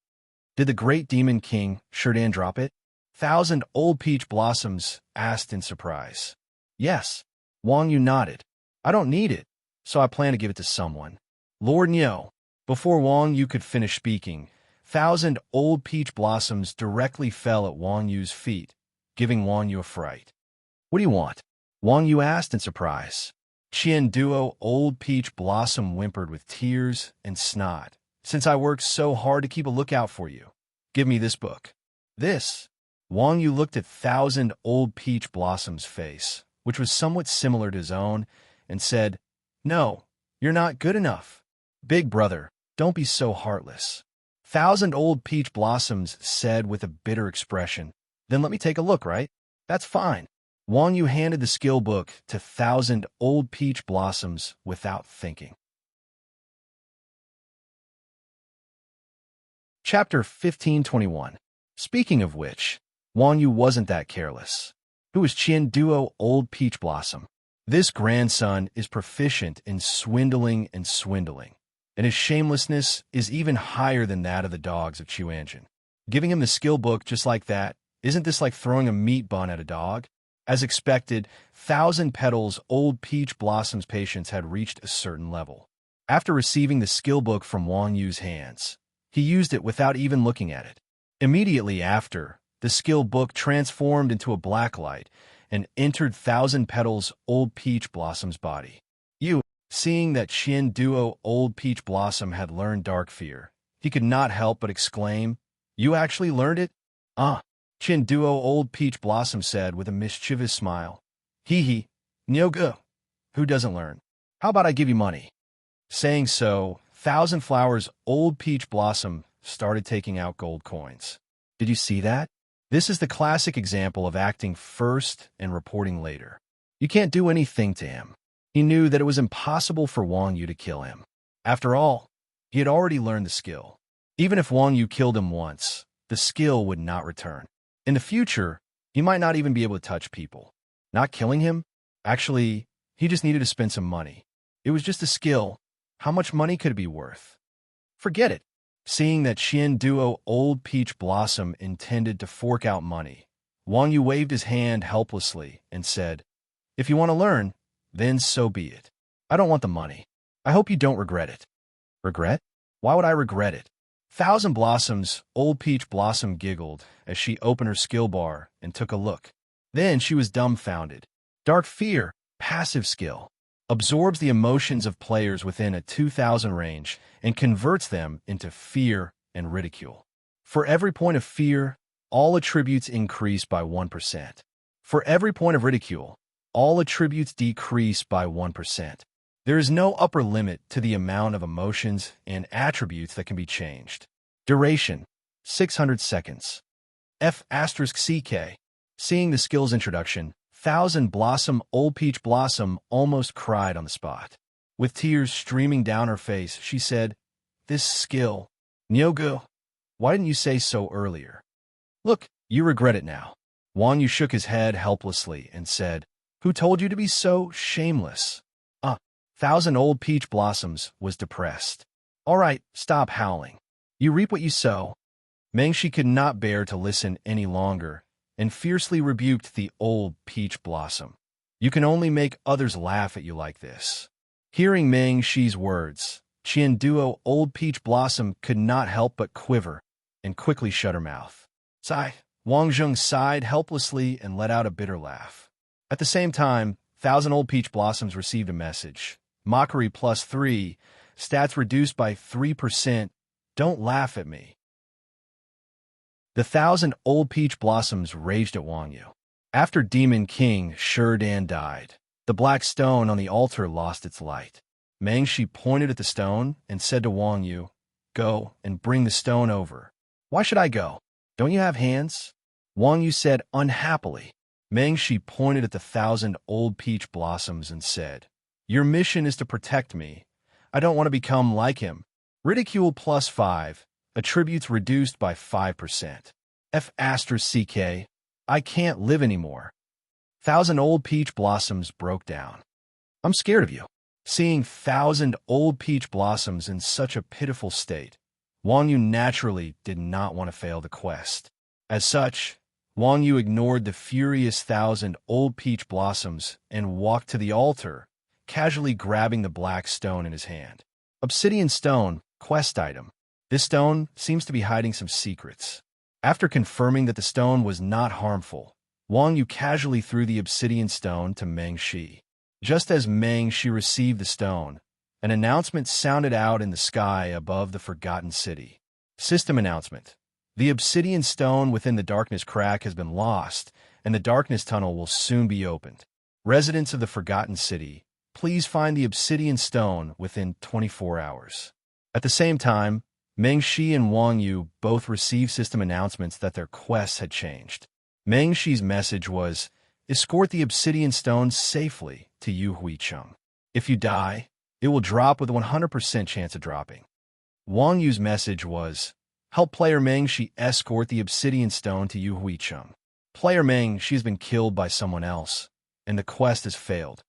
Did the great demon king, Shi Dan, drop it? 1,000 old peach blossoms asked in surprise. Yes. Wang Yu nodded. I don't need it, so I plan to give it to someone. Lord Nyo. Before Wang Yu could finish speaking, 1,000 old peach blossoms directly fell at Wang Yu's feet, giving Wang Yu a fright. What do you want? Wang Yu asked in surprise. Qian Duo old peach blossom whimpered with tears and snot. Since I worked so hard to keep a lookout for you, give me this book. This? Wang Yu looked at 1,000 old peach blossom's face, which was somewhat similar to his own, and said, "No, you're not good enough. Big brother, don't be so heartless." 1,000 old peach blossoms said with a bitter expression, "Then let me take a look, right? That's fine." Wang Yu handed the skill book to 1,000 old peach blossoms without thinking. Chapter 1521. Speaking of which, Wang Yu wasn't that careless. Who was Qian Duo Old Peach Blossom? This grandson is proficient in swindling, and his shamelessness is even higher than that of the dogs of Chuanjin. Giving him the skill book just like that, isn't this like throwing a meat bun at a dog? As expected, Thousand Petals Old Peach Blossom's patience had reached a certain level. After receiving the skill book from Wang Yu's hands, he used it without even looking at it. Immediately after, the skill book transformed into a black light and entered Thousand Petals Old Peach Blossom's body. Seeing that Qian Duo Old Peach Blossom had learned Dark Fear, he could not help but exclaim, "You actually learned it?" "Ah," Qian Duo Old Peach Blossom said with a mischievous smile. "Hee, Nyoga. Who doesn't learn? How about I give you money?" Saying so, Thousand Flowers Old Peach Blossom started taking out gold coins. Did you see that? This is the classic example of acting first and reporting later. You can't do anything to him. He knew that it was impossible for Wang Yu to kill him. After all, he had already learned the skill. Even if Wang Yu killed him once, the skill would not return. In the future, he might not even be able to touch people. Not killing him? Actually, he just needed to spend some money. It was just a skill. How much money could it be worth? Forget it. Seeing that Qian Duo Old Peach Blossom intended to fork out money, Wang Yu waved his hand helplessly and said, "If you want to learn, then so be it. I don't want the money. I hope you don't regret it." "Regret? Why would I regret it?" Thousand Blossoms Old Peach Blossom giggled as she opened her skill bar and took a look. Then she was dumbfounded. Dark Fear, passive skill, absorbs the emotions of players within a 2000 range and converts them into fear and ridicule. For every point of fear, all attributes increase by 1%. For every point of ridicule, all attributes decrease by 1%. There is no upper limit to the amount of emotions and attributes that can be changed. Duration, 600 seconds. F***CK. Seeing the skill's introduction, Thousand Blossom Old Peach Blossom almost cried on the spot. With tears streaming down her face, she said, "This skill, Nyogo, why didn't you say so earlier? Look, you regret it now." Wang Yu shook his head helplessly and said, "Who told you to be so shameless?" Thousand Old Peach Blossoms was depressed. "All right, stop howling. You reap what you sow." Mengshi could not bear to listen any longer and fiercely rebuked the Old Peach Blossom. "You can only make others laugh at you like this." Hearing Mengshi's words, Qian Duo Old Peach Blossom could not help but quiver and quickly shut her mouth. Sigh. Wang Zheng sighed helplessly and let out a bitter laugh. At the same time, Thousand Old Peach Blossoms received a message. Mockery +3, stats reduced by 3%, don't laugh at me. The Thousand Old Peach Blossoms raged at Wang Yu. After Demon King Shurdan died, the black stone on the altar lost its light. Mengshi pointed at the stone and said to Wang Yu, "Go and bring the stone over." "Why should I go? Don't you have hands?" Wang Yu said unhappily. Mengshi pointed at the Thousand Old Peach Blossoms and said, "Your mission is to protect me. I don't want to become like him." Ridicule +5, attributes reduced by 5%. F***CK, I can't live anymore. Thousand Old Peach Blossoms broke down. "I'm scared of you." Seeing Thousand Old Peach Blossoms in such a pitiful state, Wang Yu naturally did not want to fail the quest. As such, Wang Yu ignored the furious Thousand Old Peach Blossoms and walked to the altar, casually grabbing the black stone in his hand. Obsidian Stone, quest item. This stone seems to be hiding some secrets. After confirming that the stone was not harmful, Wang Yu casually threw the obsidian stone to Mengshi. Just as Mengshi received the stone, an announcement sounded out in the sky above the Forgotten City. System announcement. The obsidian stone within the darkness crack has been lost, and the darkness tunnel will soon be opened. Residents of the Forgotten City, please find the obsidian stone within 24 hours. At the same time, Mengshi and Wang Yu both received system announcements that their quests had changed. Mengshi's message was, "Escort the obsidian stone safely to Yu Huicheng. If you die, it will drop with a 100% chance of dropping." Wang Yu's message was, Help Player Meng Shi escort the obsidian stone to Yu Huicheng. Player Meng Shi has been killed by someone else, and the quest has failed.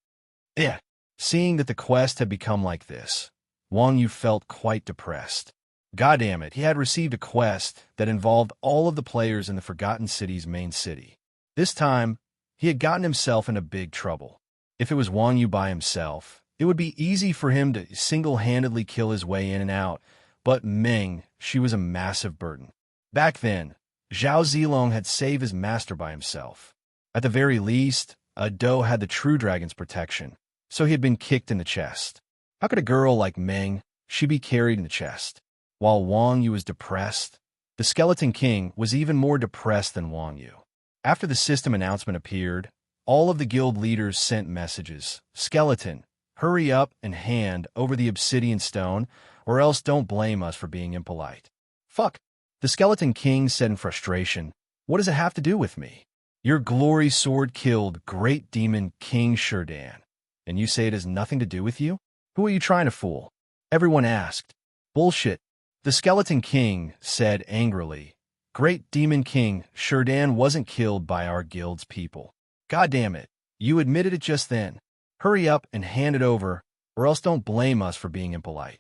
Seeing that the quest had become like this, Wang Yu felt quite depressed. God damn it, he had received a quest that involved all of the players in the Forgotten City's main city. This time, he had gotten himself into big trouble. If it was Wang Yu by himself, it would be easy for him to single-handedly kill his way in and out, but Meng, she was a massive burden. Back then, Zhao Zilong had saved his master by himself. At the very least, Do had the True Dragon's protection, so he had been kicked in the chest. How could a girl like Meng, she be carried in the chest? While Wang Yu was depressed, the Skeleton King was even more depressed than Wang Yu. After the system announcement appeared, all of the guild leaders sent messages. Skeleton, hurry up and hand over the obsidian stone, or else don't blame us for being impolite. Fuck, the Skeleton King said in frustration. What does it have to do with me? Your glory sword killed Great Demon King Shurdan, and you say it has nothing to do with you? Who are you trying to fool? Everyone asked. Bullshit. The Skeleton King said angrily. Great Demon King Shurdan wasn't killed by our guild's people. God damn it, you admitted it just then. Hurry up and hand it over, or else don't blame us for being impolite.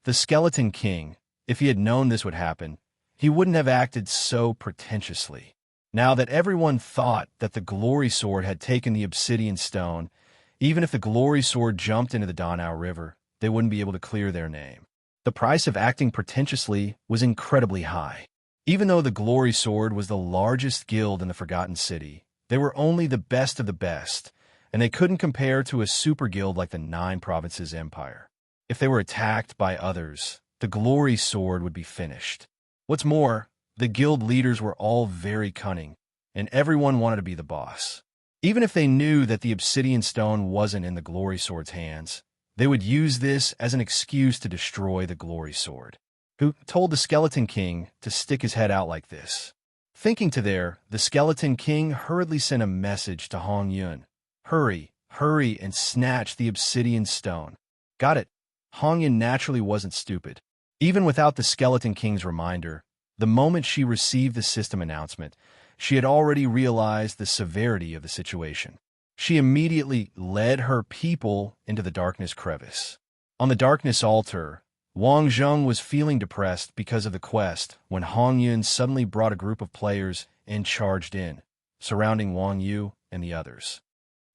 The Skeleton King, if he had known this would happen, he wouldn't have acted so pretentiously. Now that everyone thought that the Glory Sword had taken the Obsidian Stone, even if the Glory Sword jumped into the Donau River, they wouldn't be able to clear their name. The price of acting pretentiously was incredibly high. Even though the Glory Sword was the largest guild in the Forgotten City, they were only the best of the best, and they couldn't compare to a super guild like the Nine Provinces Empire. If they were attacked by others, the Glory Sword would be finished. What's more, the guild leaders were all very cunning, and everyone wanted to be the boss. Even if they knew that the Obsidian Stone wasn't in the Glory Sword's hands, they would use this as an excuse to destroy the Glory Sword. Who told the Skeleton King to stick his head out like this? Thinking to there, the Skeleton King hurriedly sent a message to Hong Yun. Hurry, hurry, and snatch the Obsidian Stone. Got it. Hong Yun naturally wasn't stupid. Even without the Skeleton King's reminder, the moment she received the system announcement, she had already realized the severity of the situation. She immediately led her people into the Darkness Crevice. On the Darkness Altar, Wang Zheng was feeling depressed because of the quest when Hong Yun suddenly brought a group of players and charged in, surrounding Wang Yu and the others.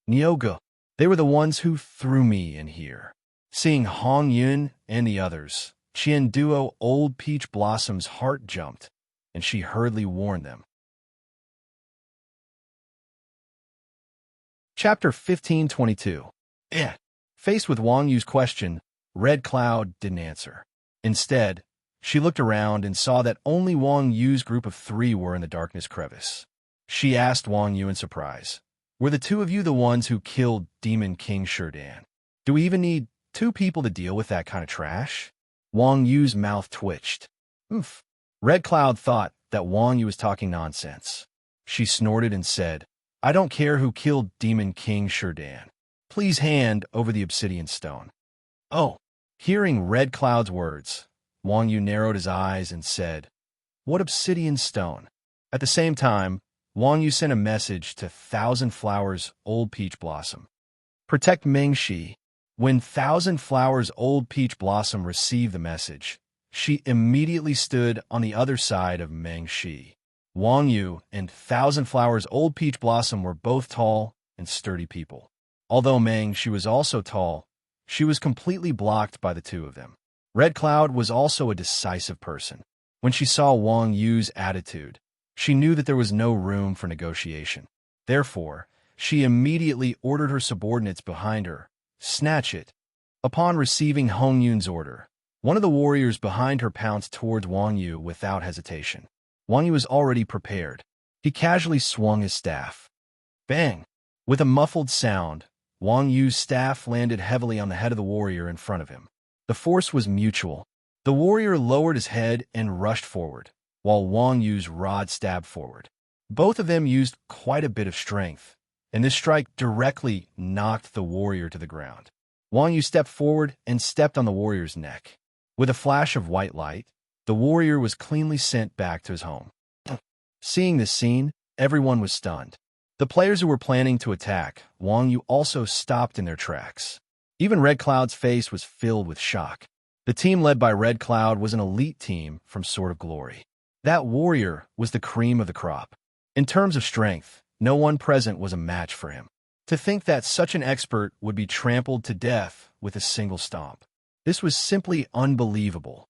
Nyoga, they were the ones who threw me in here. Seeing Hong Yun and the others, Qian Duo Old Peach Blossom's heart jumped, and she hurriedly warned them. Chapter 1522. Faced with Wang Yu's question, Red Cloud didn't answer. Instead, she looked around and saw that only Wang Yu's group of 3 were in the Darkness Crevice. She asked Wang Yu in surprise, were the 2 of you the ones who killed Demon King Shurdan? Do we even need 2 people to deal with that kind of trash? Wang Yu's mouth twitched. Oof. Red Cloud thought that Wang Yu was talking nonsense. She snorted and said, I don't care who killed Demon King Shurdan. Please hand over the Obsidian Stone. Oh. Hearing Red Cloud's words, Wang Yu narrowed his eyes and said, What Obsidian Stone? At the same time, Wang Yu sent a message to Thousand Flowers Old Peach Blossom. Protect Meng Shi. When Thousand Flowers Old Peach Blossom received the message, she immediately stood on the other side of Meng Shi. Wang Yu and Thousand Flowers Old Peach Blossom were both tall and sturdy people. Although Meng Shi was also tall, she was completely blocked by the 2 of them. Red Cloud was also a decisive person. When she saw Wang Yu's attitude, she knew that there was no room for negotiation. Therefore, she immediately ordered her subordinates behind her, snatch it. Upon receiving Hong Yun's order, one of the warriors behind her pounced towards Wang Yu without hesitation. Wang Yu was already prepared. He casually swung his staff. Bang! With a muffled sound, Wang Yu's staff landed heavily on the head of the warrior in front of him. The force was mutual. The warrior lowered his head and rushed forward, while Wang Yu's rod stabbed forward. Both of them used quite a bit of strength, and this strike directly knocked the warrior to the ground. Wang Yu stepped forward and stepped on the warrior's neck. With a flash of white light, The warrior was cleanly sent back to his home. Seeing this scene, everyone was stunned. The players who were planning to attack Wang Yu also stopped in their tracks. Even Red Cloud's face was filled with shock. The team led by Red Cloud was an elite team from Sword of Glory. That warrior was the cream of the crop. In terms of strength, no one present was a match for him. To think that such an expert would be trampled to death with a single stomp. This was simply unbelievable.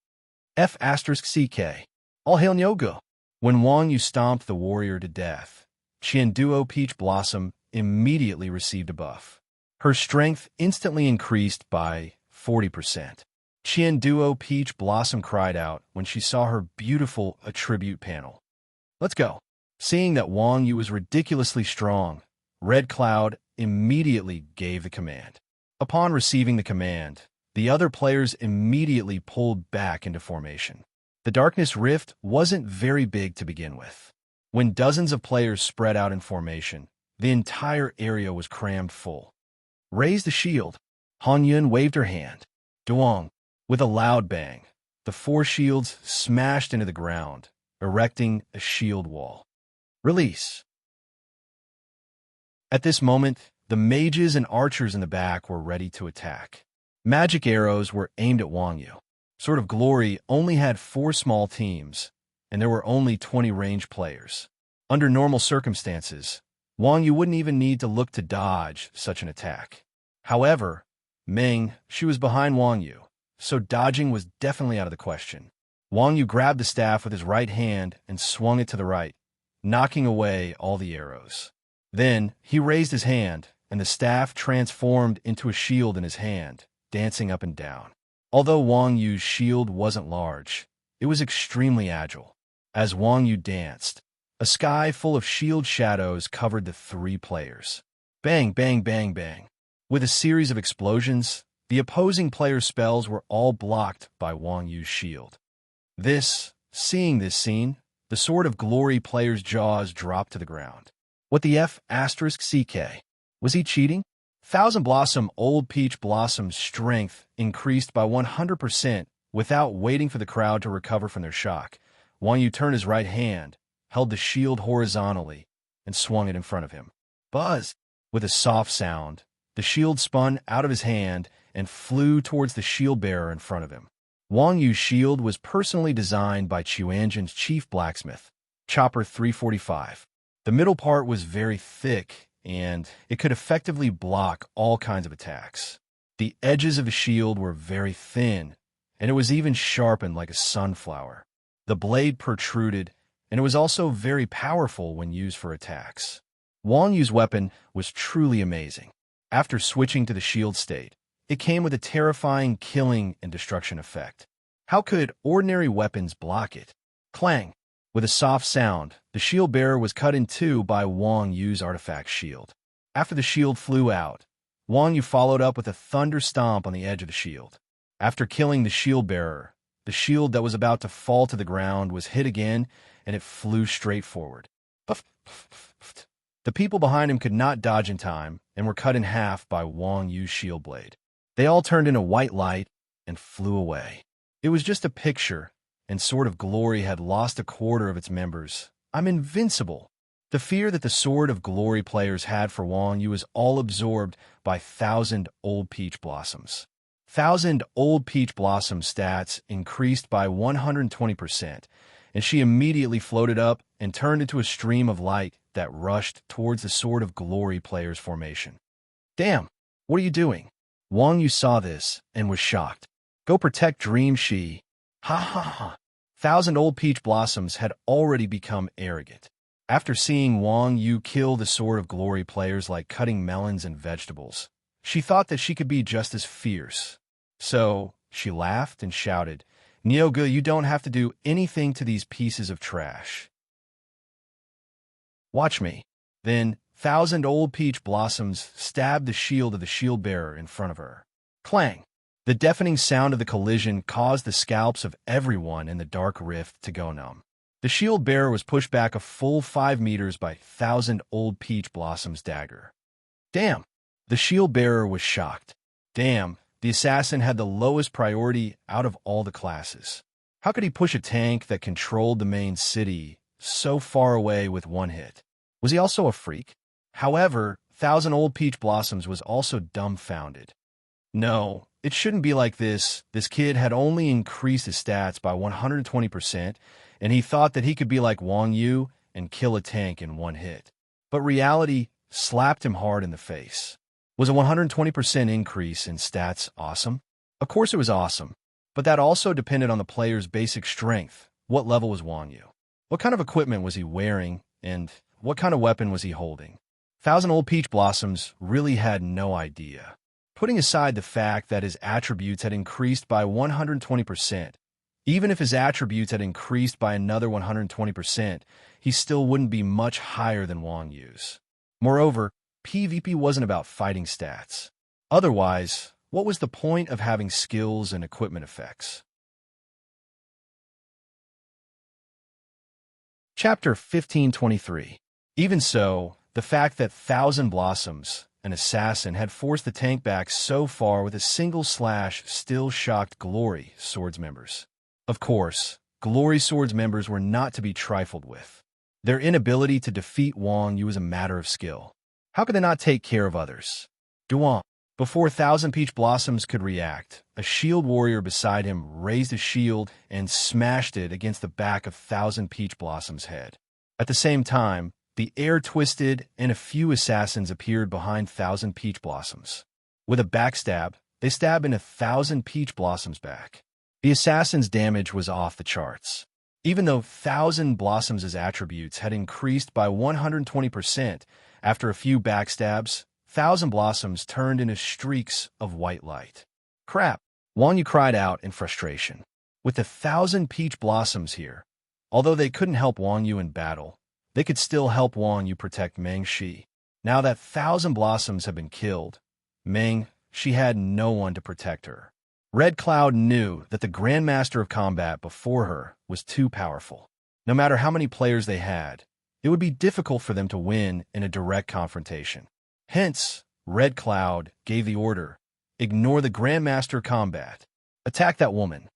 F***CK. All hail Nyogo. When Wang Yu stomped the warrior to death, Qianduo Peach Blossom immediately received a buff. Her strength instantly increased by 40%. Qianduo Peach Blossom cried out when she saw her beautiful attribute panel. Let's go. Seeing that Wang Yu was ridiculously strong, Red Cloud immediately gave the command. Upon receiving the command, the other players immediately pulled back into formation. The Darkness Rift wasn't very big to begin with. When dozens of players spread out in formation, the entire area was crammed full. Raise the shield. Han Yun waved her hand. Duong. With a loud bang, the 4 shields smashed into the ground, erecting a shield wall. Release. At this moment, the mages and archers in the back were ready to attack. Magic arrows were aimed at Wang Yu. Sword of Glory only had 4 small teams, and there were only 20 ranged players. Under normal circumstances, Wang Yu wouldn't even need to look to dodge such an attack. However, she was behind Wang Yu, so dodging was definitely out of the question. Wang Yu grabbed the staff with his right hand and swung it to the right, knocking away all the arrows. Then, he raised his hand, and the staff transformed into a shield in his hand, dancing up and down. Although Wang Yu's shield wasn't large, it was extremely agile. As Wang Yu danced, a sky full of shield shadows covered the 3 players. Bang, bang, bang, bang. With a series of explosions, the opposing players' spells were all blocked by Wang Yu's shield. Seeing this scene, the Sword of Glory player's jaws dropped to the ground. What the F***CK? Was he cheating? Thousand Blossom Old Peach Blossom's strength increased by 100% without waiting for the crowd to recover from their shock. Wang Yu turned his right hand, held the shield horizontally, and swung it in front of him. Buzz! With a soft sound, the shield spun out of his hand and flew towards the shield bearer in front of him. Wang Yu's shield was personally designed by Qianjin's chief blacksmith, Chopper 345. The middle part was very thick, and it could effectively block all kinds of attacks. The edges of the shield were very thin, and it was even sharpened like a sunflower. The blade protruded, and it was also very powerful when used for attacks. Wang Yu's weapon was truly amazing. After switching to the shield state, it came with a terrifying killing and destruction effect. How could ordinary weapons block it? Clang! With a soft sound, the shield bearer was cut in 2 by Wang Yu's artifact shield. After the shield flew out, Wang Yu followed up with a thunder stomp on the edge of the shield. After killing the shield bearer, the shield that was about to fall to the ground was hit again, and it flew straight forward. The people behind him could not dodge in time and were cut in half by Wang Yu's shield blade. They all turned into white light and flew away. It was just a picture, and Sword of Glory had lost a quarter of its members. I'm invincible. The fear that the Sword of Glory players had for Wang Yu was all absorbed by 1,000 Old Peach Blossoms. 1,000 Old Peach Blossom stats increased by 120%, and she immediately floated up and turned into a stream of light that rushed towards the Sword of Glory players' formation. Damn, what are you doing? Wang Yu saw this and was shocked. Go protect Dream She. Ha ha ha. 1,000 Old Peach Blossoms had already become arrogant. After seeing Wang Yu kill the Sword of Glory players like cutting melons and vegetables, she thought that she could be just as fierce. So, she laughed and shouted, Nyoga, you don't have to do anything to these pieces of trash. Watch me. Then, 1,000 Old Peach Blossoms stabbed the shield of the shield bearer in front of her. Clang! The deafening sound of the collision caused the scalps of everyone in the dark rift to go numb. The shield bearer was pushed back a full 5 meters by 1,000 Old Peach Blossom's dagger. Damn! The shield bearer was shocked. Damn, the assassin had the lowest priority out of all the classes. How could he push a tank that controlled the main city so far away with one hit? Was he also a freak? However, Thousand Old Peach Blossoms was also dumbfounded. No, it shouldn't be like this. This kid had only increased his stats by 120%, and he thought that he could be like Wang Yu and kill a tank in one hit. But reality slapped him hard in the face. Was a 120% increase in stats awesome? Of course it was awesome, but that also depended on the player's basic strength. What level was Wang Yu? What kind of equipment was he wearing, and what kind of weapon was he holding? Thousand Old Peach Blossoms really had no idea. Putting aside the fact that his attributes had increased by 120%, even if his attributes had increased by another 120%, he still wouldn't be much higher than Wang Yu's. Moreover, PvP wasn't about fighting stats. Otherwise, what was the point of having skills and equipment effects? Chapter 1523. Even so, the fact that Thousand Blossoms, an assassin, had forced the tank back so far with a single slash still shocked Glory Swords members. Of course, Glory Swords members were not to be trifled with. Their inability to defeat Wang Yu was a matter of skill. How could they not take care of others? Duan. Before Thousand Peach Blossoms could react, a shield warrior beside him raised a shield and smashed it against the back of Thousand Peach Blossom's head. At the same time, the air twisted and a few assassins appeared behind Thousand Peach Blossoms. With a backstab, they stabbed in 1,000 Peach Blossoms back. The assassin's damage was off the charts. Even though Thousand Blossoms' attributes had increased by 120%, after a few backstabs, Thousand Blossoms turned into streaks of white light. Crap! Wang Yu cried out in frustration. With 1,000 Peach Blossoms here, although they couldn't help Wang Yu in battle, they could still help Wang Yu protect Meng Shi. Now that 1,000 Blossoms had been killed, Meng Shi had no one to protect her. Red Cloud knew that the Grandmaster of Combat before her was too powerful. No matter how many players they had, it would be difficult for them to win in a direct confrontation. Hence, Red Cloud gave the order, ignore the Grandmaster of Combat. Attack that woman.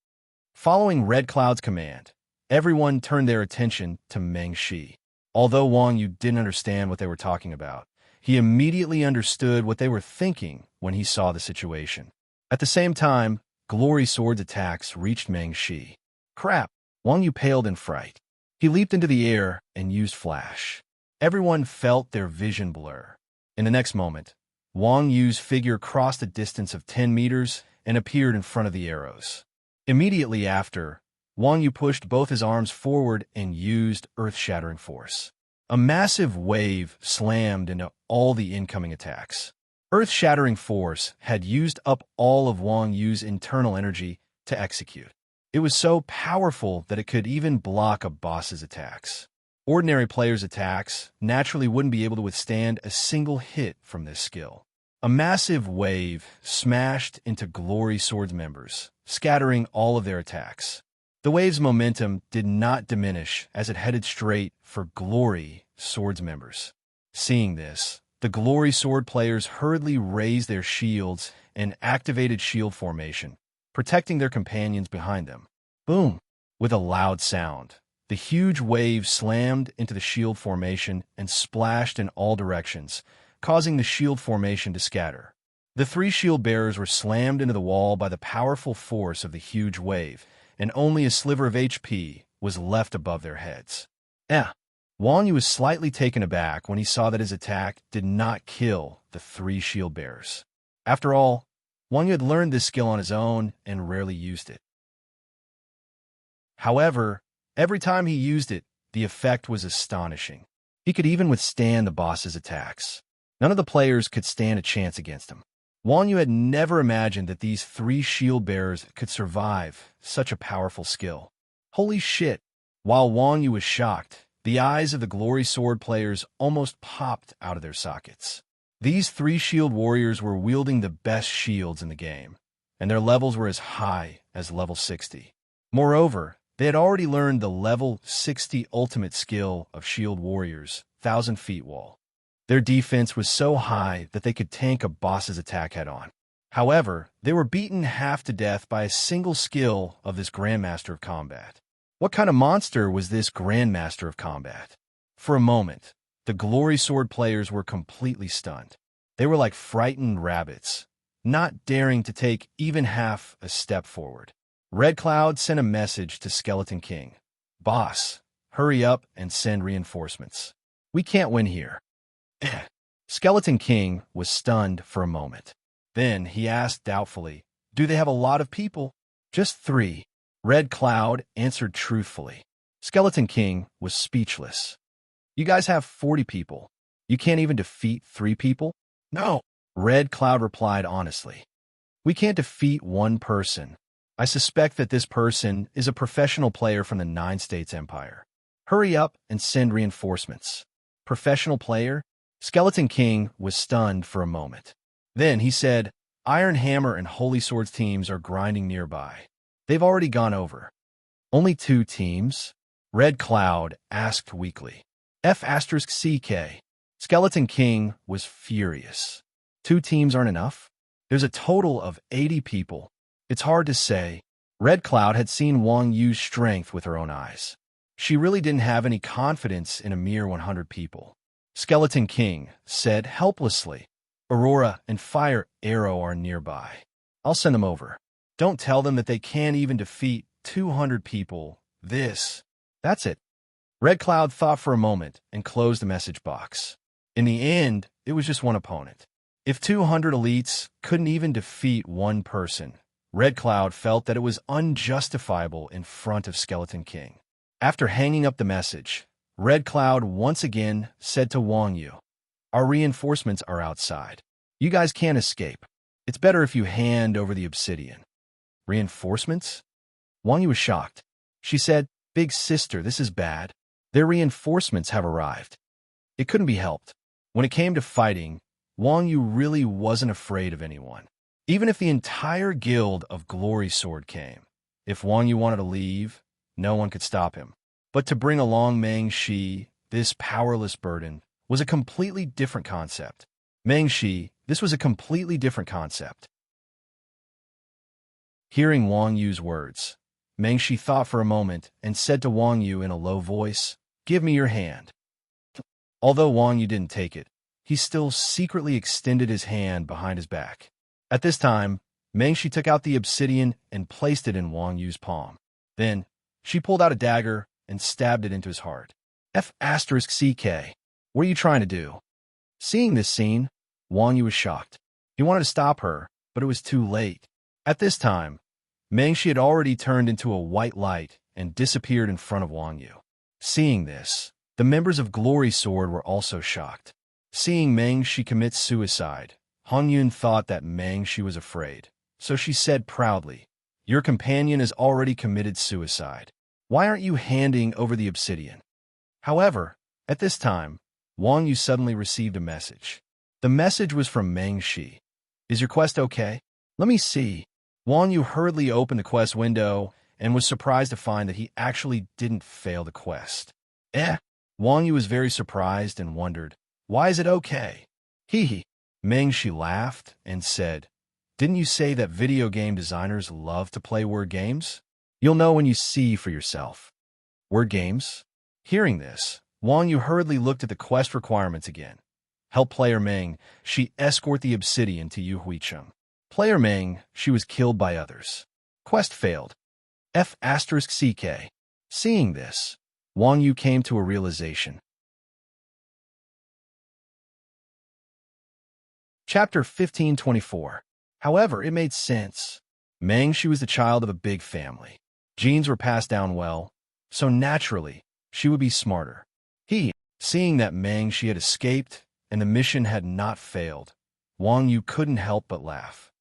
Following Red Cloud's command, everyone turned their attention to Meng Shi. Although Wang Yu didn't understand what they were talking about, he immediately understood what they were thinking when he saw the situation. At the same time, Glory Sword's attacks reached Meng Shi. Crap! Wang Yu paled in fright. He leaped into the air and used Flash. Everyone felt their vision blur. In the next moment, Wang Yu's figure crossed a distance of 10 meters and appeared in front of the arrows. Immediately after, Wang Yu pushed both his arms forward and used earth-shattering force. A massive wave slammed into all the incoming attacks. Earth-shattering force had used up all of Wang Yu's internal energy to execute. It was so powerful that it could even block a boss's attacks. Ordinary players' attacks naturally wouldn't be able to withstand a single hit from this skill. A massive wave smashed into Glory Swords members, scattering all of their attacks. The wave's momentum did not diminish as it headed straight for Glory Swords members. Seeing this, the Glory Sword players hurriedly raised their shields and activated shield formation, protecting their companions behind them. Boom! With a loud sound, the huge wave slammed into the shield formation and splashed in all directions, causing the shield formation to scatter. The three shield bearers were slammed into the wall by the powerful force of the huge wave, and only a sliver of HP was left above their heads. Wang Yu was slightly taken aback when he saw that his attack did not kill the three shield bearers. After all, Wang Yu had learned this skill on his own and rarely used it. However, every time he used it, the effect was astonishing. He could even withstand the boss's attacks. None of the players could stand a chance against him. Wang Yu had never imagined that these three shield bearers could survive such a powerful skill. Holy shit! While Wang Yu was shocked, the eyes of the Glory Sword players almost popped out of their sockets. These three shield warriors were wielding the best shields in the game, and their levels were as high as level 60. Moreover, they had already learned the level 60 ultimate skill of shield warriors, 1,000 Feet Wall. Their defense was so high that they could tank a boss's attack head-on. However, they were beaten half to death by a single skill of this Grandmaster of Combat. What kind of monster was this Grandmaster of Combat? For a moment, the Glory Sword players were completely stunned. They were like frightened rabbits, not daring to take even half a step forward. Red Cloud sent a message to Skeleton King. "Boss, hurry up and send reinforcements. We can't win here." Skeleton King was stunned for a moment. Then he asked doubtfully, "Do they have a lot of people?" "Just 3. Red Cloud answered truthfully. Skeleton King was speechless. "You guys have 40 people. You can't even defeat 3 people?" "No," Red Cloud replied honestly. "We can't defeat 1 person. I suspect that this person is a professional player from the 9 States Empire. Hurry up and send reinforcements." "Professional player?" Skeleton King was stunned for a moment. Then he said, "Iron Hammer and Holy Swords teams are grinding nearby. They've already gone over." "Only 2 teams?" Red Cloud asked weakly. F***CK. Skeleton King was furious. 2 teams aren't enough? There's a total of 80 people. It's hard to say. Red Cloud had seen Wang Yu's strength with her own eyes. She really didn't have any confidence in a mere 100 people. Skeleton King said helplessly, "Aurora and Fire Arrow are nearby. I'll send them over. Don't tell them that they can't even defeat 200 people. That's it." Red Cloud thought for a moment and closed the message box. In the end, it was just 1 opponent. If 200 elites couldn't even defeat 1 person, Red Cloud felt that it was unjustifiable in front of Skeleton King. After hanging up the message, Red Cloud once again said to Wang Yu, "Our reinforcements are outside. You guys can't escape. It's better if you hand over the obsidian." "Reinforcements?" Wang Yu was shocked. She said, "Big sister, this is bad. Their reinforcements have arrived." It couldn't be helped. When it came to fighting, Wang Yu really wasn't afraid of anyone. Even if the entire guild of Glory Sword came, if Wang Yu wanted to leave, no one could stop him. But to bring along Meng Shi, this powerless burden, was a completely different concept. Meng Shi, this was a completely different concept. Hearing Wang Yu's words, Meng Shi thought for a moment and said to Wang Yu in a low voice, "Give me your hand." Although Wang Yu didn't take it, he still secretly extended his hand behind his back. At this time, Meng Shi took out the obsidian and placed it in Wang Yu's palm. Then, she pulled out a dagger and stabbed it into his heart. F***CK. What are you trying to do? Seeing this scene, Wang Yu was shocked. He wanted to stop her, but it was too late. At this time, Meng Shi had already turned into a white light and disappeared in front of Wang Yu. Seeing this, the members of Glory Sword were also shocked. Seeing Meng Shi commit suicide, Hong Yun thought that Meng Shi was afraid, so she said proudly, "Your companion has already committed suicide. Why aren't you handing over the obsidian?" However, at this time, Wang Yu suddenly received a message. The message was from Meng Shi. "Is your quest okay? Let me see." Wang Yu hurriedly opened the quest window and was surprised to find that he actually didn't fail the quest. Wang Yu was very surprised and wondered, "Why is it okay?" Hee. Meng Shi laughed and said, "Didn't you say that video game designers love to play word games? You'll know when you see for yourself." Word games? Hearing this, Wang Yu hurriedly looked at the quest requirements again. Help player Meng Shi escort the obsidian to Yu Huicheng. Player Meng Shi was killed by others. Quest failed. F***CK. Seeing this, Wang Yu came to a realization. Chapter 1524. However, it made sense. Meng Shi was the child of a big family. Genes were passed down well, so naturally, she would be smarter. Seeing that Meng Shi had escaped and the mission had not failed, Wang Yu couldn't help but laugh.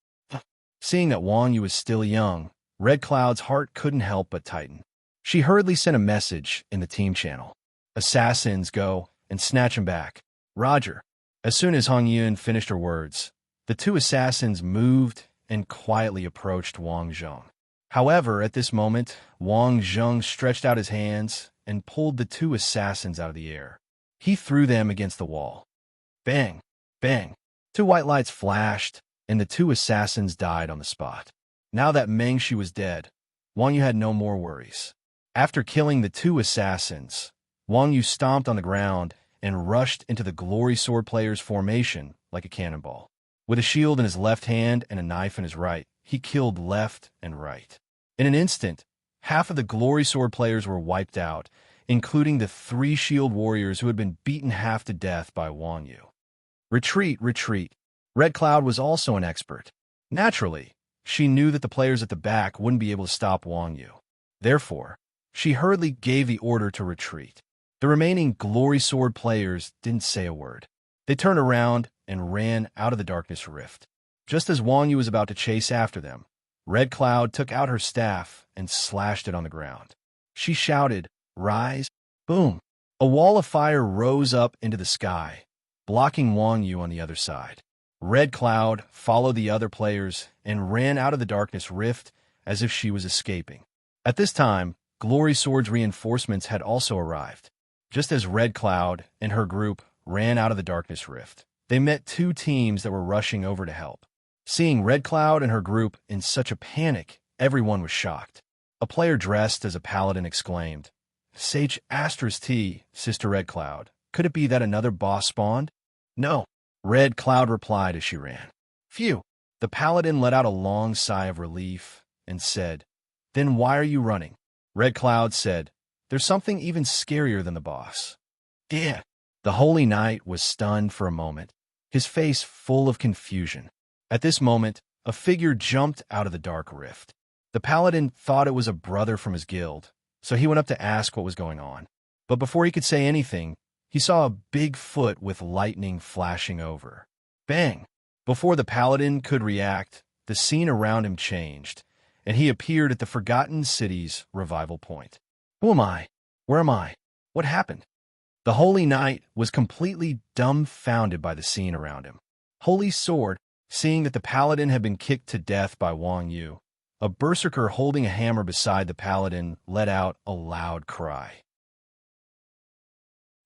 Seeing that Wang Yu was still young, Red Cloud's heart couldn't help but tighten. She hurriedly sent a message in the team channel. "Assassins, go and snatch him back. Roger." As soon as Hong Yun finished her words, the 2 assassins moved and quietly approached Wang Zheng. However, at this moment, Wang Zheng stretched out his hands and pulled the 2 assassins out of the air. He threw them against the wall. Bang! Bang! 2 white lights flashed, and the two assassins died on the spot. Now that Mengshi was dead, Wang Yu had no more worries. After killing the two assassins, Wang Yu stomped on the ground and rushed into the Glory Sword players' formation like a cannonball. With a shield in his left hand and a knife in his right, he killed left and right. In an instant, half of the Glory Sword players were wiped out, including the 3 shield warriors who had been beaten half to death by Wang Yu. Retreat, retreat. Red Cloud was also an expert. Naturally, she knew that the players at the back wouldn't be able to stop Wang Yu. Therefore, she hurriedly gave the order to retreat. The remaining Glory Sword players didn't say a word. They turned around and ran out of the darkness rift. Just as Wang Yu was about to chase after them, Red Cloud took out her staff and slashed it on the ground. She shouted, "Rise!" Boom! A wall of fire rose up into the sky, blocking Wang Yu on the other side. Red Cloud followed the other players and ran out of the darkness rift as if she was escaping. At this time, Glory Sword's reinforcements had also arrived. Just as Red Cloud and her group ran out of the darkness rift, they met 2 teams that were rushing over to help. Seeing Red Cloud and her group in such a panic, everyone was shocked. A player dressed as a paladin exclaimed, "Sage Astra's T, Sister Red Cloud. Could it be that another boss spawned?" "No," Red Cloud replied as she ran. "Phew." The paladin let out a long sigh of relief and said, "Then why are you running?" Red Cloud said, "There's something even scarier than the boss." "Yeah." The Holy Knight was stunned for a moment, his face full of confusion. At this moment, a figure jumped out of the dark rift. The paladin thought it was a brother from his guild, so he went up to ask what was going on. But before he could say anything, he saw a big foot with lightning flashing over. Bang! Before the paladin could react, the scene around him changed, and he appeared at the Forgotten City's revival point. Who am I? Where am I? What happened? The Holy Knight was completely dumbfounded by the scene around him. Holy Sword, seeing that the paladin had been kicked to death by Wang Yu, a berserker holding a hammer beside the paladin let out a loud cry.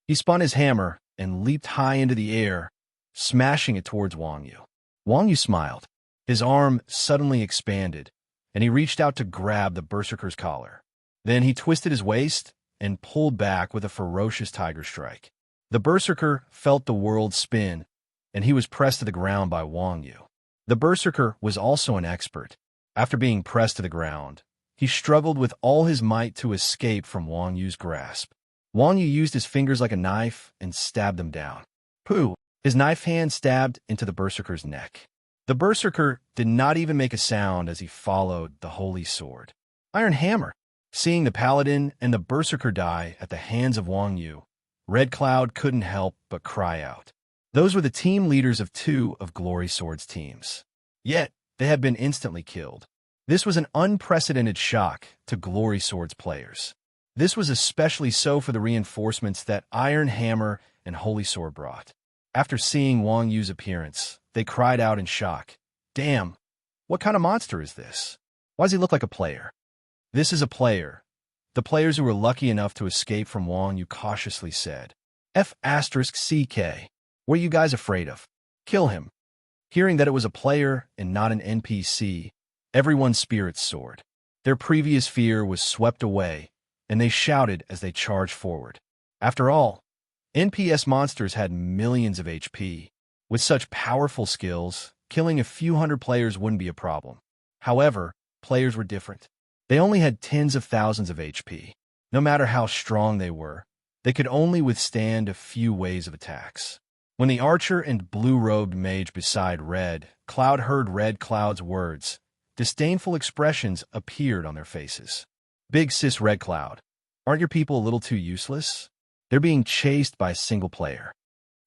He spun his hammer and leaped high into the air, smashing it towards Wang Yu. Wang Yu smiled. His arm suddenly expanded, and he reached out to grab the berserker's collar. Then he twisted his waist and pulled back with a ferocious tiger strike. The berserker felt the world spin, and he was pressed to the ground by Wang Yu. The berserker was also an expert. After being pressed to the ground, he struggled with all his might to escape from Wang Yu's grasp. Wang Yu used his fingers like a knife and stabbed them down. Pooh! His knife hand stabbed into the berserker's neck. The berserker did not even make a sound as he followed the Holy Sword. Iron Hammer! Seeing the paladin and the berserker die at the hands of Wang Yu, Red Cloud couldn't help but cry out. Those were the team leaders of 2 of Glory Sword's teams. Yet, they had been instantly killed. This was an unprecedented shock to Glory Sword's players. This was especially so for the reinforcements that Iron Hammer and Holy Sword brought. After seeing Wang Yu's appearance, they cried out in shock, "Damn, what kind of monster is this? Why does he look like a player?" "This is a player." The players who were lucky enough to escape from Wang Yu cautiously said, "F***CK. What are you guys afraid of? Kill him." Hearing that it was a player and not an NPC, everyone's spirits soared. Their previous fear was swept away, and they shouted as they charged forward. After all, NPS monsters had millions of HP. With such powerful skills, killing a few hundred players wouldn't be a problem. However, players were different. They only had tens of thousands of HP. No matter how strong they were, they could only withstand a few waves of attacks. When the archer and blue-robed mage beside Red Cloud heard Red Cloud's words, disdainful expressions appeared on their faces. "Big sis Red Cloud, aren't your people a little too useless? They're being chased by a single player.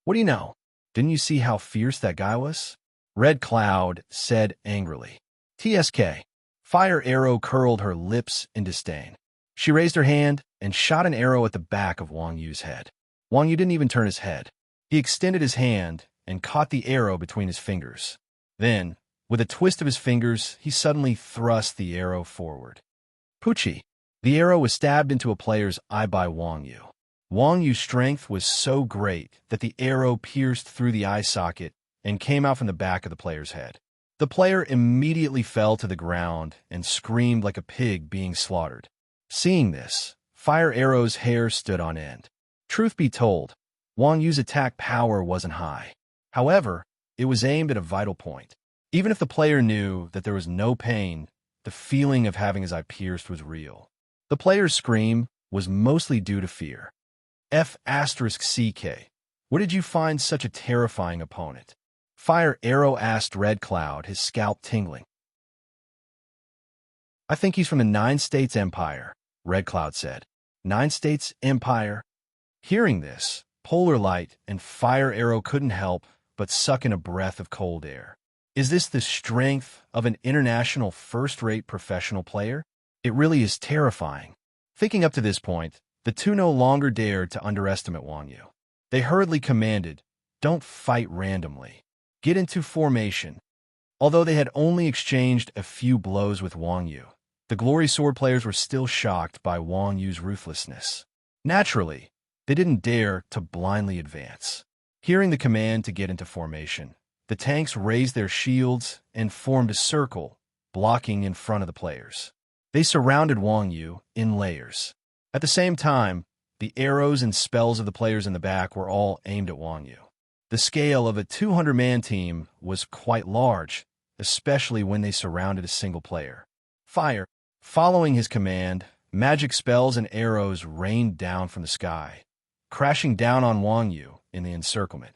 What do you know? Didn't you see how fierce that guy was?" Red Cloud said angrily. "TSK." Fire Arrow curled her lips in disdain. She raised her hand and shot an arrow at the back of Wang Yu's head. Wang Yu didn't even turn his head. He extended his hand and caught the arrow between his fingers. Then, with a twist of his fingers, he suddenly thrust the arrow forward. Poochie! The arrow was stabbed into a player's eye by Wang Yu. Wang Yu's strength was so great that the arrow pierced through the eye socket and came out from the back of the player's head. The player immediately fell to the ground and screamed like a pig being slaughtered. Seeing this, Fire Arrow's hair stood on end. Truth be told, Wang Yu's attack power wasn't high. However, it was aimed at a vital point. Even if the player knew that there was no pain, the feeling of having his eye pierced was real. The player's scream was mostly due to fear. F***CK. Where did you find such a terrifying opponent? Fire Arrow asked Red Cloud, his scalp tingling. I think he's from the 9 States Empire, Red Cloud said. 9 States Empire? Hearing this, Polar Light and Fire Arrow couldn't help but suck in a breath of cold air. Is this the strength of an international first-rate professional player? It really is terrifying. Thinking up to this point, the two no longer dared to underestimate Wang Yu. They hurriedly commanded, "Don't fight randomly. Get into formation." Although they had only exchanged a few blows with Wang Yu, the Glory Sword players were still shocked by Wang Yu's ruthlessness. Naturally, they didn't dare to blindly advance. Hearing the command to get into formation, the tanks raised their shields and formed a circle, blocking in front of the players. They surrounded Wang Yu in layers. At the same time, the arrows and spells of the players in the back were all aimed at Wang Yu. The scale of a 200-man team was quite large, especially when they surrounded a single player. Fire. Following his command, magic spells and arrows rained down from the sky, crashing down on Wang Yu in the encirclement.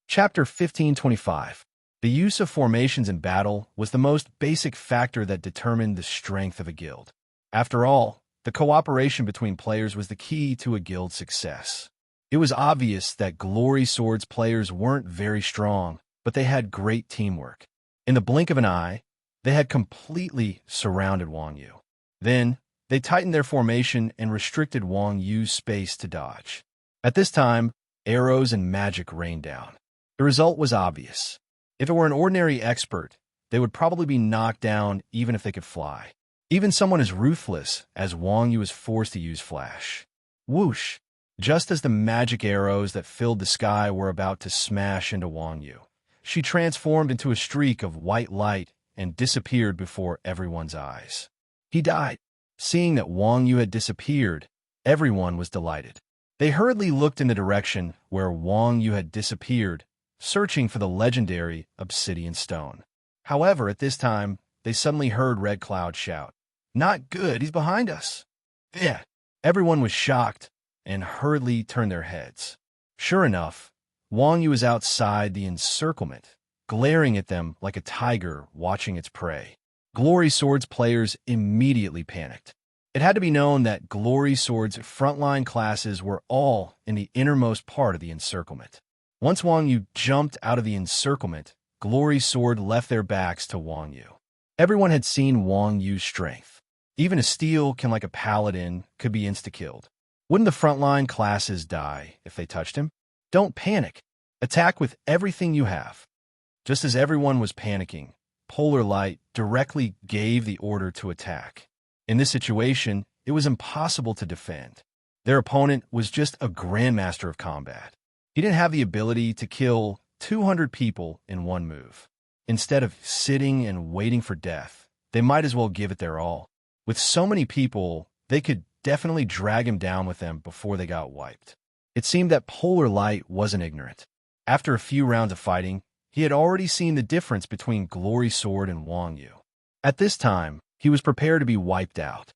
Chapter 1525. The use of formations in battle was the most basic factor that determined the strength of a guild. After all, the cooperation between players was the key to a guild's success. It was obvious that Glory Sword's players weren't very strong, but they had great teamwork. In the blink of an eye, they had completely surrounded Wang Yu. Then, they tightened their formation and restricted Wang Yu's space to dodge. At this time, arrows and magic rained down. The result was obvious. If it were an ordinary expert, they would probably be knocked down even if they could fly. Even someone as ruthless as Wang Yu was forced to use flash. Whoosh! Just as the magic arrows that filled the sky were about to smash into Wang Yu, she transformed into a streak of white light and disappeared before everyone's eyes. He died. Seeing that Wang Yu had disappeared, everyone was delighted. They hurriedly looked in the direction where Wang Yu had disappeared, searching for the legendary obsidian stone. However, at this time, they suddenly heard Red Cloud shout, "Not good, he's behind us." Yeah. Everyone was shocked and hurriedly turned their heads. Sure enough, Wang Yu was outside the encirclement, glaring at them like a tiger watching its prey. Glory Sword's players immediately panicked. It had to be known that Glory Sword's frontline classes were all in the innermost part of the encirclement. Once Wang Yu jumped out of the encirclement, Glory Sword left their backs to Wang Yu. Everyone had seen Wang Yu's strength. Even a steelkin like a paladin could be insta-killed. Wouldn't the frontline classes die if they touched him? Don't panic. Attack with everything you have. Just as everyone was panicking, Polar Light directly gave the order to attack. In this situation, it was impossible to defend. Their opponent was just a grandmaster of combat. He didn't have the ability to kill 200 people in one move. Instead of sitting and waiting for death, they might as well give it their all. With so many people, they could definitely drag him down with them before they got wiped. It seemed that Polar Light wasn't ignorant. After a few rounds of fighting, he had already seen the difference between Glory Sword and Wang Yu. At this time, he was prepared to be wiped out.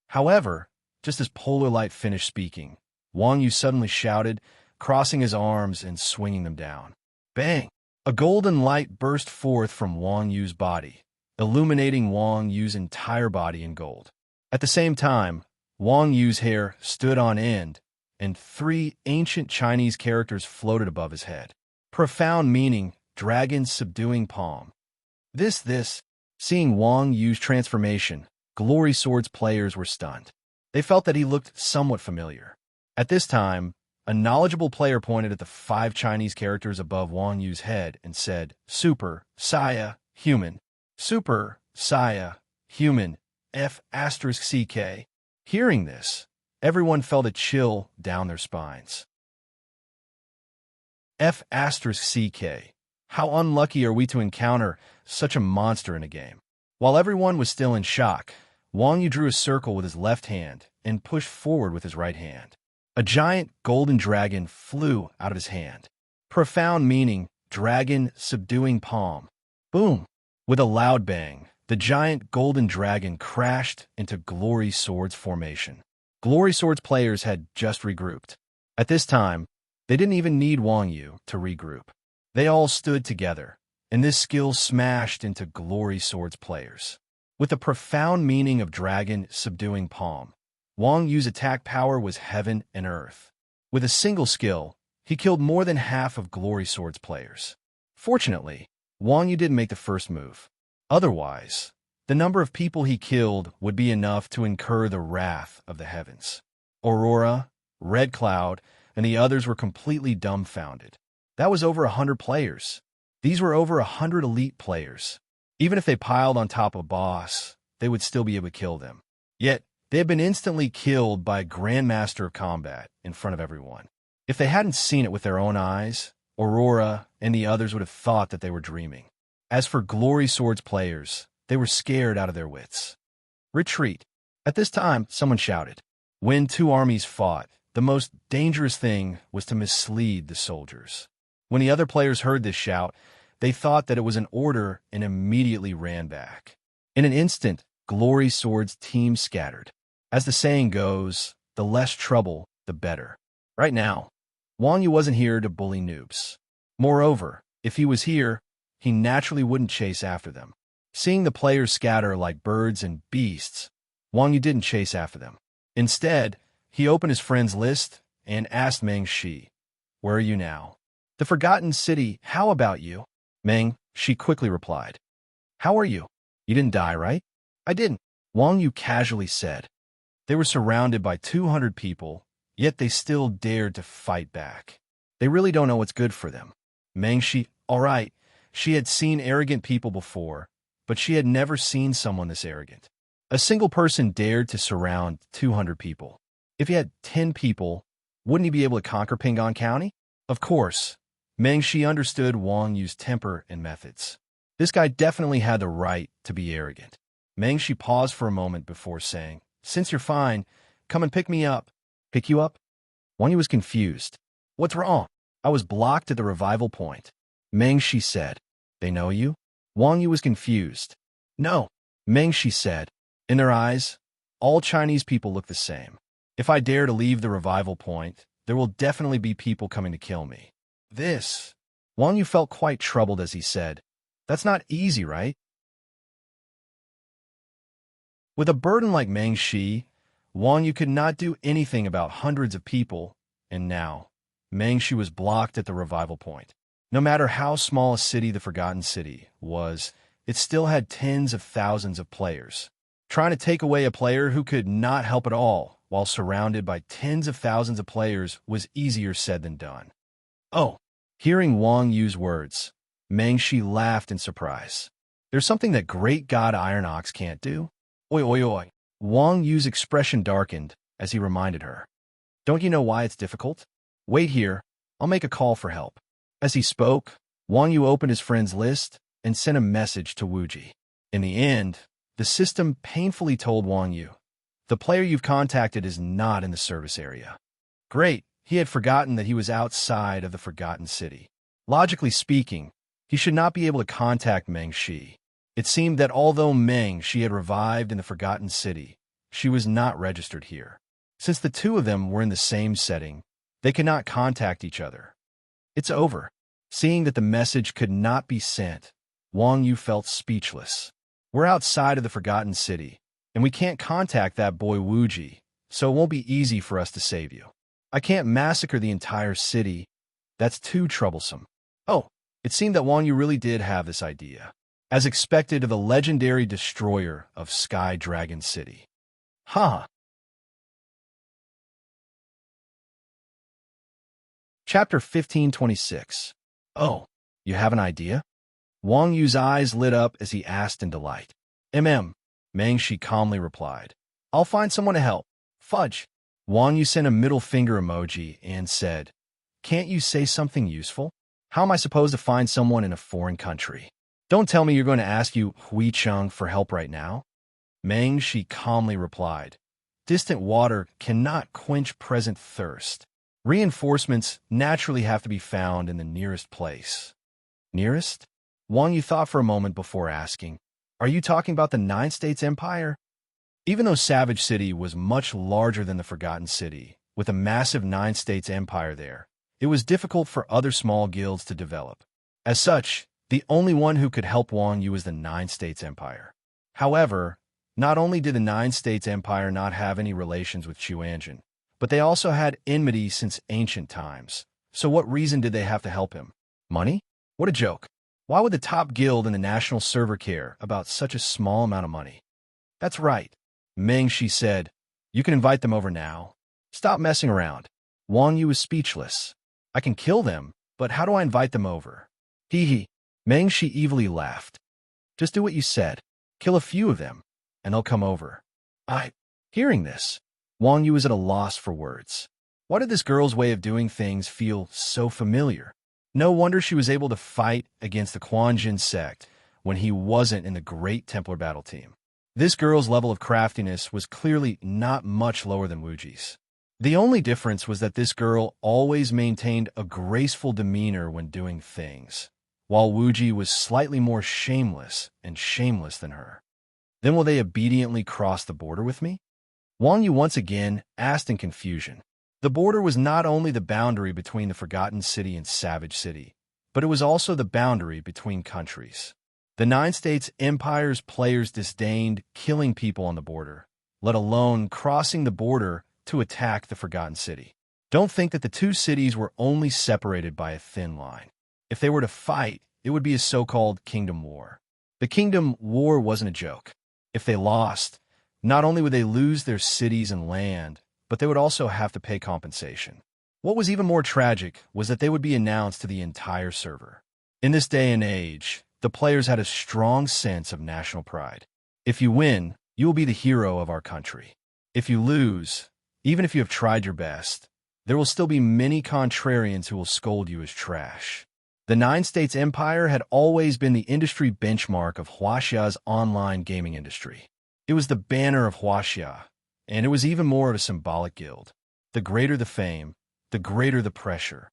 However, just as Polar Light finished speaking, Wang Yu suddenly shouted, crossing his arms and swinging them down. Bang! A golden light burst forth from Wang Yu's body, illuminating Wang Yu's entire body in gold. At the same time, Wang Yu's hair stood on end, and 3 ancient Chinese characters floated above his head. Profound meaning, dragon's subduing palm. Seeing Wang Yu's transformation, Glory Sword's players were stunned. They felt that he looked somewhat familiar. At this time, a knowledgeable player pointed at the 5 Chinese characters above Wang Yu's head and said, Super, Saya, Human. Super, Saya, Human, F***CK. Hearing this, everyone felt a chill down their spines. F***. How unlucky are we to encounter such a monster in a game? While everyone was still in shock, Wang Yu drew a circle with his left hand and pushed forward with his right hand. A giant golden dragon flew out of his hand. Profound meaning, dragon subduing palm. Boom! With a loud bang, the giant golden dragon crashed into Glory Swords formation. Glory Swords players had just regrouped. At this time, they didn't even need Wang Yu to regroup. They all stood together, and this skill smashed into Glory Swords players. With the profound meaning of dragon subduing palm, Wang Yu's attack power was heaven and earth. With a single skill, he killed more than half of Glory Swords players. Fortunately, Wang Yu didn't make the first move. Otherwise, the number of people he killed would be enough to incur the wrath of the heavens. Aurora, Red Cloud, and the others were completely dumbfounded. That was over 100 players. These were over 100 elite players. Even if they piled on top of a boss, they would still be able to kill them. Yet, they had been instantly killed by a Grandmaster of Combat in front of everyone. If they hadn't seen it with their own eyes, Aurora and the others would have thought that they were dreaming. As for Glory Swords players, they were scared out of their wits. Retreat. At this time, someone shouted. When two armies fought, the most dangerous thing was to mislead the soldiers. When the other players heard this shout, they thought that it was an order and immediately ran back. In an instant, Glory Swords teams scattered. As the saying goes, the less trouble, the better. Right now, Wang Yu wasn't here to bully noobs. Moreover, if he was here, he naturally wouldn't chase after them. Seeing the players scatter like birds and beasts, Wang Yu didn't chase after them. Instead, he opened his friends list and asked Meng Shi, "Where are you now?" "The Forgotten City, how about you?" Meng Shi quickly replied, "How are you? You didn't die, right?" "I didn't," Wang Yu casually said. They were surrounded by 200 people, yet they still dared to fight back. They really don't know what's good for them. Meng Shi, all right, she had seen arrogant people before, but she had never seen someone this arrogant. A single person dared to surround 200 people. If he had 10 people, wouldn't he be able to conquer Pingon County? Of course, Meng Shi understood Wang Yu's temper and methods. This guy definitely had the right to be arrogant. Meng Shi paused for a moment before saying, "Since you're fine, come and pick me up." "Pick you up?" Wang Yu was confused. "What's wrong?" "I was blocked at the revival point." Meng Shi said, "They know you?" Wang Yu was confused. "No," Meng Shi said. In their eyes, all Chinese people look the same. If I dare to leave the revival point, there will definitely be people coming to kill me. This. Wang Yu felt quite troubled as he said, "That's not easy, right?" With a burden like Meng Shi, Wang Yu could not do anything about hundreds of people, and now, Meng Shi was blocked at the revival point. No matter how small a city the Forgotten City was, it still had tens of thousands of players. Trying to take away a player who could not help at all while surrounded by tens of thousands of players was easier said than done. "Oh." Hearing Wang Yu's words, Meng Shi laughed in surprise. "There's something that Great God Iron Ox can't do?" "Oi, oi, oi." Wang Yu's expression darkened as he reminded her. "Don't you know why it's difficult? Wait here, I'll make a call for help." As he spoke, Wang Yu opened his friend's list and sent a message to Wuji. In the end, the system painfully told Wang Yu, "The player you've contacted is not in the service area." Great, he had forgotten that he was outside of the Forgotten City. Logically speaking, he should not be able to contact Meng Shi. It seemed that although Meng Shi had revived in the Forgotten City, she was not registered here. Since the two of them were in the same setting, they could not contact each other. It's over. Seeing that the message could not be sent, Wang Yu felt speechless. We're outside of the Forgotten City, and we can't contact that boy Wuji, so it won't be easy for us to save you. I can't massacre the entire city. That's too troublesome. Oh, it seemed that Wang Yu really did have this idea, as expected of the legendary destroyer of Sky Dragon City. Ha! Chapter 1526. Oh, you have an idea? Wang Yu's eyes lit up as he asked in delight. Meng Shi calmly replied. "I'll find someone to help." Fudge. Wang Yu sent a middle finger emoji and said, Can't you say something useful? How am I supposed to find someone in a foreign country? Don't tell me you're going to ask you Hui Cheng for help right now. Meng Shi calmly replied, distant water cannot quench present thirst. Reinforcements naturally have to be found in the nearest place. Nearest? Wang Yu thought for a moment before asking, are you talking about the Nine States Empire? Even though Savage City was much larger than the Forgotten City, with a massive Nine States Empire there, it was difficult for other small guilds to develop. As such, the only one who could help Wang Yu was the Nine States Empire. However, not only did the Nine States Empire not have any relations with Chuanjin, but they also had enmity since ancient times. So what reason did they have to help him? Money? What a joke. Why would the top guild in the national server care about such a small amount of money? That's right. Meng Shi said, you can invite them over now. Stop messing around. Wang Yu was speechless. I can kill them, but how do I invite them over? Hee hee. Meng Shi evilly laughed. Just do what you said. Kill a few of them, and they'll come over. Hearing this, Wang Yu was at a loss for words. Why did this girl's way of doing things feel so familiar? No wonder she was able to fight against the Quanjin sect when he wasn't in the Great Templar Battle Team. This girl's level of craftiness was clearly not much lower than Wuji's. The only difference was that this girl always maintained a graceful demeanor when doing things, while Wuji was slightly more shameless than her. Then will they obediently cross the border with me? Wang Yu once again asked in confusion. The border was not only the boundary between the Forgotten City and Savage City, but it was also the boundary between countries. The Nine States Empire's players disdained killing people on the border, let alone crossing the border to attack the Forgotten City. Don't think that the two cities were only separated by a thin line. If they were to fight, it would be a so-called kingdom war. The kingdom war wasn't a joke. If they lost, not only would they lose their cities and land, but they would also have to pay compensation. What was even more tragic was that they would be announced to the entire server. In this day and age, the players had a strong sense of national pride. If you win, you will be the hero of our country. If you lose, even if you have tried your best, there will still be many contrarians who will scold you as trash. The Nine States Empire had always been the industry benchmark of Huaxia's online gaming industry. It was the banner of Huaxia, and it was even more of a symbolic guild. The greater the fame, the greater the pressure.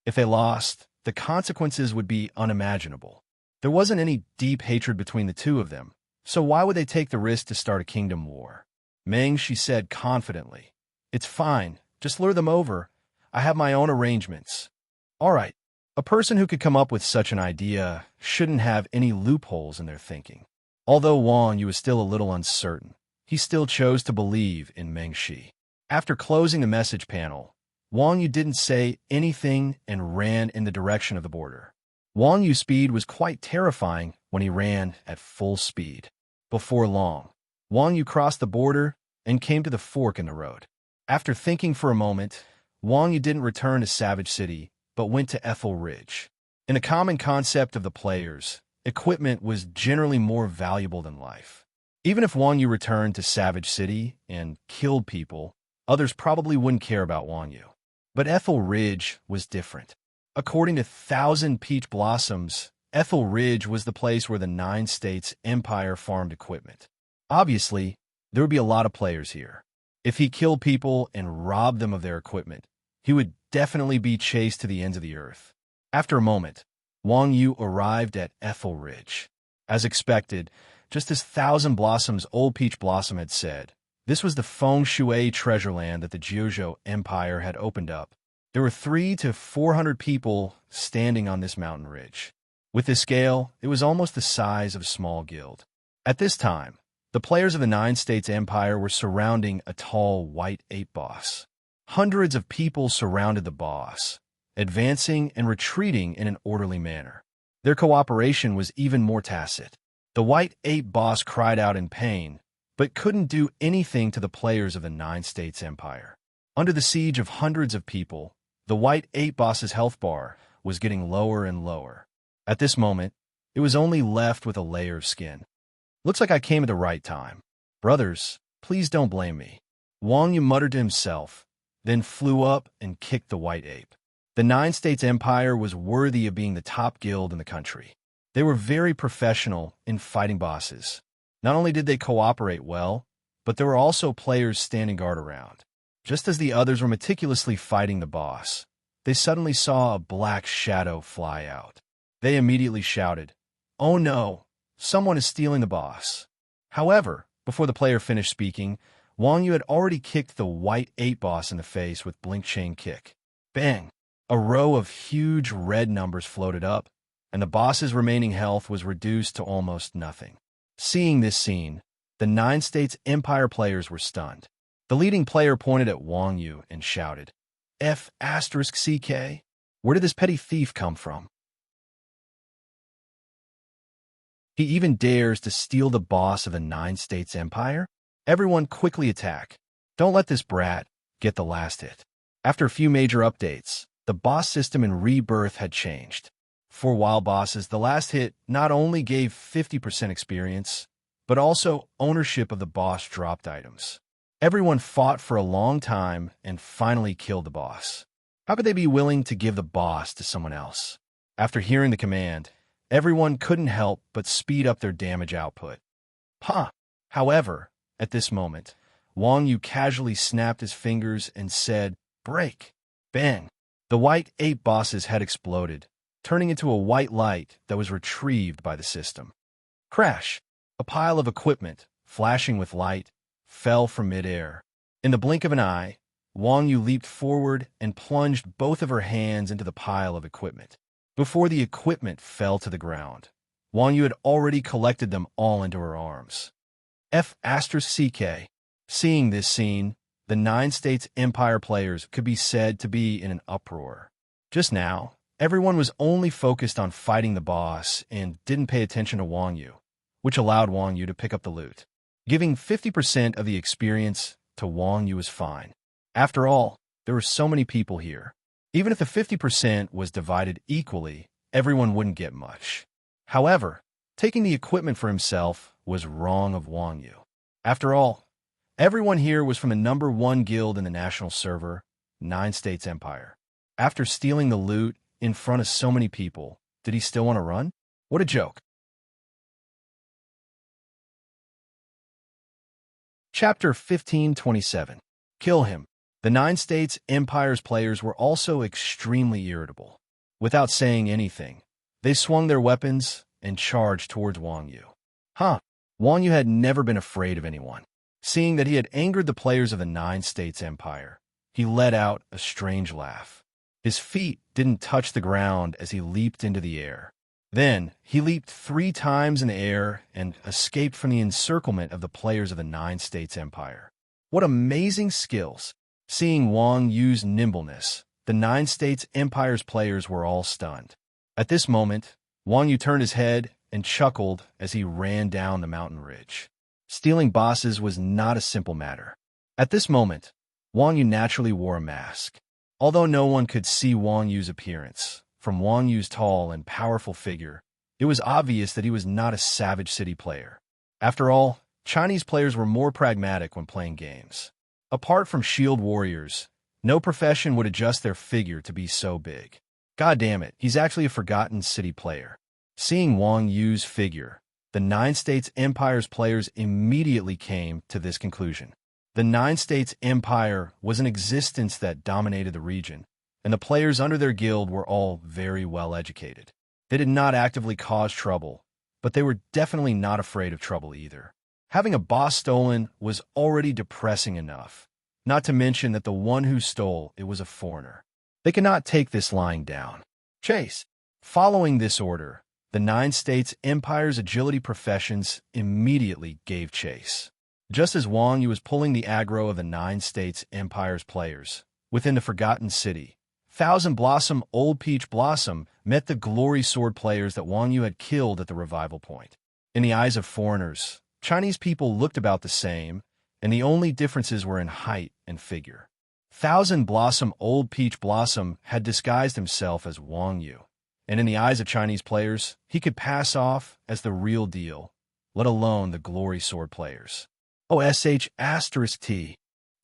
If they lost, the consequences would be unimaginable. There wasn't any deep hatred between the two of them, so why would they take the risk to start a kingdom war? Meng Shi said confidently, it's fine, just lure them over. I have my own arrangements. All right, a person who could come up with such an idea shouldn't have any loopholes in their thinking. Although Wang Yu was still a little uncertain, he still chose to believe in Meng Shi. After closing the message panel, Wang Yu didn't say anything and ran in the direction of the border. Wang Yu's speed was quite terrifying when he ran at full speed. Before long, Wang Yu crossed the border and came to the fork in the road. After thinking for a moment, Wang Yu didn't return to Savage City, but went to Ethel Ridge. In the common concept of the players, equipment was generally more valuable than life. Even if Wang Yu returned to Savage City and killed people, others probably wouldn't care about Wang Yu. But Ethel Ridge was different. According to Thousand Peach Blossoms, Ethel Ridge was the place where the Nine States Empire farmed equipment. Obviously, there would be a lot of players here. If he killed people and robbed them of their equipment, he would definitely be chased to the ends of the earth. After a moment, Wang Yu arrived at Ethel Ridge. As expected, just as Thousand Blossoms' old Peach Blossom had said, this was the Feng Shui treasure land that the Jiuzhou Empire had opened up. There were 300 to 400 people standing on this mountain ridge. With this scale, it was almost the size of a small guild. At this time, the players of the Nine States Empire were surrounding a tall white ape boss. Hundreds of people surrounded the boss, advancing and retreating in an orderly manner. Their cooperation was even more tacit. The white ape boss cried out in pain, but couldn't do anything to the players of the Nine States Empire. Under the siege of hundreds of people, the white ape boss's health bar was getting lower and lower. At this moment, it was only left with a layer of skin. Looks like I came at the right time. Brothers, please don't blame me. Wang Yu muttered to himself, then flew up and kicked the white ape. The Nine States Empire was worthy of being the top guild in the country. They were very professional in fighting bosses. Not only did they cooperate well, but there were also players standing guard around. Just as the others were meticulously fighting the boss, they suddenly saw a black shadow fly out. They immediately shouted, "Oh no, someone is stealing the boss." However, before the player finished speaking, Wang Yu had already kicked the white ape boss in the face with blink chain kick. Bang! A row of huge red numbers floated up, and the boss's remaining health was reduced to almost nothing. Seeing this scene, the Nine States Empire players were stunned. The leading player pointed at Wang Yu and shouted, F***CK? Where did this petty thief come from? He even dares to steal the boss of the Nine States Empire? Everyone quickly attack. Don't let this brat get the last hit. After a few major updates, the boss system in Rebirth had changed. For wild bosses, the last hit not only gave 50% experience, but also ownership of the boss dropped items. Everyone fought for a long time and finally killed the boss. How could they be willing to give the boss to someone else? After hearing the command, everyone couldn't help but speed up their damage output. However, at this moment, Wang Yu casually snapped his fingers and said, "Break!" Bang! The white ape boss's head exploded, turning into a white light that was retrieved by the system. Crash! A pile of equipment, flashing with light, fell from midair. In the blink of an eye, Wang Yu leaped forward and plunged both of her hands into the pile of equipment. Before the equipment fell to the ground, Wang Yu had already collected them all into her arms. F***CK. Seeing this scene, the Nine States Empire players could be said to be in an uproar. Just now, everyone was only focused on fighting the boss and didn't pay attention to Wang Yu, which allowed Wang Yu to pick up the loot. Giving 50% of the experience to Wang Yu was fine. After all, there were so many people here. Even if the 50% was divided equally, everyone wouldn't get much. However, taking the equipment for himself was wrong of Wang Yu. After all, everyone here was from the #1 guild in the national server, Nine States Empire. After stealing the loot in front of so many people, did he still want to run? What a joke. Chapter 1527. Kill him. The Nine States Empire's players were also extremely irritable. Without saying anything, they swung their weapons and charged towards Wang Yu. Wang Yu had never been afraid of anyone. Seeing that he had angered the players of the Nine States Empire, he let out a strange laugh. His feet didn't touch the ground as he leaped into the air. Then, he leaped 3 times in the air and escaped from the encirclement of the players of the Nine States Empire. What amazing skills! Seeing Wang Yu's nimbleness, the Nine States Empire's players were all stunned. At this moment, Wang Yu turned his head and chuckled as he ran down the mountain ridge. Stealing bosses was not a simple matter. At this moment, Wang Yu naturally wore a mask. Although no one could see Wang Yu's appearance, from Wang Yu's tall and powerful figure, it was obvious that he was not a Savage City player. After all, Chinese players were more pragmatic when playing games. Apart from shield warriors, no profession would adjust their figure to be so big. God damn it, he's actually a Forgotten City player. Seeing Wang Yu's figure, the Nine States Empire's players immediately came to this conclusion. The Nine States Empire was an existence that dominated the region, and the players under their guild were all very well educated. They did not actively cause trouble, but they were definitely not afraid of trouble either. Having a boss stolen was already depressing enough, not to mention that the one who stole it was a foreigner. They could not take this lying down. Chase. Following this order, the Nine States Empire's agility professions immediately gave chase. Just as Wang Yu was pulling the aggro of the Nine States Empire's players, within the Forgotten City, Thousand Blossom Old Peach Blossom met the Glory Sword players that Wang Yu had killed at the revival point. In the eyes of foreigners, Chinese people looked about the same, and the only differences were in height and figure. Thousand Blossom Old Peach Blossom had disguised himself as Wang Yu, and in the eyes of Chinese players, he could pass off as the real deal, let alone the Glory Sword players. OSH*T.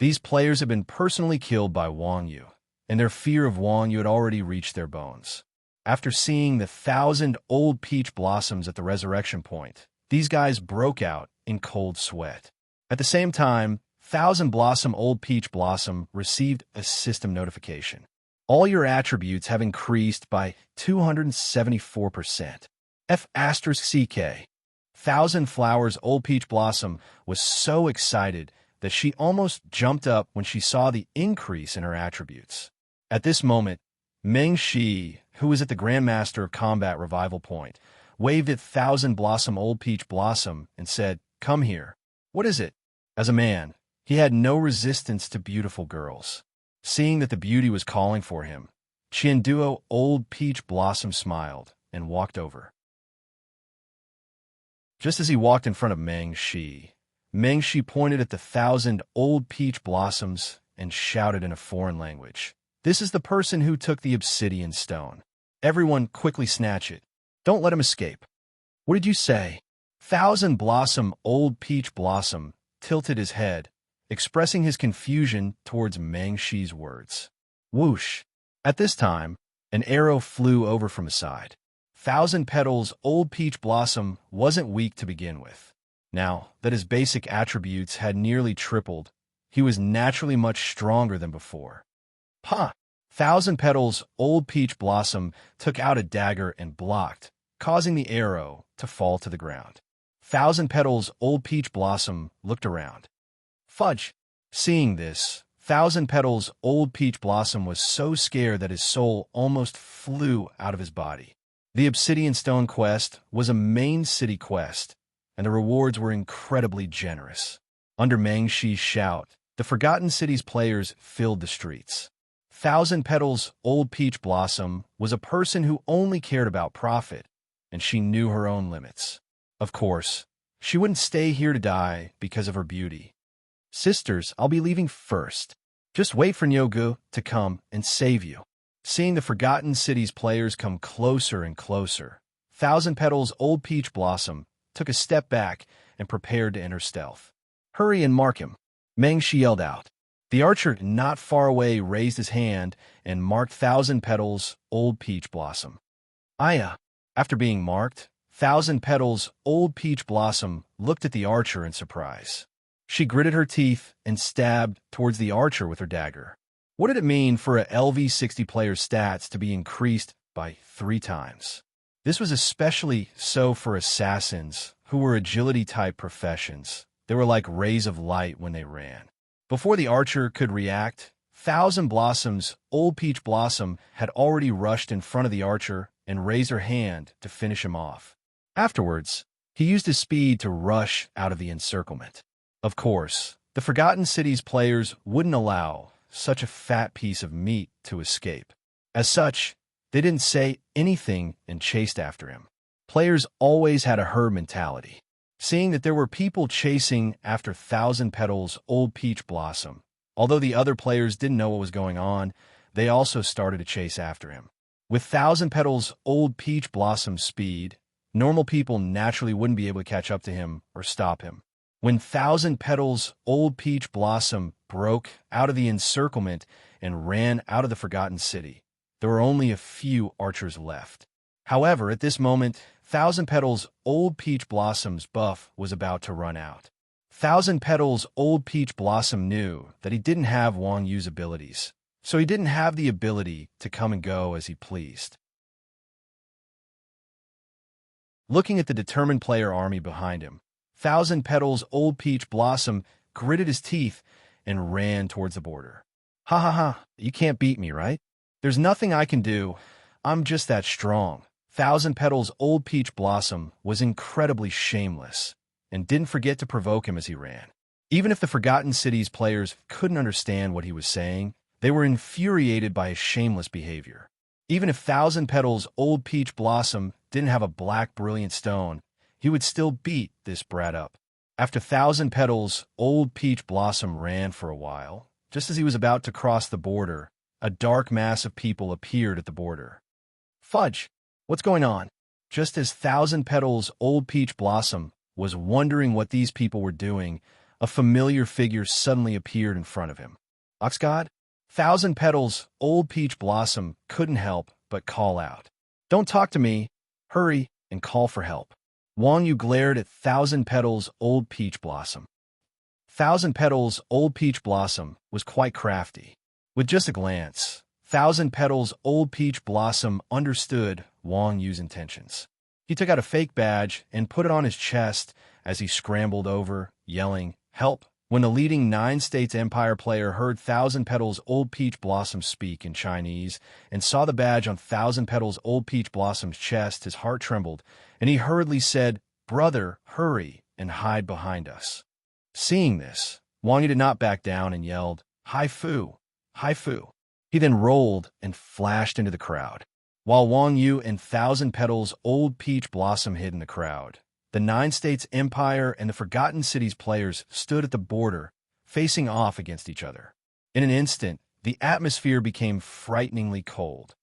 These players had been personally killed by Wang Yu, and their fear of Wang Yu had already reached their bones. After seeing the 1,000 old peach blossoms at the resurrection point, these guys broke out in cold sweat. At the same time, 1,000 Blossom Old Peach Blossom received a system notification. All your attributes have increased by 274%. F***CK. 1,000 Flowers Old Peach Blossom was so excited that she almost jumped up when she saw the increase in her attributes. At this moment, Meng Shi, who was at the Grandmaster of Combat Revival Point, waved at 1,000 Blossom Old Peach Blossom and said, "Come here." "What is it?" As a man, he had no resistance to beautiful girls. Seeing that the beauty was calling for him, Qianduo Old Peach Blossom smiled and walked over. Just as he walked in front of Meng Shi pointed at the 1,000 old peach blossoms and shouted in a foreign language, "This is the person who took the obsidian stone. Everyone quickly snatch it. Don't let him escape." "What did you say?" 1,000 Blossom Old Peach Blossom tilted his head, expressing his confusion towards Meng Shi's words. Whoosh! At this time, an arrow flew over from his side. 1,000 Petals Old Peach Blossom wasn't weak to begin with. Now that his basic attributes had nearly tripled, he was naturally much stronger than before. "Ha!" 1,000 Petals Old Peach Blossom took out a dagger and blocked, causing the arrow to fall to the ground. 1,000 Petals Old Peach Blossom looked around. Fudge! Seeing this, 1,000 Petals Old Peach Blossom was so scared that his soul almost flew out of his body. The Obsidian Stone quest was a main city quest, and the rewards were incredibly generous. Under Meng Shi's shout, the Forgotten City's players filled the streets. 1,000 Petals Old Peach Blossom was a person who only cared about profit, and she knew her own limits. Of course, she wouldn't stay here to die because of her beauty. "Sisters, I'll be leaving first. Just wait for Nyogu to come and save you." Seeing the Forgotten City's players come closer and closer, 1,000 Petals Old Peach Blossom took a step back and prepared to enter stealth. "Hurry and mark him," Meng Shi yelled out. The archer not far away raised his hand and marked 1,000 Petals Old Peach Blossom. Aya! After being marked, 1,000 Petals Old Peach Blossom looked at the archer in surprise. She gritted her teeth and stabbed towards the archer with her dagger. What did it mean for a LV60 player's stats to be increased by 3 times? This was especially so for assassins, who were agility-type professions. They were like rays of light when they ran. Before the archer could react, 1,000 Blossoms Old Peach Blossom had already rushed in front of the archer and raised her hand to finish him off. Afterwards, he used his speed to rush out of the encirclement. Of course, the Forgotten City's players wouldn't allow such a fat piece of meat to escape. As such, they didn't say anything and chased after him. Players always had a herd mentality. Seeing that there were people chasing after 1,000 Petals Old Peach Blossom, although the other players didn't know what was going on, they also started to chase after him. With 1,000 Petals Old Peach Blossom's speed, normal people naturally wouldn't be able to catch up to him or stop him. When 1,000 Petals Old Peach Blossom broke out of the encirclement and ran out of the Forgotten City, there were only a few archers left. However, at this moment, 1,000 Petals Old Peach Blossom's buff was about to run out. 1,000 Petals Old Peach Blossom knew that he didn't have Wang Yu's abilities, so he didn't have the ability to come and go as he pleased. Looking at the determined player army behind him, 1,000 Petals Old Peach Blossom gritted his teeth and ran towards the border. "Ha ha ha, you can't beat me, right? There's nothing I can do. I'm just that strong." 1,000 Petals Old Peach Blossom was incredibly shameless and didn't forget to provoke him as he ran. Even if the Forgotten City's players couldn't understand what he was saying, they were infuriated by his shameless behavior. Even if 1,000 Petals Old Peach Blossom didn't have a black brilliant stone, he would still beat this brat up. After 1,000 Petals Old Peach Blossom ran for a while, just as he was about to cross the border, a dark mass of people appeared at the border. Fudge! What's going on? Just as 1,000 Petals Old Peach Blossom was wondering what these people were doing, A familiar figure suddenly appeared in front of him. Oxgod? Thousand Petals, Old Peach Blossom couldn't help but call out. Don't talk to me. Hurry and call for help. Wang Yu glared at Thousand Petals, Old Peach Blossom. Thousand Petals, Old Peach Blossom was quite crafty. With just a glance, Thousand Petals, Old Peach Blossom understood Wang Yu's intentions. He took out a fake badge and put it on his chest as he scrambled over, yelling, "Help!" When the leading 9-States Empire player heard Thousand Petals Old Peach Blossom speak in Chinese and saw the badge on Thousand Petals Old Peach Blossom's chest, his heart trembled, and he hurriedly said, "Brother, hurry and hide behind us." Seeing this, Wang Yu did not back down and yelled, "Hai Fu! Hai Fu!" He then rolled and flashed into the crowd. While Wang Yu and Thousand Petals Old Peach Blossom hid in the crowd, the 9-States Empire and the Forgotten Cities players stood at the border, facing off against each other. In an instant, the atmosphere became frighteningly cold.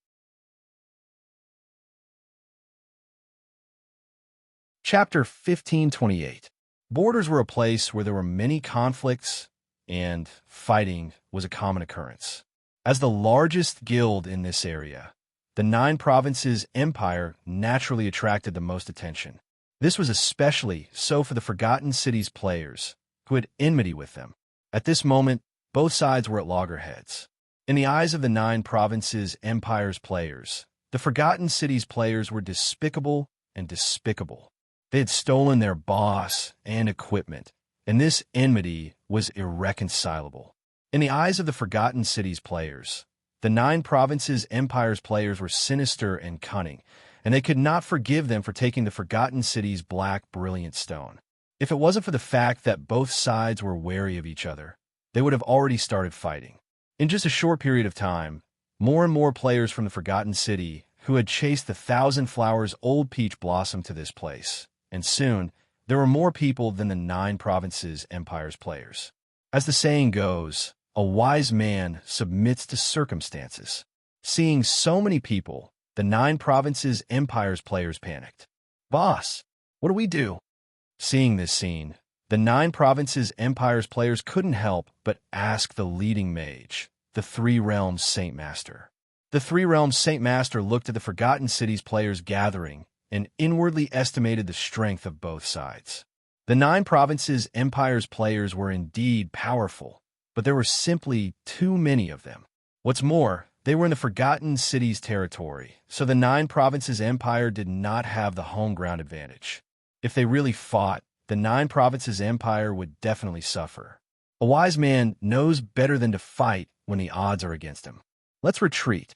Chapter 1528. Borders were a place where there were many conflicts, and fighting was a common occurrence. As the largest guild in this area, the 9 Provinces Empire naturally attracted the most attention. This was especially so for the Forgotten Cities players, who had enmity with them. At this moment, both sides were at loggerheads. In the eyes of the 9 Provinces Empire's players, the Forgotten Cities players were despicable and despicable. They had stolen their boss and equipment, and this enmity was irreconcilable. In the eyes of the Forgotten Cities players, the 9 Provinces Empire's players were sinister and cunning, and they could not forgive them for taking the Forgotten Cities' black brilliant stone. If it wasn't for the fact that both sides were wary of each other, they would have already started fighting. In just a short period of time, more and more players from the Forgotten City who had chased the Thousand Flowers Old Peach Blossom to this place, and soon there were more people than the 9 Provinces Empire's players. As the saying goes, a wise man submits to circumstances. Seeing so many people, the 9 Provinces Empire's players panicked. "Boss, what do we do?" Seeing this scene, the 9 Provinces Empire's players couldn't help but ask the leading mage, the 3 Realms Saint Master. The 3 Realms Saint Master looked at the Forgotten Cities players gathering and inwardly estimated the strength of both sides. The 9 Provinces Empire's players were indeed powerful, but there were simply too many of them. What's more, they were in the Forgotten Cities territory, so the 9 Provinces Empire did not have the home ground advantage. If they really fought, the 9 Provinces Empire would definitely suffer. A wise man knows better than to fight when the odds are against him. Let's retreat.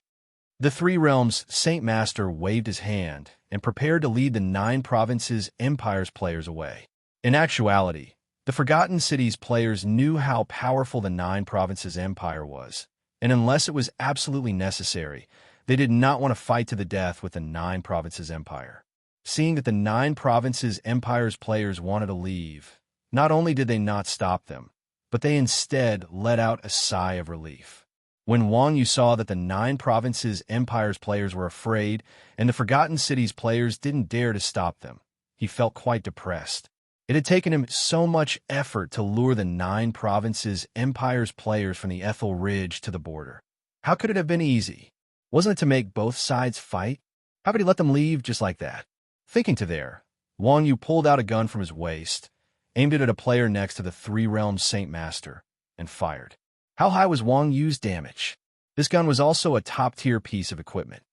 The 3 Realms Saint Master waved his hand and prepared to lead the 9 Provinces Empire's players away. In actuality, the Forgotten Cities players knew how powerful the 9 Provinces Empire was, and unless it was absolutely necessary, they did not want to fight to the death with the 9 Provinces Empire. Seeing that the 9 Provinces Empire's players wanted to leave, not only did they not stop them, but they instead let out a sigh of relief. When Wang Yu saw that the 9 Provinces Empire's players were afraid and the Forgotten Cities players didn't dare to stop them, he felt quite depressed. It had taken him so much effort to lure the 9 Provinces Empire's players from the Ethel Ridge to the border. How could it have been easy? Wasn't it to make both sides fight? How could he let them leave just like that? Thinking to there, Wang Yu pulled out a gun from his waist, aimed it at a player next to the 3 Realms Saint Master, and fired. How high was Wang Yu's damage? This gun was also a top-tier piece of equipment.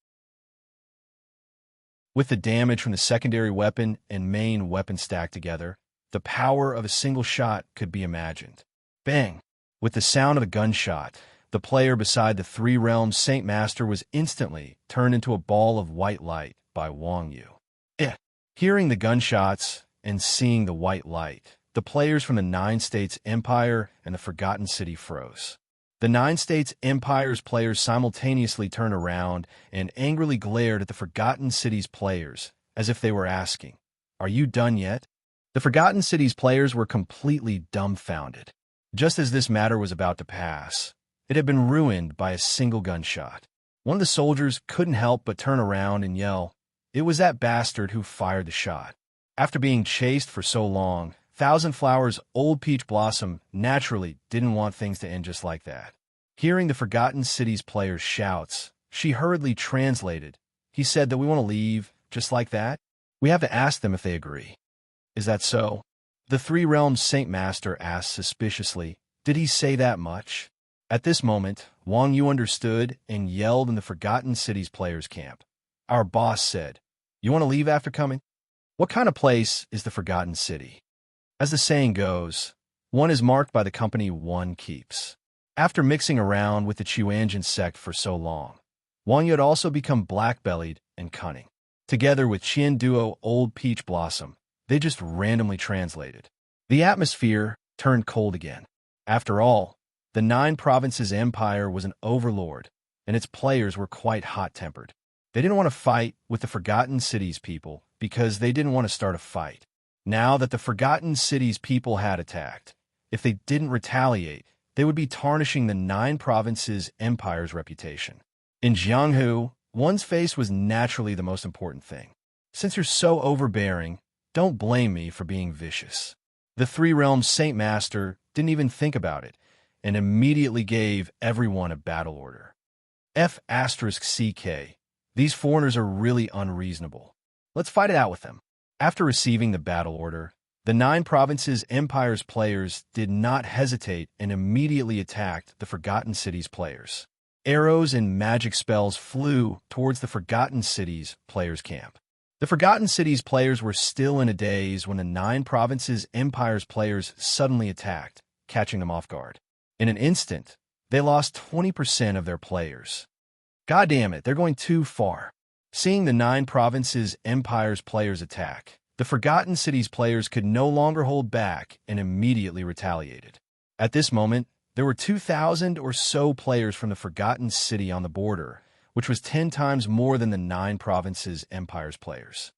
With the damage from the secondary weapon and main weapon stacked together, the power of a single shot could be imagined. Bang! With the sound of a gunshot, the player beside the 3 Realms Saint Master was instantly turned into a ball of white light by Wang Yu. Hearing the gunshots and seeing the white light, the players from the 9 States Empire and the Forgotten City froze. The 9 States Empire's players simultaneously turned around and angrily glared at the Forgotten Cities players, as if they were asking, "Are you done yet?" The Forgotten Cities players were completely dumbfounded. Just as this matter was about to pass, it had been ruined by a single gunshot. One of the soldiers couldn't help but turn around and yell, "It was that bastard who fired the shot." After being chased for so long, Thousand Flowers' old peach blossom naturally didn't want things to end just like that. Hearing the Forgotten City's players' shouts, she hurriedly translated. He said that we want to leave just like that. We have to ask them if they agree. Is that so? The Three Realms Saint Master asked suspiciously. Did he say that much? At this moment, Wang Yu understood and yelled in the Forgotten City's players' camp. Our boss said, "You want to leave after coming?" What kind of place is the Forgotten City? As the saying goes, one is marked by the company one keeps. After mixing around with the Chuanjin sect for so long, Wang Yu had also become black-bellied and cunning. Together with Qian Duo Old Peach Blossom, they just randomly translated. The atmosphere turned cold again. After all, the Nine Provinces Empire was an overlord, and its players were quite hot-tempered. They didn't want to fight with the Forgotten Cities people because they didn't want to start a fight. Now that the Forgotten Cities people had attacked, if they didn't retaliate, they would be tarnishing the Nine Provinces Empire's reputation. In Jianghu, one's face was naturally the most important thing. Since you're so overbearing, don't blame me for being vicious. The Three Realms Saint Master didn't even think about it, and immediately gave everyone a battle order. F*CK. These foreigners are really unreasonable. Let's fight it out with them. After receiving the battle order, the Nine Provinces Empire's players did not hesitate and immediately attacked the Forgotten Cities players. Arrows and magic spells flew towards the Forgotten Cities players' camp. The Forgotten Cities players were still in a daze when the Nine Provinces Empire's players suddenly attacked, catching them off guard. In an instant, they lost 20% of their players. God damn it, they're going too far. Seeing the Nine Provinces Empire's players attack, the Forgotten Cities players could no longer hold back and immediately retaliated. At this moment, there were 2,000 or so players from the Forgotten City on the border, which was 10 times more than the Nine Provinces Empire's players.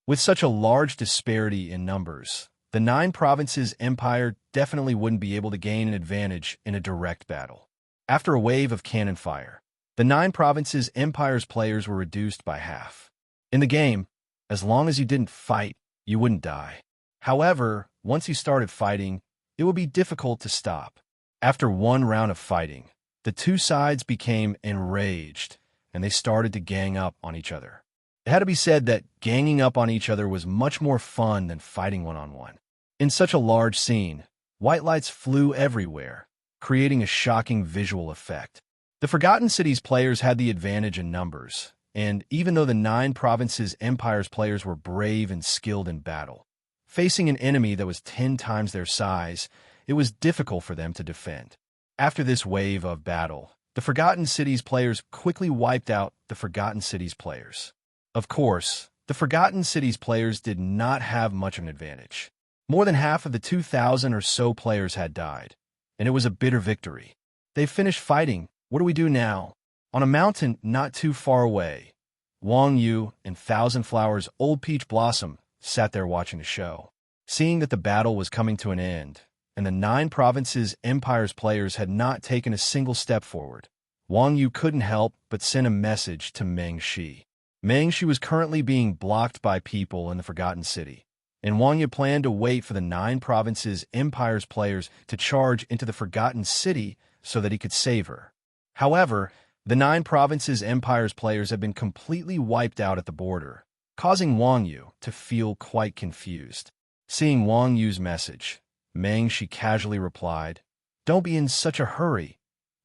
With such a large disparity in numbers, the Nine Provinces Empire definitely wouldn't be able to gain an advantage in a direct battle. After a wave of cannon fire, the Nine Provinces Empire's players were reduced by half. In the game, as long as you didn't fight, you wouldn't die. However, once you started fighting, it would be difficult to stop. After one round of fighting, the two sides became enraged, and they started to gang up on each other. It had to be said that ganging up on each other was much more fun than fighting one-on-one. In such a large scene, white lights flew everywhere, creating a shocking visual effect. The Forgotten Cities players had the advantage in numbers, and even though the Nine Provinces Empire's players were brave and skilled in battle, facing an enemy that was 10 times their size, it was difficult for them to defend. After this wave of battle, the Forgotten Cities players quickly wiped out the Forgotten Cities players. Of course, the Forgotten Cities players did not have much of an advantage. More than half of the 2,000 or so players had died, and it was a bitter victory. They finished fighting. What do we do now? On a mountain not too far away, Wang Yu and Thousand Flowers' Old Peach Blossom sat there watching the show. Seeing that the battle was coming to an end, and the Nine Provinces Empire's players had not taken a single step forward, Wang Yu couldn't help but send a message to Meng Shi. Meng Shi was currently being blocked by people in the Forgotten City, and Wang Yu planned to wait for the Nine Provinces Empire's players to charge into the Forgotten City so that he could save her. However, the Nine Provinces Empire's players had been completely wiped out at the border, causing Wang Yu to feel quite confused. Seeing Wang Yu's message, Meng Shi casually replied, "Don't be in such a hurry.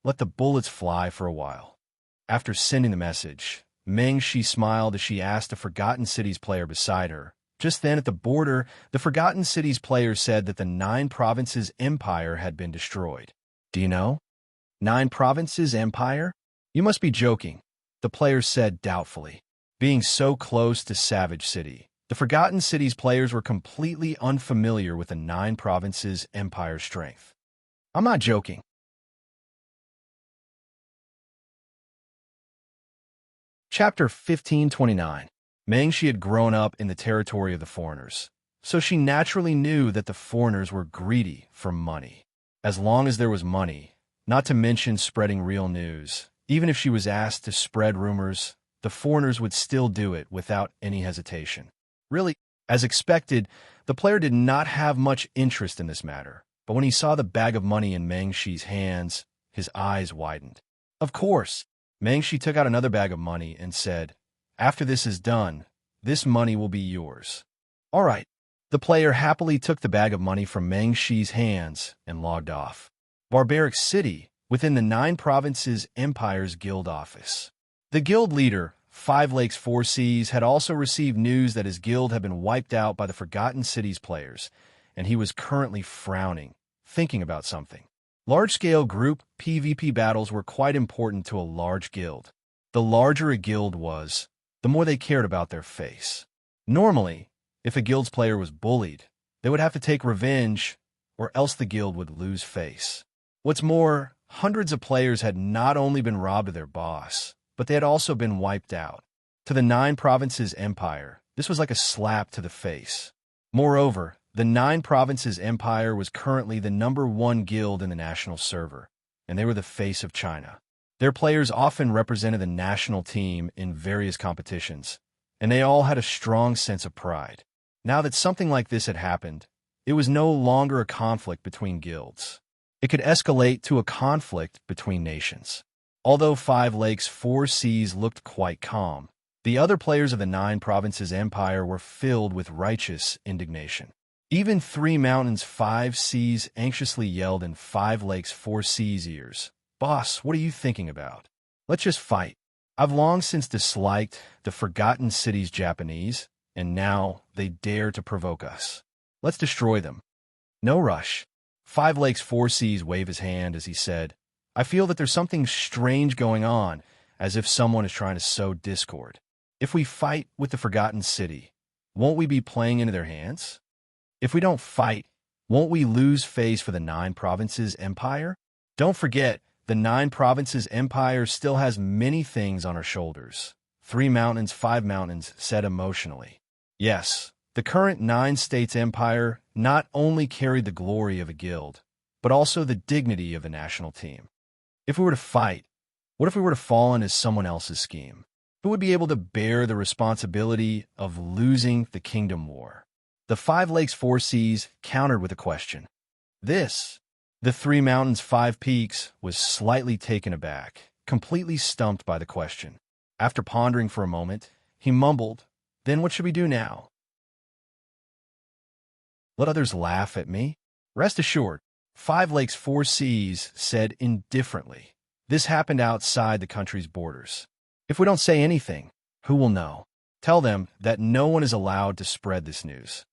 Let the bullets fly for a while." After sending the message, Meng Shi smiled as she asked a Forgotten Cities player beside her. Just then at the border, the Forgotten Cities player said that the Nine Provinces Empire had been destroyed. "Do you know? Nine Provinces Empire? You must be joking," the player said doubtfully. Being so close to Savage City, the Forgotten Cities players were completely unfamiliar with the Nine Provinces Empire's strength. "I'm not joking." Chapter 1529. Meng Shi had grown up in the territory of the foreigners, so she naturally knew that the foreigners were greedy for money. As long as there was money, not to mention spreading real news, even if she was asked to spread rumors, the foreigners would still do it without any hesitation. Really, As expected, the player did not have much interest in this matter, but when he saw the bag of money in Meng Shi's hands, his eyes widened. Of course, Meng Shi took out another bag of money and said, "After this is done, this money will be yours." All right. The player happily took the bag of money from Meng Shi's hands and logged off. Barbaric City, within the 9 Provinces Empire's guild office. The guild leader, 5 Lakes 4 Seas, had also received news that his guild had been wiped out by the Forgotten Cities players, and he was currently frowning, thinking about something. Large-scale group PvP battles were quite important to a large guild. The larger a guild was, the more they cared about their face. Normally, if a guild's player was bullied, they would have to take revenge, or else the guild would lose face. What's more, hundreds of players had not only been robbed of their boss, but they had also been wiped out. To the 9 Provinces Empire, this was like a slap to the face. Moreover, the 9 Provinces Empire was currently the #1 guild in the national server, and they were the face of China. Their players often represented the national team in various competitions, and they all had a strong sense of pride. Now that something like this had happened, it was no longer a conflict between guilds. It could escalate to a conflict between nations. Although 5 Lakes 4 Seas looked quite calm, the other players of the 9 Provinces Empire were filled with righteous indignation. Even 3 Mountains 5 Seas anxiously yelled in 5 Lakes 4 Seas' ears, "Boss, what are you thinking about? Let's just fight. I've long since disliked the Forgotten Cities Japanese, and now they dare to provoke us. Let's destroy them." No rush. 5 Lakes 4 Seas waved his hand as he said, "I feel that there's something strange going on, as if someone is trying to sow discord. If we fight with the Forgotten City, won't we be playing into their hands? If we don't fight, won't we lose face for the 9 Provinces Empire? Don't forget, the 9 Provinces Empire still has many things on our shoulders," 3 Mountains 5 Mountains said emotionally. Yes, the current 9 States Empire not only carried the glory of a guild, but also the dignity of the national team. If we were to fight, what if we were to fall into someone else's scheme? Who would be able to bear the responsibility of losing the Kingdom War? The 5 Lakes 4 Seas countered with a question. The 3 Mountains 5 Peaks was slightly taken aback, completely stumped by the question. After pondering for a moment, he mumbled, "Then what should we do now? Let others laugh at me?" Rest assured, 5 Lakes 4 Seas said indifferently, "This happened outside the country's borders. If we don't say anything, who will know? Tell them that no one is allowed to spread this news."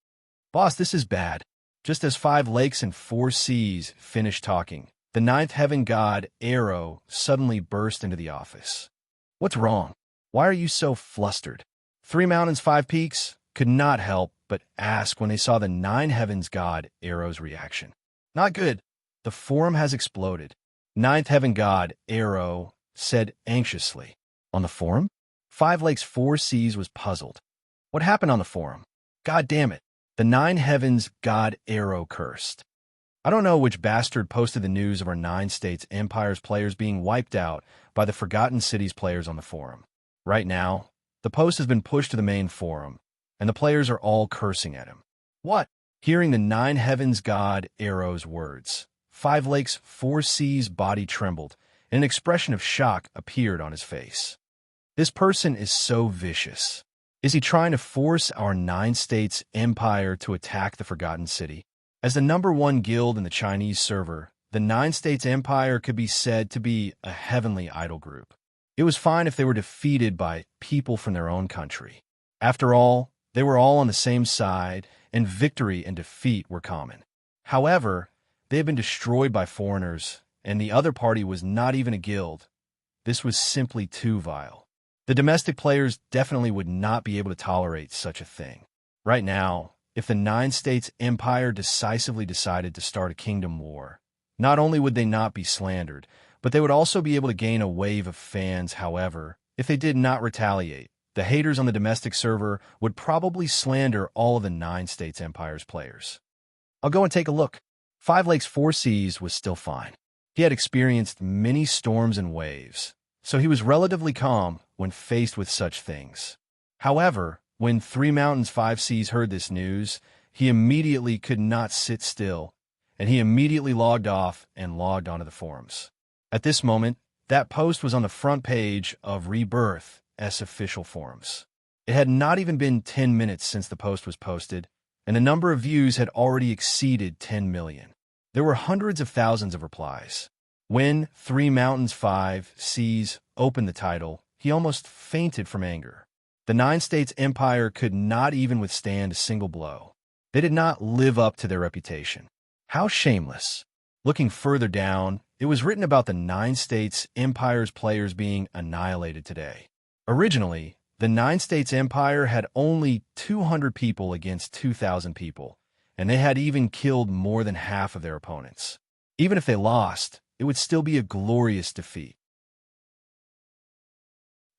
"Boss, this is bad." Just as 5 Lakes and 4 Seas finished talking, the 9th heaven god, Arrow, suddenly burst into the office. "What's wrong? Why are you so flustered?" 3 Mountains 5 Peaks could not help but ask when they saw the 9 heavens god, Arrow's reaction. "Not good. The forum has exploded," 9th heaven god, Arrow, said anxiously. "On the forum?" 5 Lakes 4 Seas was puzzled. "What happened on the forum?" "God damn it." The 9 heavens god, Arrow, cursed. "I don't know which bastard posted the news of our 9 States Empire's players being wiped out by the Forgotten Cities players on the forum. Right now, the post has been pushed to the main forum, and the players are all cursing at him." "What?" Hearing the 9 heavens god, Arrow's words, 5 Lakes 4 Seas' body trembled, and an expression of shock appeared on his face. "This person is so vicious. Is he trying to force our 9 States Empire to attack the Forgotten City?" As the #1 guild in the Chinese server, the 9 States Empire could be said to be a heavenly idol group. It was fine if they were defeated by people from their own country. After all, they were all on the same side, and victory and defeat were common. However, they had been destroyed by foreigners, and the other party was not even a guild. This was simply too vile. The domestic players definitely would not be able to tolerate such a thing. Right now, if the 9 States Empire decisively decided to start a kingdom war, not only would they not be slandered, but they would also be able to gain a wave of fans. However, if they did not retaliate, the haters on the domestic server would probably slander all of the 9 States Empire's players. "I'll go and take a look." 5 Lakes 4 Seas was still fine. He had experienced many storms and waves, so he was relatively calm when faced with such things. However, When Three Mountains Five Seas heard this news, he immediately could not sit still, and he immediately logged off and logged onto the forums. At this moment, that post was on the front page of Rebirth's official forums. It had not even been 10 minutes since the post was posted, and the number of views had already exceeded 10 million. There were hundreds of thousands of replies. When Three Mountains Five Seas opened the title, he almost fainted from anger. The Nine States Empire could not even withstand a single blow. They did not live up to their reputation. How shameless. Looking further down, it was written about the Nine States Empire's players being annihilated today. Originally, the Nine States Empire had only 200 people against 2,000 people, and they had even killed more than half of their opponents. Even if they lost, it would still be a glorious defeat.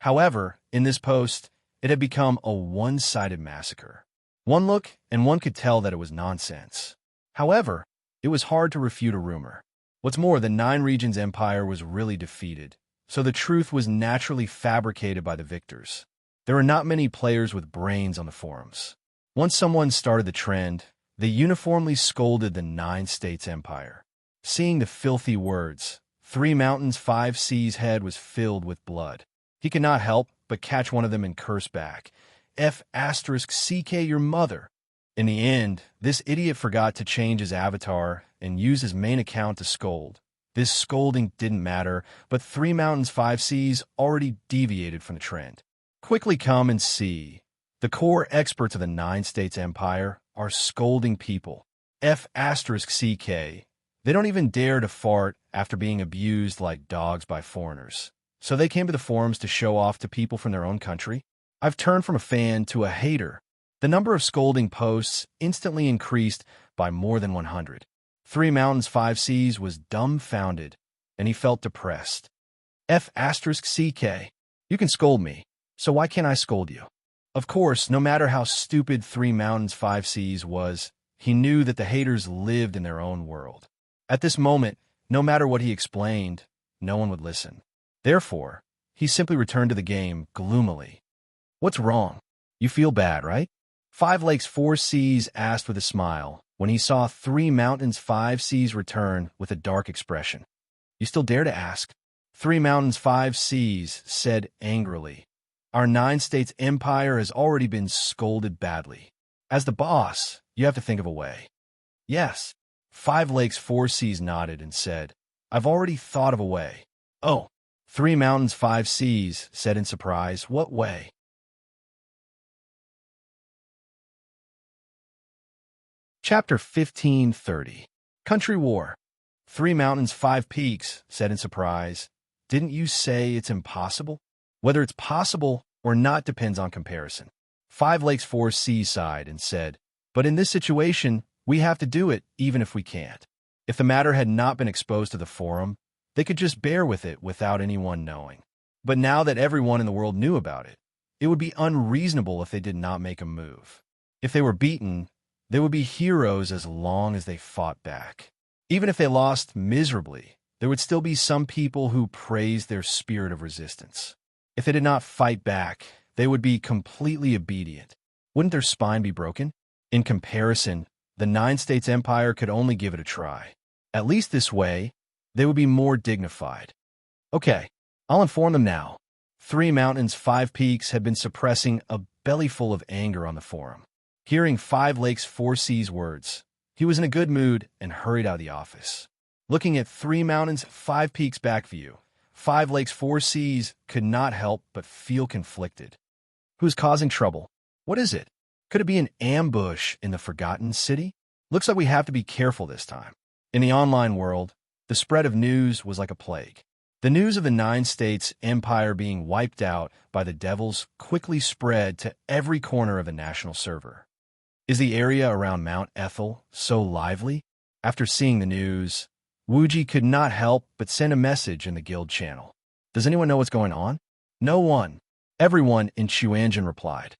However, in this post, it had become a one-sided massacre. One look, and one could tell that it was nonsense. However, it was hard to refute a rumor. What's more, the Nine Regions Empire was really defeated, so the truth was naturally fabricated by the victors. There were not many players with brains on the forums. Once someone started the trend, they uniformly scolded the Nine States Empire. Seeing the filthy words, Three Mountains Five Seas' head was filled with blood. He could not help but catch one of them and curse back, F***CK your mother. In the end, this idiot forgot to change his avatar and use his main account to scold. This scolding didn't matter, but Three Mountains Five Seas already deviated from the trend. Quickly come and see. The core experts of the Nine States Empire are scolding people. F***CK. They don't even dare to fart after being abused like dogs by foreigners. So they came to the forums to show off to people from their own country. I've turned from a fan to a hater. The number of scolding posts instantly increased by more than 100. Three Mountains Five Seas was dumbfounded, and he felt depressed. F***CK. You can scold me, so why can't I scold you? Of course, no matter how stupid Three Mountains Five Seas was, he knew that the haters lived in their own world. At this moment, no matter what he explained, no one would listen. Therefore, he simply returned to the game gloomily. What's wrong? You feel bad, right? Five Lakes Four Seas asked with a smile when he saw Three Mountains Five Seas return with a dark expression. You still dare to ask? Three Mountains Five Seas said angrily. Our Nine States Empire has already been scolded badly. As the boss, you have to think of a way. Yes. Five Lakes Four Seas nodded and said, I've already thought of a way. Oh. Three Mountains Five Seas said in surprise, what way? Chapter 1530. Country War. Three Mountains Five Peaks said in surprise, didn't you say it's impossible? Whether it's possible or not depends on comparison. Five Lakes Four Seas sighed and said, but in this situation, we have to do it even if we can't. If the matter had not been exposed to the forum, they could just bear with it without anyone knowing. But now that everyone in the world knew about it, it would be unreasonable if they did not make a move. If they were beaten, they would be heroes as long as they fought back. Even if they lost miserably, there would still be some people who praised their spirit of resistance. If they did not fight back, they would be completely obedient. Wouldn't their spine be broken? In comparison, the Nine States Empire could only give it a try. At least this way, they would be more dignified. Okay, I'll inform them now. Three Mountains Five Peaks had been suppressing a bellyful of anger on the forum. Hearing Five Lakes Four Seas words, he was in a good mood and hurried out of the office. Looking at Three Mountains Five Peaks back view, Five Lakes Four Seas could not help but feel conflicted. Who's causing trouble? What is it? Could it be an ambush in the Forgotten City? Looks like we have to be careful this time. In the online world, the spread of news was like a plague. The news of the Nine States Empire being wiped out by the devils quickly spread to every corner of the national server. Is the area around Mount Ethel so lively? After seeing the news, Wuji could not help but send a message in the guild channel. Does anyone know what's going on? No one. Everyone in Chuanjin replied.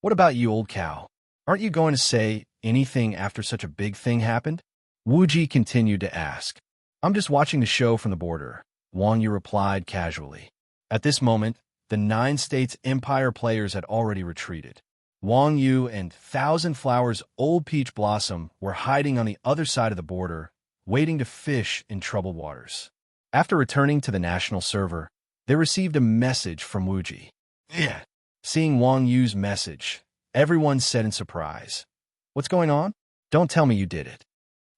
What about you, old cow? Aren't you going to say anything after such a big thing happened? Wuji continued to ask. I'm just watching the show from the border, Wang Yu replied casually. At this moment, the Nine States Empire players had already retreated. Wang Yu and Thousand Flowers Old Peach Blossom were hiding on the other side of the border, waiting to fish in troubled waters. After returning to the national server, they received a message from Wuji. Yeah. Seeing Wang Yu's message, everyone said in surprise, "What's going on? Don't tell me you did it."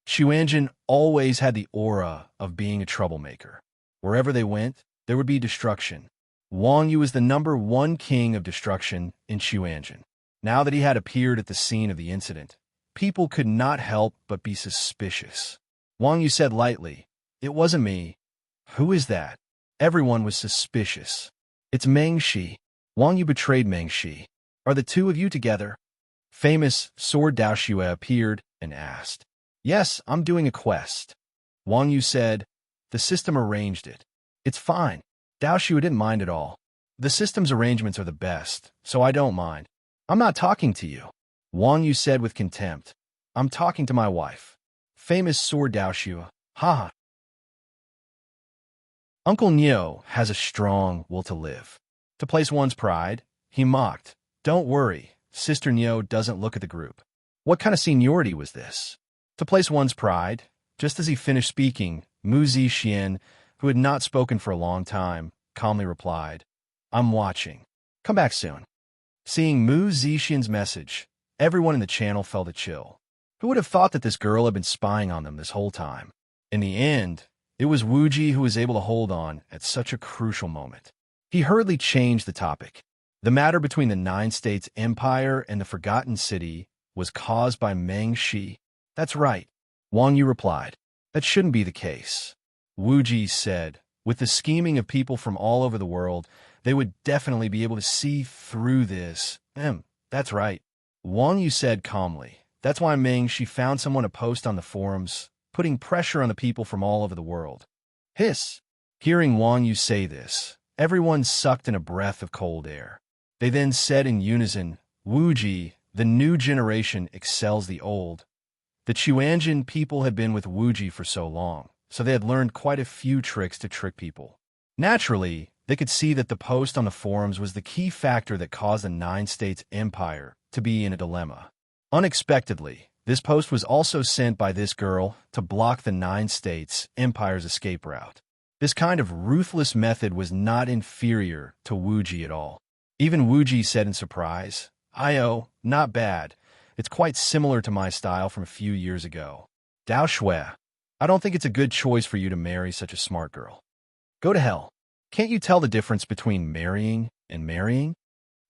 Xuanjin always had the aura of being a troublemaker. Wherever they went, there would be destruction. Wang Yu was the #1 king of destruction in Xuanjin. Now that he had appeared at the scene of the incident, people could not help but be suspicious. Wang Yu said lightly, "It wasn't me." "Who is that?" Everyone was suspicious. "It's Meng Shi." Wang Yu betrayed Meng Shi. "Are the two of you together?" Famous Sword Dao Xue appeared and asked. "Yes, I'm doing a quest." Wang Yu said, "The system arranged it. It's fine." Dao Xue didn't mind at all. "The system's arrangements are the best, so I don't mind." "I'm not talking to you," Wang Yu said with contempt. "I'm talking to my wife." Famous Sword Dao Xue. "Ha." Uncle Neo has a strong will to live. To place one's pride, he mocked. "Don't worry, Sister Neo doesn't look at the group." What kind of seniority was this? To place one's pride, just as he finished speaking, Mu Zixin, who had not spoken for a long time, calmly replied, "I'm watching. Come back soon." Seeing Mu Zixin's message, everyone in the channel felt a chill. Who would have thought that this girl had been spying on them this whole time? In the end, it was Wuji who was able to hold on at such a crucial moment. He hurriedly changed the topic. The matter between the Nine States Empire and the Forgotten City was caused by Meng Shi. "That's right," Wang Yu replied. "That shouldn't be the case." Wuji said, "With the scheming of people from all over the world, they would definitely be able to see through this." That's right," Wang Yu said calmly. "That's why Meng Shi found someone to post on the forums, putting pressure on the people from all over the world." Hiss! Hearing Wang Yu say this, everyone sucked in a breath of cold air. They then said in unison, "Wuji, the new generation excels the old." The Xuanjin people had been with Wuji for so long, so they had learned quite a few tricks to trick people. Naturally, they could see that the post on the forums was the key factor that caused the Nine States Empire to be in a dilemma. Unexpectedly, this post was also sent by this girl to block the Nine States Empire's escape route. This kind of ruthless method was not inferior to Wuji at all. Even Wuji said in surprise, "Io, not bad. It's quite similar to my style from a few years ago." "Dao Xue, I don't think it's a good choice for you to marry such a smart girl." "Go to hell. Can't you tell the difference between marrying and marrying?"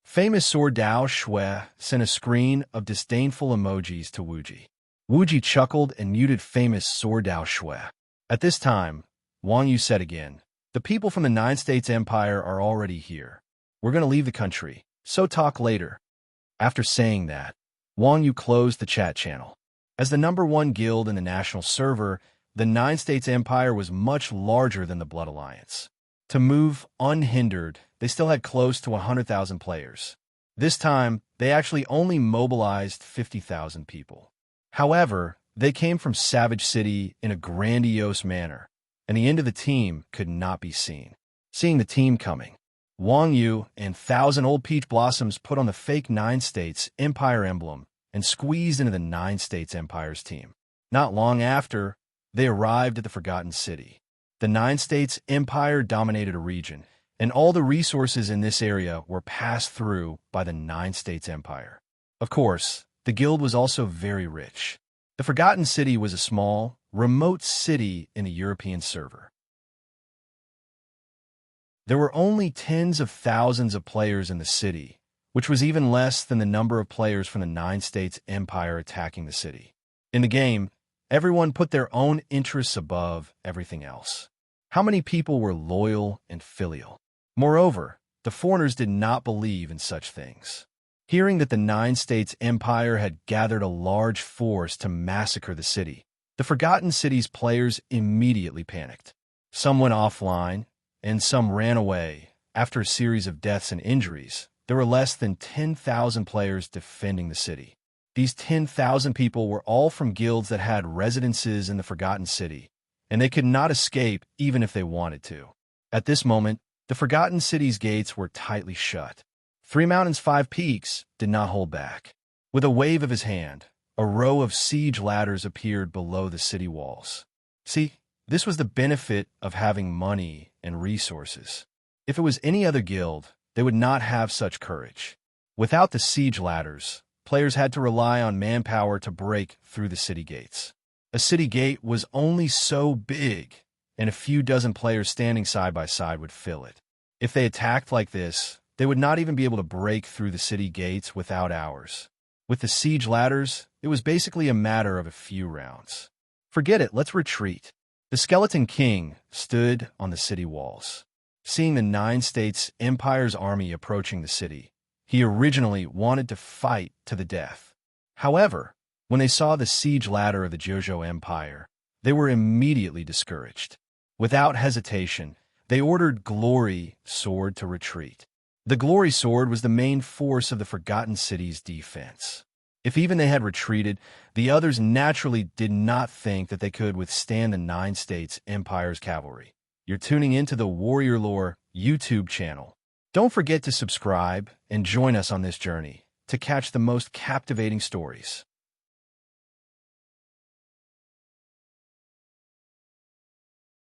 Famous Sword Dao Xue sent a screen of disdainful emojis to Wuji. Wuji chuckled and muted famous Sword Dao Xue. At this time, Wang Yu said again, "The people from the Nine States Empire are already here. We're going to leave the country, so talk later." After saying that, Wang Yu closed the chat channel. As the #1 guild in the national server, the Nine States Empire was much larger than the Blood Alliance. To move unhindered, they still had close to 100,000 players. This time, they actually only mobilized 50,000 people. However, they came from Savage City in a grandiose manner, and the end of the team could not be seen. Seeing the team coming, Wang Yu and Thousand Old Peach Blossoms put on the fake Nine States Empire emblem and squeezed into the Nine States Empire's team. Not long after, they arrived at the Forgotten City. The Nine States Empire dominated a region, and all the resources in this area were passed through by the Nine States Empire. Of course, the guild was also very rich. The Forgotten City was a small, remote city in the European server. There were only tens of thousands of players in the city, which was even less than the number of players from the Nine States Empire attacking the city. In the game, everyone put their own interests above everything else. How many people were loyal and filial? Moreover, the foreigners did not believe in such things. Hearing that the Nine States Empire had gathered a large force to massacre the city, the Forgotten City's players immediately panicked. Some went offline, and some ran away. After a series of deaths and injuries, there were less than 10,000 players defending the city. These 10,000 people were all from guilds that had residences in the Forgotten City, and they could not escape even if they wanted to. At this moment, the Forgotten City's gates were tightly shut. Three Mountains, Five Peaks did not hold back. With a wave of his hand, a row of siege ladders appeared below the city walls. See, this was the benefit of having money and resources. If it was any other guild, they would not have such courage. Without the siege ladders, players had to rely on manpower to break through the city gates. A city gate was only so big, and a few dozen players standing side by side would fill it. If they attacked like this, they would not even be able to break through the city gates without hours. With the siege ladders, it was basically a matter of a few rounds. Forget it, let's retreat. The Skeleton King stood on the city walls. Seeing the 9 States Empire's army approaching the city, he originally wanted to fight to the death. However, when they saw the siege ladder of the Jojo Empire, they were immediately discouraged. Without hesitation, they ordered Glory Sword to retreat. The Glory Sword was the main force of the Forgotten City's defense. If even they had retreated, the others naturally did not think that they could withstand the 9 States Empire's cavalry. You're tuning into the Warrior Lore YouTube channel. Don't forget to subscribe and join us on this journey to catch the most captivating stories.